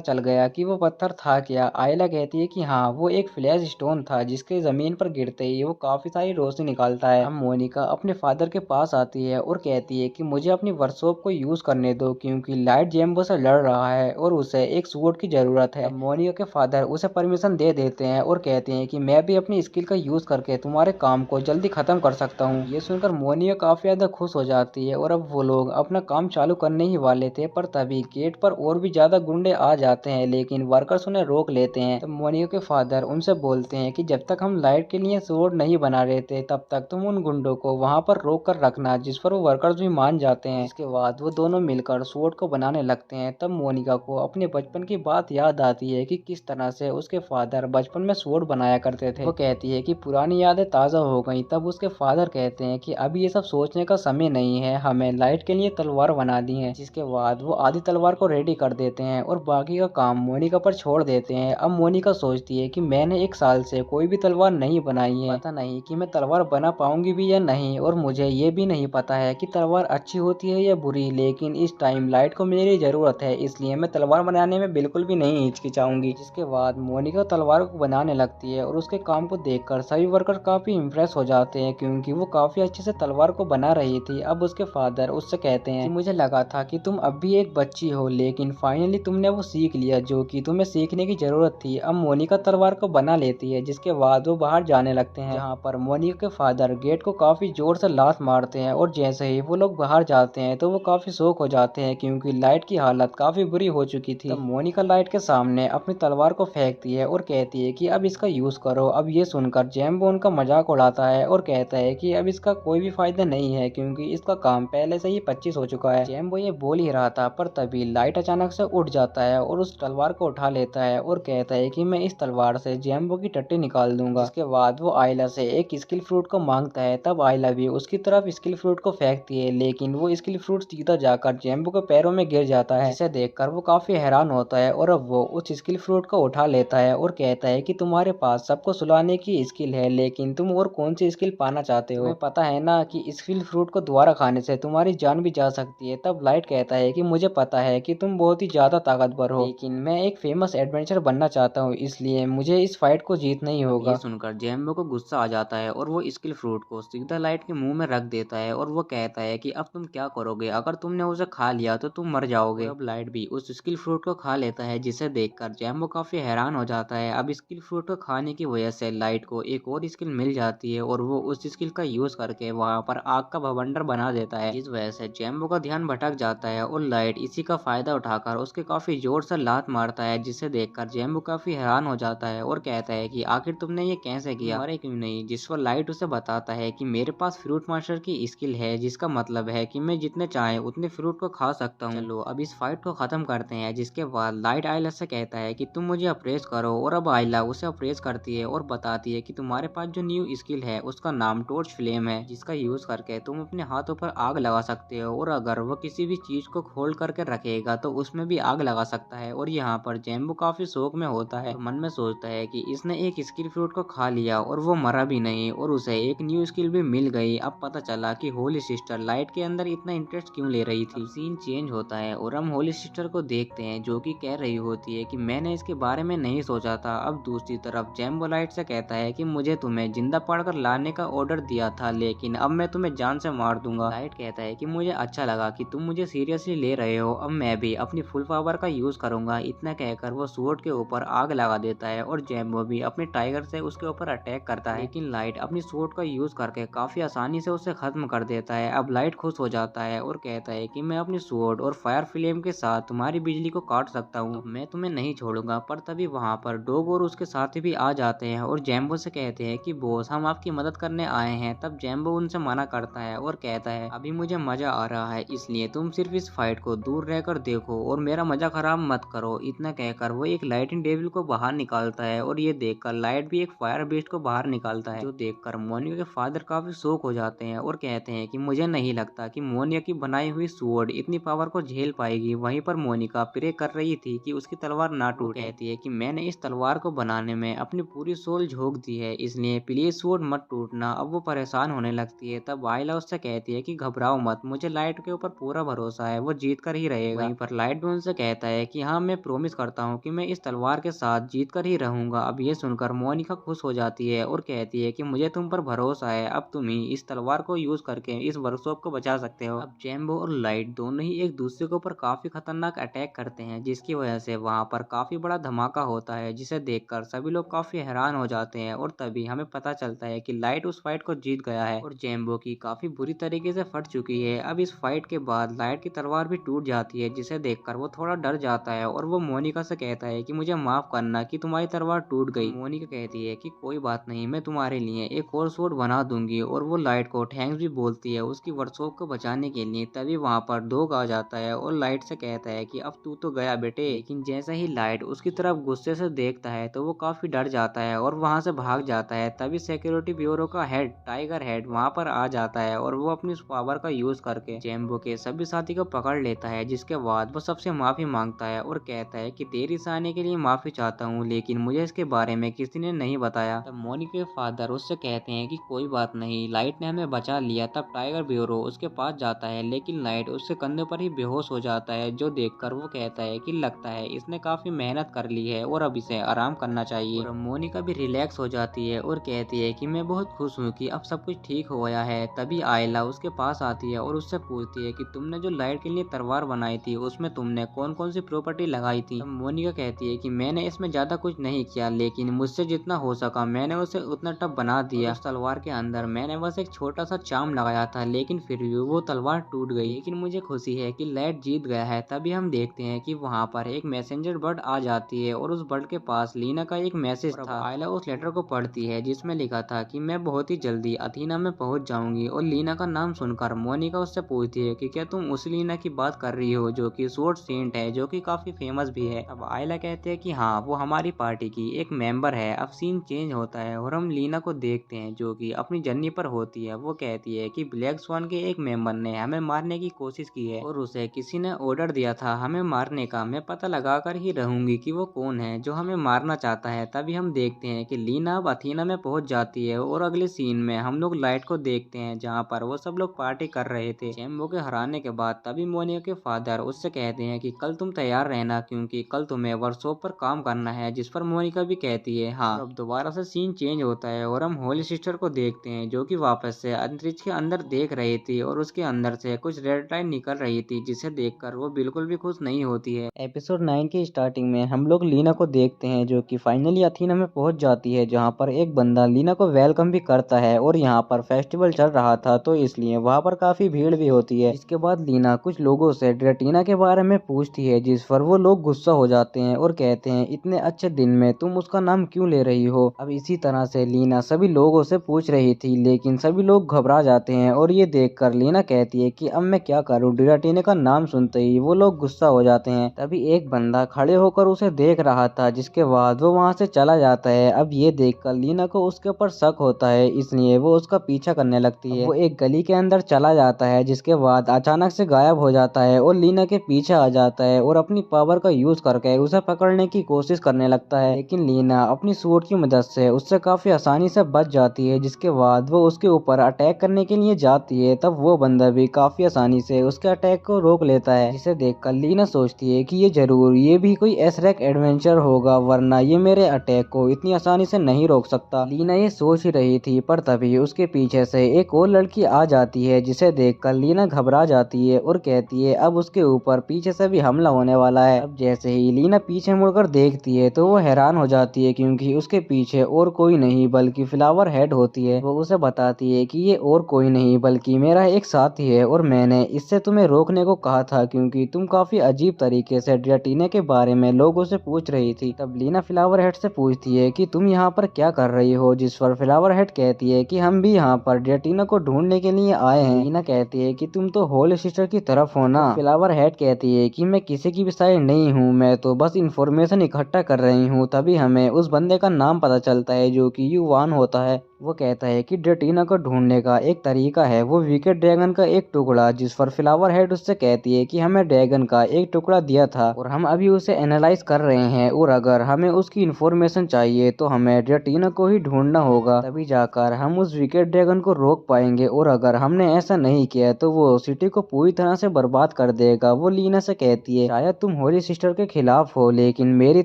चल गया कि वो पत्थर था क्या। आयला कहती है कि हाँ, वो एक फ्लैश स्टोन था जिसके जमीन पर गिरते ही वो काफी सारी रोशनी निकालता है। अब मोनिका अपने फादर के पास आती है और कहती है कि मुझे अपनी वर्कशॉप को यूज करने दो क्योंकि लाइट जेम्बो से लड़ रहा है और उसे एक सूट की जरूरत है। मोनिका के फादर उसे परमिशन दे देते हैं और कहते हैं कि मैं भी अपनी स्किल का यूज करके तुम्हारे काम को जल्दी खत्म कर सकता हूँ। ये सुनकर मोनिका काफी ज्यादा खुश हो जाती है और अब वो लोग अपना काम चालू करने ही वाले थे, पर तभी गेट पर और भी ज्यादा गुंडे आ जाते हैं लेकिन वर्कर्स उन्हें रोक लेते हैं। तब मोनिका के फादर उनसे बोलते हैं कि जब तक हम लाइट के लिए स्वॉर्ड नहीं बना रहे थे तब तक तुम उन गुंडों को वहां पर रोक कर रखना, जिस पर वो वर्कर्स भी मान जाते हैं। इसके बाद वो दोनों मिलकर स्वॉर्ड को बनाने लगते हैं। तब मोनिका को अपने बचपन की बात याद आती है कि किस तरह से उसके फादर बचपन में स्वॉर्ड बनाया करते थे। वो कहती है कि पुरानी यादें ताजा हो गई। तब उसके फादर कहते हैं कि अभी ये सब सोचने का समय नहीं है, हमें लाइट के लिए तलवार बनानी है। जिसके बाद वो आधी तलवार को रेडी कर देते हैं और बाकी का काम मोनिका पर छोड़ देते हैं। अब मोनिका सोचती है कि मैंने 1 साल से कोई भी तलवार नहीं बनाई है, पता नहीं कि मैं तलवार बना पाऊंगी भी या नहीं, और मुझे ये भी नहीं पता है कि तलवार अच्छी होती है या बुरी, लेकिन इस टाइम लाइट को मेरी जरूरत है इसलिए मैं तलवार बनाने में बिल्कुल भी नहीं हिचकिचाऊंगी। जिसके बाद मोनिका तलवार को बनाने लगती है और उसके काम को देखकर सभी वर्कर काफी इम्प्रेस हो जाते हैं क्योंकि वो काफी अच्छे से तलवार को बना रही थी। अब उसके फादर उससे कहते हैं कि मुझे लगा था कि तुम अब भी एक बच्ची हो लेकिन फाइनली तुमने वो सीख लिया जो कि तुम्हें सीखने की जरूरत थी। अब मोनिका तलवार को बना लेती है। जिसके बाद वो बाहर जाने लगते हैं जहाँ पर मोनिका के फादर गेट को काफी जोर से लात मारते हैं और जैसे ही वो लोग बाहर जाते हैं तो वो काफी शॉक हो जाते हैं क्योंकि लाइट की हालत काफी बुरी हो चुकी थी। तब मोनिका लाइट के सामने अपनी तलवार को फेंकती है और कहती है कि अब इसका यूज करो। अब ये सुनकर जेम्बो उनका मजाक उड़ाता है और कहता है कि अब इसका कोई भी फायदा नहीं है क्योंकि इसका काम पहले से ही 25 हो चुका है। जेम्बो ये बोल ही रहा था पर तभी लाइट अचानक से उठ जाता है और उस तलवार को उठा लेता है और कहता है कि मैं इस तलवार से जेम्बो की टट्टी निकाल दूंगा। इसके बाद वो आयला से एक स्किल फ्रूट को मांगता है। तब आयला भी उसकी तरफ स्किल फ्रूट को फेंकती है लेकिन वो स्किल फ्रूट सीधा जाकर जेम्बो के पैरों में गिर जाता है, जिसे देखकर वो काफी हैरान होता है और अब वो उस स्किल फ्रूट को उठा लेता है और कहता है कि तुम्हारे पास सबको सुलाने की स्किल है लेकिन तुम और कौन सी स्किल पाना चाहते हो? तुम्हें पता है ना कि स्किल फ्रूट को दोबारा खाने से तुम्हारी जान भी जा सकती है। तब लाइट कहता है कि मुझे पता है कि तुम बहुत ही ज्यादा ताकतवर हो लेकिन मैं एक फेमस एडवेंचर बनना चाहता हूँ इसलिए मुझे इस फाइट को जीतना ही होगा। ये सुनकर जेम्बो को गुस्सा आ जाता है और वो स्किल फ्रूट को सीधा लाइट के मुंह में रख देता है और वो कहता है कि अब तुम क्या करोगे, अगर तुमने उसे खा लिया तो तुम मर जाओगे। अब लाइट भी उस स्किल फ्रूट को खा लेता है जिसे देखकर जेम्बो काफी हैरान हो जाता है। अब स्किल फ्रूट को खाने की वजह से लाइट को एक और स्किल मिल जाती है और वो उस स्किल का यूज करके वहां पर आग का बवंडर बना देता है। इस वजह से जेम्बो का ध्यान भटक जाता है और लाइट इसी का फायदा उठाकर उसके काफी जोर से लात मारता है, जिसे देखकर जेम्बो काफी हैरान हो जाता है और कहता है कि आखिर तुमने ये कैसे किया, मरे क्यों नहीं। जिस पर लाइट उसे बताता है कि मेरे पास फ्रूट मास्टर की स्किल है जिसका मतलब है कि मैं जितने चाहे उतने फ्रूट को खा सकता हूँ। चलो अब इस फाइट को खत्म करते हैं। जिसके बाद लाइट आयला से कहता है कि तुम मुझे अप्रेस करो और अब आयला उसे अप्रेस करती है और बताती है कि तुम्हारे पास जो न्यू स्किल है उसका नाम टॉर्च फ्लेम है, जिसका यूज करके तुम अपने हाथों पर आग लगा सकते हो और अगर वो किसी भी चीज को खोल करके रखेगा तो उसमें भी आग लगा सकता है। और यहाँ पर जेम्बो काफी शौक में होता है, तो मन में सोचता है कि इसने एक स्किल फ्रूट को खा लिया और वो मरा भी नहीं और उसे एक न्यू स्किल भी मिल गई। अब पता चला कि होली सिस्टर लाइट के अंदर इतना इंटरेस्ट क्यों ले रही थी। सीन चेंज होता है और हम होली सिस्टर को देखते हैं जो कि कह रही होती है कि मैंने इसके बारे में नहीं सोचा था। अब दूसरी तरफ जेम्बो लाइट से कहता है कि मुझे तुम्हें जिंदा पाड़कर लाने का ऑर्डर दिया था लेकिन अब मैं तुम्हें जान से मार दूंगा। लाइट कहता है कि मुझे अच्छा लगा कि तुम मुझे सीरियसली ले रहे हो, अब मैं भी अपनी फुल पावर का यूज करूंगा। इतना कहकर वो स्वॉर्ड के ऊपर आग लगा देता है और जेम्बो भी अपने टाइगर से उसके ऊपर अटैक करता है, लेकिन लाइट अपनी स्वॉर्ड का यूज करके काफी आसानी से उसे खत्म कर देता है। अब लाइट खुश हो जाता है और कहता है कि मैं अपनी स्वॉर्ड और फायर फ्लेम के साथ तुम्हारी बिजली को काट सकता हूँ, मैं तुम्हें नहीं छोड़ूंगा। पर तभी वहाँ पर डॉग और उसके साथी भी आ जाते हैं और जेम्बो से कहते हैं कि बॉस हम आपकी मदद करने आए हैं। तब जेम्बो उनसे मना करता है और कहता है अभी मुझे मजा आ रहा है इसलिए तुम सिर्फ इस फाइट को दूर रहकर देखो और मेरा मजा खराब मत करो। इतना कहकर वो एक लाइटिंग डेविल को बाहर निकालता है और ये देखकर लाइट भी एक फायर बीस्ट को बाहर निकालता है, जो देखकर मोनिका के फादर काफी शॉक हो जाते हैं और कहते हैं कि मुझे नहीं लगता कि मोनिका की बनाई हुई स्वॉर्ड इतनी पावर को झेल पाएगी। वहीं पर मोनिका प्रे कर रही थी कि उसकी तलवार ना टूटे। कहती है कि मैंने इस तलवार को बनाने में अपनी पूरी सोल झोंक दी है, इसलिए प्लीज स्वॉर्ड मत टूटना। अब वो परेशान होने लगती है। तब आयला उससे कहती है कि घबराओ मत, मुझे लाइट के ऊपर पूरा भरोसा है, वो जीत कर ही रहेगा। वहीं पर लाइट भी उनसे कहता है कि हाँ, मैं प्रॉमिस करता हूँ कि मैं इस तलवार के साथ जीत कर ही रहूंगा। अब ये सुनकर मोनिका खुश हो जाती है और कहती है कि मुझे तुम पर भरोसा है, अब तुम ही इस तलवार को यूज करके इस वर्कशॉप को बचा सकते हो। अब जेम्बो और लाइट दोनों ही एक दूसरे के ऊपर काफी खतरनाक अटैक करते हैं, जिसकी वजह से वहां पर काफी बड़ा धमाका होता है, जिसे देखकर सभी लोग काफी हैरान हो जाते हैं। और तभी हमें पता चलता है कि लाइट उस फाइट को जीत गया है और जेम्बो की काफी बुरी तरीके से फट चुकी है। अब इस फाइट के बाद लाइट की तलवार भी टूट जाती है, जिसे देखकर वो थोड़ा डर जाता है और वो मोनिका से कहता है कि मुझे माफ करना कि तुम्हारी तलवार टूट गई। मोनिका कहती है कि कोई बात नहीं, मैं तुम्हारे लिए एक और स्वॉर्ड बना दूंगी। और वो लाइट को थैंक्स भी बोलती है उसकी वर्कशॉप को बचाने के लिए। तभी वहां पर डॉग आ जाता है और लाइट से कहता है कि अब तू तो गया बेटे। लेकिन जैसे ही लाइट उसकी तरफ गुस्से से देखता है तो वो काफी डर जाता है और वहां से भाग जाता है। तभी सिक्योरिटी ब्यूरो का हेड टाइगर हेड वहां पर आ जाता है और वो अपनी पावर का यूज करके जेम्बो के सभी साथी को पकड़ लेता है, जिसके बाद वो सबसे माफी मांगता है और कहता है कि देरी से आने के लिए माफी चाहता हूँ, लेकिन मुझे इसके बारे में किसी ने नहीं बताया। तब मोनिका के फादर उससे कहते हैं कि कोई बात नहीं, लाइट ने हमें बचा लिया। तब टाइगर ब्यूरो उसके पास जाता है, लेकिन लाइट उसके कंधे पर ही बेहोश हो जाता है, जो देखकर वो कहता है कि लगता है इसने काफी मेहनत कर ली है और अब इसे आराम करना चाहिए। और मोनिका भी रिलैक्स हो जाती है और कहती है कि मैं बहुत खुश हूँ कि अब सब कुछ ठीक हो गया है। तभी आयला उसके पास आती है और उससे पूछती है कि तुमने जो लाइट के लिए तलवार बनाई थी उसमें तुमने कौन कौन सी प्रॉपर्टी लगाई थी। मोनिका कहती है कि मैंने इसमें ज्यादा कुछ नहीं किया, लेकिन मुझसे जितना हो सका मैंने उसे उतना टफ बना दिया। उस तलवार के अंदर मैंने बस एक छोटा सा चार्म लगाया था, लेकिन फिर भी वो तलवार टूट गई। लेकिन मुझे खुशी है कि लाइट जीत गया है। तभी हम देखते हैं कि वहाँ पर एक मैसेंजर बर्ड आ जाती है और उस बर्ड के पास लीना का एक मैसेज था। आयला उस लेटर को पढ़ती है जिसमें लिखा था कि मैं बहुत ही जल्दी अथीना में पहुंच जाऊंगी। और लीना का नाम सुनकर मोनिका उससे पूछती है कि क्या तुम उस लीना की बात कर रही हो जो कि स्वॉर्ड सेंट है, जो कि काफी फेमस भी है। अब आयला कहते हैं कि हाँ, वो हमारी पार्टी की एक मेंबर है। अब सीन चेंज होता है और हम लीना को देखते हैं जो कि अपनी जर्नी पर होती है। वो कहती है कि ब्लैक स्वान के एक मेंबर ने हमें मारने की कोशिश की है और उसे किसी ने ऑर्डर दिया था हमें मारने का। मैं पता लगा कर ही रहूंगी कि वो कौन है जो हमें मारना चाहता है। तभी हम देखते हैं कि लीना अब अथीना में पहुंच जाती है और अगले सीन में हम लोग लाइट को देखते हैं जहाँ पर वो सब लोग पार्टी कर रहे थे जेम्बो के हराने के बाद। तभी मोनिका के फादर उससे कहते हैं कि कल तुम तैयार रहना, क्योंकि कल तुम्हें वर्कशॉप पर काम करना है। जिस पर मोनिका भी कहती है हाँ। अब दोबारा से सीन चेंज होता है और हम होली सिस्टर को देखते हैं जो कि वापस से अंतरिक्ष के अंदर देख रही थी और उसके अंदर से कुछ रेड लाइट निकल रही थी, जिसे देखकर वो बिल्कुल भी खुश नहीं होती है। एपिसोड 9 की स्टार्टिंग में हम लोग लीना को देखते हैं जो कि फाइनली अथीना में पहुंच जाती है, जहां पर एक बंदा लीना को वेलकम भी करता है और यहां पर फेस्टिवल चल रहा था तो इसलिए वहां पर काफी भीड़ भी होती है। इसके बाद लीना कुछ लोगों से ड्रेटिना के बारे में पूछती है, जिस पर वो लोग गुस्सा हो जाते हैं और कहते हैं इतने अच्छे दिन में तुम उसका नाम क्यों ले रही हो। अब इसी तरह से लीना सभी लोगों से पूछ रही थी, लेकिन सभी लोग घबरा जाते हैं और ये देखकर लीना कहती है कि अब मैं क्या करूं। ड्रेटिना का नाम सुनते ही वो लोग गुस्सा हो जाते हैं। तभी एक बंदा खड़े होकर उसे देख रहा था, जिसके बाद वो वहां से चला जाता है। अब ये देखकर लीना को उसके ऊपर शक होता है, इसलिए वो उसका पीछा करने लगती है। वो एक गली के अंदर चला जाता है, जिसके बाद अचानक से गायब हो जाता है और लीना के पीछे आ जाता है और अपनी पावर का यूज करके उसे पकड़ने की कोशिश करने लगता है। लेकिन लीना अपनी सूट की मदद से उससे काफी आसानी से बच जाती है, जिसके बाद वो उसके ऊपर अटैक करने के लिए जाती है। तब वो बंदा भी काफी आसानी से उसके अटैक को रोक लेता है, जिसे देखकर लीना सोचती है कि ये भी कोई एसरेक एडवेंचर होगा, वरना ये मेरे अटैक को इतनी आसानी से नहीं रोक सकता। लीना ये सोच ही रही थी, पर तभी उसके पीछे से एक और लड़की आ जाती है, जिसे देखकर लीना घबरा जाती है और कहती है अब उसके ऊपर पीछे से भी हमला होने वाला है। अब जैसे ही लीना पीछे मुड़कर देखती है तो वो हैरान हो जाती है, क्योंकि उसके पीछे और कोई नहीं बल्कि फ्लावर हेड होती है। वो उसे बताती है कि ये और कोई नहीं बल्कि मेरा एक साथी है और मैंने इससे तुम्हें रोकने को कहा था, क्योंकि तुम काफी अजीब तरीके से ड्रेटिना के बारे में लोगों से पूछ रही थी। तब लीना फ्लावर हेड से पूछती है कि तुम यहाँ पर क्या कर रही हो, जिस पर फ्लावर हेड कहती है कि हम भी यहाँ पर ड्रेटिना को ढूंढने के लिए आए हैं। लीना कहती है कि तुम तो होल सिस्टर की तरफ हो ना। फ्लावर हेड कहती है कि मैं किसी किसी की भी साइड नहीं हूँ, मैं तो बस इन्फॉर्मेशन इकट्ठा कर रही हूँ। तभी हमें उस बंदे का नाम पता चलता है जो कि युवान होता है। वो कहता है कि ड्रेटिना को ढूंढने का एक तरीका है, वो विकेट ड्रैगन का एक टुकड़ा, जिस पर फ्लावर हेड उससे कहती है कि हमें ड्रैगन का एक टुकड़ा दिया था और हम अभी उसे एनालाइज कर रहे हैं, और अगर हमें उसकी इन्फॉर्मेशन चाहिए तो हमें ड्रेटिना को ही ढूंढना होगा, तभी जाकर हम उस विकेट ड्रैगन को रोक पाएंगे। और अगर हमने ऐसा नहीं किया तो वो सिटी को पूरी तरह से बर्बाद कर देगा। वो लीना से कहती है शायद तुम होली सिस्टर के खिलाफ हो, लेकिन मेरी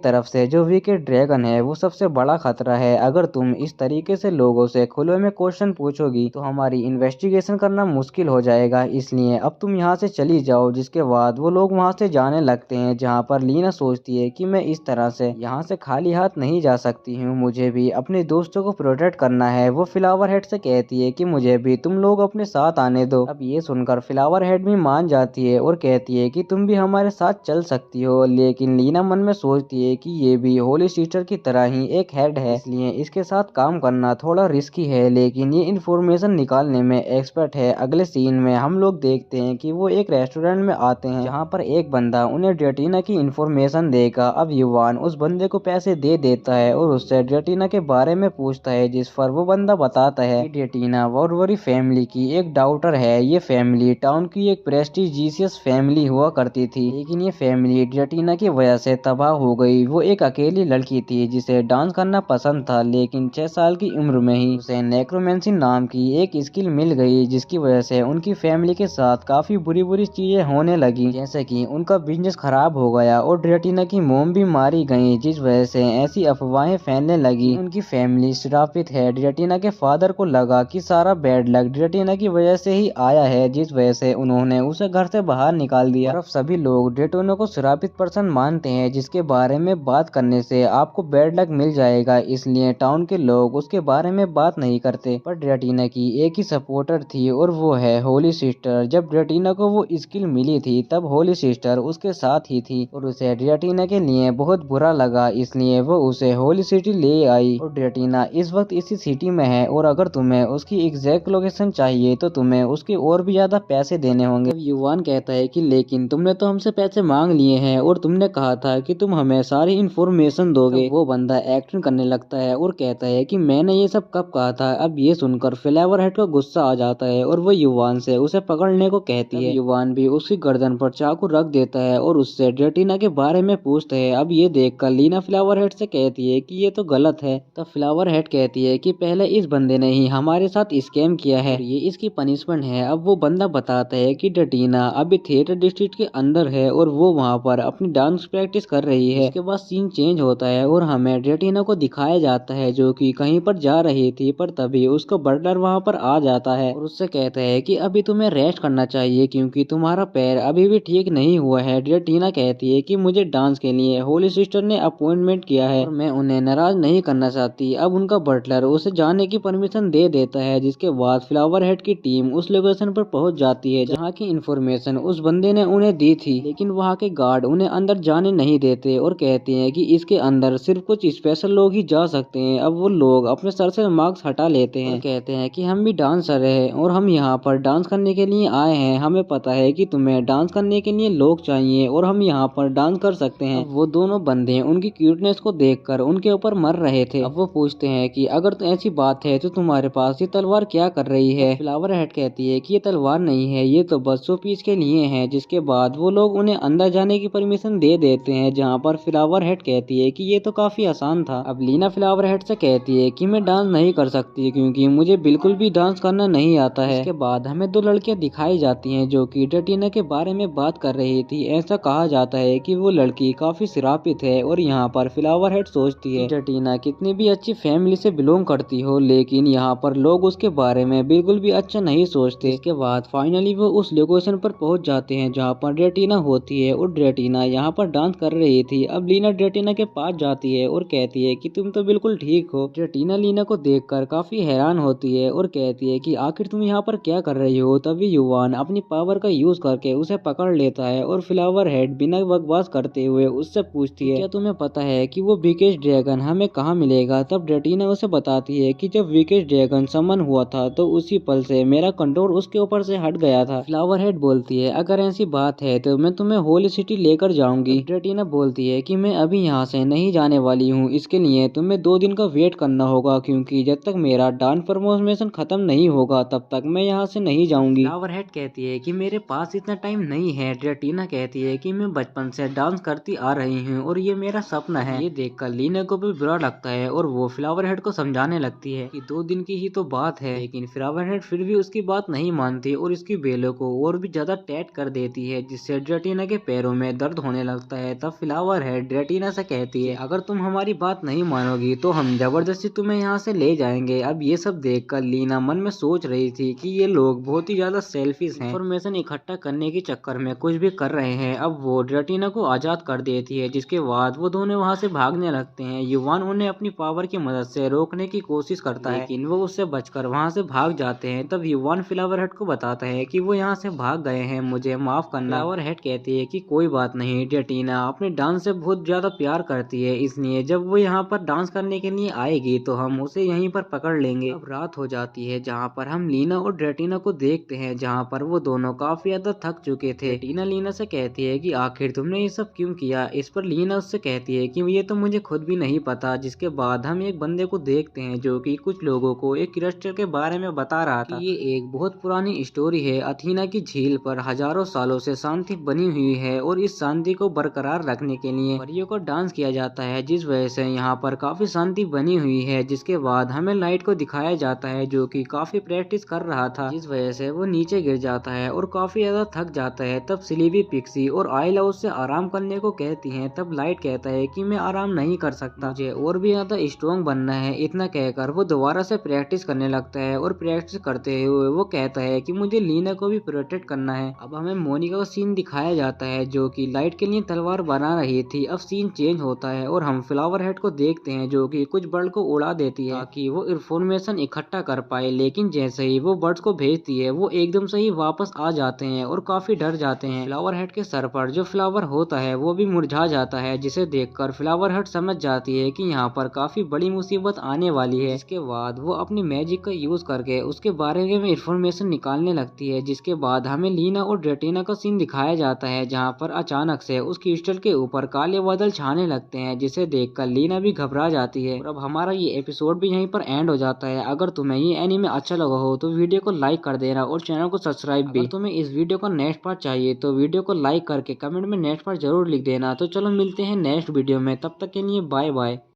तरफ से जो विकेट ड्रैगन है वो सबसे बड़ा खतरा है। अगर तुम इस तरीके से लोगों से खुले में क्वेश्चन पूछोगी तो हमारी इन्वेस्टिगेशन करना मुश्किल हो जाएगा, इसलिए अब तुम यहाँ से चली जाओ। जिसके बाद वो लोग वहाँ से जाने लगते हैं, जहाँ पर लीना सोचती है कि मैं इस तरह से यहाँ से खाली हाथ नहीं जा सकती हूँ, मुझे भी अपने दोस्तों को प्रोटेक्ट करना है। वो फ्लावर हेड से कहती है कि मुझे भी तुम लोग अपने साथ आने दो। अब ये सुनकर फ्लावर हेड भी मान जाती है और कहती है कि तुम भी हमारे साथ चल सकती हो, लेकिन लीना मन में सोचती है कि ये भी होली सिस्टर की तरह ही एक हेड है, इसलिए इसके साथ काम करना थोड़ा रिस्की है, लेकिन ये इन्फॉर्मेशन निकालने में एक्सपर्ट है। अगले सीन में हम लोग देखते हैं कि वो एक रेस्टोरेंट में आते हैं, जहाँ पर एक बंदा उन्हें ड्रेटिना की इन्फॉर्मेशन देगा। अब युवान उस बंदे को पैसे दे देता है और उससे ड्रेटिना के बारे में पूछता है, जिस पर वो बंदा बताता है कि ड्रेटिना वॉरवरी फैमिली की एक डॉटर है। ये फैमिली टाउन की एक प्रेस्टिजियस फैमिली हुआ करती थी, लेकिन ये फैमिली ड्रेटिना की वजह से तबाह हो गई। वो एक अकेली लड़की थी जिसे डांस करना पसंद था, लेकिन 6 साल की उम्र में ही उसे नेक्रोमेंसी नाम की एक स्किल मिल गई, जिसकी वजह से उनकी फैमिली के साथ काफी बुरी बुरी चीजें होने लगी, जैसे कि उनका बिजनेस खराब हो गया और ड्रेटिना की मोम भी मारी गई, जिस वजह से ऐसी अफवाहें फैलने लगी उनकी फैमिली श्रापित है। ड्रेटिना के फादर को लगा कि सारा बैड लक ड्रेटिना की वजह से ही आया है, जिस वजह से उन्होंने उसे घर से बाहर निकाल दिया। और अब सभी लोग ड्रेटिना को श्रापित पर्सन मानते हैं, जिसके बारे में बात करने से आपको बैड लक मिल जाएगा, इसलिए टाउन के लोग उसके बारे में बात नहीं करते। पर ड्रेटिना की एक ही सपोर्टर थी और वो है होली सिस्टर। जब ड्रेटिना को वो स्किल मिली थी तब होली सिस्टर उसके साथ ही थी और उसे ड्रेटिना के लिए बहुत बुरा लगा, इसलिए वो उसे होली सिटी ले आई। और ड्रेटिना इस वक्त इसी सिटी में है और अगर तुम्हें उसकी एग्जैक्ट लोकेशन चाहिए तो तुम्हें उसके और भी ज्यादा पैसे देने होंगे। युवान कहता है कि लेकिन तुमने तो हमसे पैसे मांग लिए हैं और तुमने कहा था कि तुम हमें सारी इन्फॉर्मेशन दोगे। वो बंदा एक्टिंग करने लगता है और कहता है कि मैंने ये सब कब कहा था। अब ये सुनकर फ्लावर हेड को गुस्सा आ जाता है और वो युवान से उसे पकड़ने को कहती है। युवान भी उसकी गर्दन पर चाकू रख देता है और उससे ड्रेटिना के बारे में पूछता है। अब ये देखकर लीना फ्लावर हेड से कहती है कि ये तो गलत है। तब फ्लावर हेड कहती है कि पहले इस बंदे ने ही हमारे साथ स्कैम किया है, ये इसकी पनिशमेंट है। अब वो बंदा बताता है कि ड्रेटिना अभी थिएटर डिस्ट्रिक्ट के अंदर है और वो वहाँ पर अपनी डांस प्रैक्टिस कर रही है। इसके बाद सीन चेंज होता है और हमें ड्रेटिना को दिखाया जाता है जो कि कहीं पर जा रही थी, पर तभी उसका बटलर वहाँ पर आ जाता है और उससे कहता है कि अभी तुम्हें रेस्ट करना चाहिए क्योंकि तुम्हारा पैर अभी भी ठीक नहीं हुआ है। ड्रेटिना कहती है कि मुझे डांस के लिए होली सिस्टर ने अपॉइंटमेंट किया है और मैं उन्हें नाराज नहीं करना चाहती। अब उनका बटलर उसे जाने की परमिशन दे देता है, जिसके बाद फ्लावर हेड की टीम उस लोकेशन पर पहुंच जाती है जहां की इन्फॉर्मेशन उस बंदे ने उन्हें दी थी, लेकिन वहां के गार्ड उन्हें अंदर जाने नहीं देते और कहते हैं कि इसके अंदर सिर्फ कुछ स्पेशल लोग ही जा सकते हैं। अब वो लोग अपने सर से मास्क हटा लेते हैं और कहते हैं कि हम भी डांसर हैं और हम यहाँ पर डांस करने के लिए आए हैं। हमें पता है कि तुम्हें डांस करने के लिए लोग चाहिए और हम यहाँ पर डांस कर सकते हैं। वो दोनों बंदे उनकी क्यूटनेस को देखकर उनके ऊपर मर रहे थे। अब वो पूछते हैं कि अगर तो ऐसी बात है तो तुम्हारे पास ये तलवार क्या कर रही है। फ्लावर हेड कहती है कि ये तलवार नहीं है, ये तो बस शो पीस के लिए है। जिसके बाद वो लोग उन्हें अंदर जाने की परमिशन दे देते हैं, जहाँ पर फ्लावर हेड कहती है कि ये तो काफी आसान था। अब लीना फ्लावर हेड से कहती है कि मैं डांस नहीं कर सकती क्योंकि मुझे बिल्कुल भी डांस करना नहीं आता है। इसके बाद हमें दो लड़कियां दिखाई जाती हैं जो कि ड्रेटिना के बारे में बात कर रही थी। ऐसा कहा जाता है कि वो लड़की काफी श्रापित है और यहाँ पर फ्लावर हेड सोचती है ड्रेटिना कितनी भी अच्छी फैमिली से बिलोंग करती हो, लेकिन यहाँ पर लोग उसके बारे में बिल्कुल भी अच्छा नहीं सोचते। इसके बाद फाइनली वो उस लोकेशन पर पहुंच जाते हैं जहाँ पर ड्रेटिना होती है और ड्रेटिना यहाँ पर डांस कर रही थी। अब लीना ड्रेटिना के पास जाती है और कहती है कि तुम तो बिल्कुल ठीक हो। ड्रेटिना लीना को देखकर काफी हैरान होती है और कहती है कि आखिर तुम यहाँ पर क्या कर रही हो। तभी युवान अपनी पावर का यूज करके उसे पकड़ लेता है और फ्लावर हेड बिना बकवास करते हुए उससे पूछती है, क्या तुम्हें पता है कि वो विकेश ड्रैगन हमें कहाँ मिलेगा। तब रेटिना उसे बताती है कि जब विकेश ड्रैगन समन हुआ था तो उसी पल से मेरा कंट्रोल उसके ऊपर से हट गया था। फ्लावर हेड बोलती है, अगर ऐसी बात है तो मैं तुम्हें होली सिटी लेकर जाऊंगी। रेटिना बोलती है कि मैं अभी यहाँ से नहीं जाने वाली हूँ, इसके लिए तुम्हें 2 दिन का वेट करना होगा, क्योंकि जब तक मेरा ट्रांसफॉर्मेशन खत्म नहीं होगा तब तक मैं यहाँ से नहीं जाऊंगी। फ्लावर हेड कहती है कि मेरे पास इतना टाइम नहीं है। रेटिना कहती है कि मैं बचपन से डांस करती आ रही हूँ और ये मेरा सपना है। ये देखकर लीना को भी बुरा लगता है और वो फ्लावर हेड को समझाने लगती है कि 2 दिन की ही तो बात है, लेकिन फ्लावर हेड फिर भी उसकी बात नहीं मानती और इसकी बेलों को और भी ज्यादा टाइट कर देती है, जिससे रेटिना के पैरों में दर्द होने लगता है। तब फ्लावर हेड रेटिना से कहती है, अगर तुम हमारी बात नहीं मानोगी तो हम जबरदस्ती तुम्हें यहाँ से ले जाएंगे। अब ये सब देखकर लीना मन में सोच रही थी कि ये लोग बहुत ही ज्यादा सेल्फिश हैं, इंफॉर्मेशन इकट्ठा करने के चक्कर में कुछ भी कर रहे हैं। अब वो रेटिना को आजाद कर देती है, जिसके बाद वो दोनों वहाँ से भागने लगते हैं। युवान उन्हें अपनी पावर की मदद से रोकने की कोशिश करता है, लेकिन वो उससे बचकर वहाँ से भाग जाते हैं। तब युवान फ्लावर हेड को बताता है कि वो यहाँ से भाग गए हैं, मुझे माफ करना। फ्लावर हेड कहती है कि कोई बात नहीं, रेटिना अपने डांस से बहुत ज्यादा प्यार करती है, इसलिए जब वो यहाँ पर डांस करने के लिए आएगी तो हम उसे यहीं पर पकड़ लेंगे। अब रात हो जाती है, जहाँ पर हम लीना और रेटिना को देखते हैं, जहाँ पर वो दोनों काफी ज्यादा थक चुके थे। रेटिना लीना से कहती है कि आखिर तुमने ये सब क्यों किया। इस पर लीना उससे कहती है कि ये तो मुझे खुद भी नहीं पता। जिसके बाद हम एक बंदे को देखते हैं जो कि कुछ लोगों को एक क्रिस्टल के बारे में बता रहा था कि ये एक बहुत पुरानी स्टोरी है। अथीना की झील पर हजारों सालों से शांति बनी हुई है और इस शांति को बरकरार रखने के लिए परियों को डांस किया जाता है, जिस वजह से यहाँ पर काफी शांति बनी हुई है। जिसके बाद हमें लाइट को दिखाया जाता है जो कि काफी प्रैक्टिस कर रहा था, जिस वजह से वो नीचे गिर जाता है और काफी ज्यादा थक जाता है। तब सिलीबी, पिक्सी और आइला उससे आराम करने को कहती हैं। तब लाइट कहता है कि मैं आराम नहीं कर सकता, मुझे और भी ज्यादा स्ट्रॉन्ग बनना है। इतना कहकर वो दोबारा से प्रैक्टिस करने लगता है और प्रैक्टिस करते हुए वो कहता है कि मुझे लीना को भी प्रोटेक्ट करना है। अब हमें मोनिका का सीन दिखाया जाता है जो कि लाइट के लिए तलवार बना रही थी। अब सीन चेंज होता है और हम फ्लावर हेड को देखते हैं जो कि कुछ बर्ड को उड़ा देती है ताकि वो इंफॉर्मेशन इकट्ठा कर पाए, लेकिन जैसे ही वो बर्ड्स को भेजती है वो एकदम से ही वापस आ जाते हैं और काफी डर जाते हैं। फ्लावर हेड के सर पर जो फ्लावर होता है वो भी मुरझा जाता है, जिसे देखकर फ्लावर हेड समझ जाती है कि यहाँ पर काफी बड़ी मुसीबत आने वाली है। इसके बाद वो अपनी मैजिक का यूज करके उसके बारे में इंफॉर्मेशन निकालने लगती है। जिसके बाद हमें लीना और रेटिना का सीन दिखाया जाता है, जहाँ पर अचानक से उस क्रिस्टल के ऊपर काले बादल छाने लगते हैं, जिसे देखकर लीना भी घबरा जाती है। और अब हमारा ये एपिसोड भी यहीं पर एंड हो जाता है। अगर तुम्हें ये एनीमे अच्छा लगा हो तो वीडियो को लाइक कर देना और चैनल को सब्सक्राइब भी। अगर तुम्हें इस वीडियो का नेक्स्ट पार्ट चाहिए तो वीडियो को लाइक करके कमेंट में नेक्स्ट पार्ट जरूर लिख देना। तो चलो मिलते हैं नेक्स्ट वीडियो में, तब तक के लिए बाय बाय।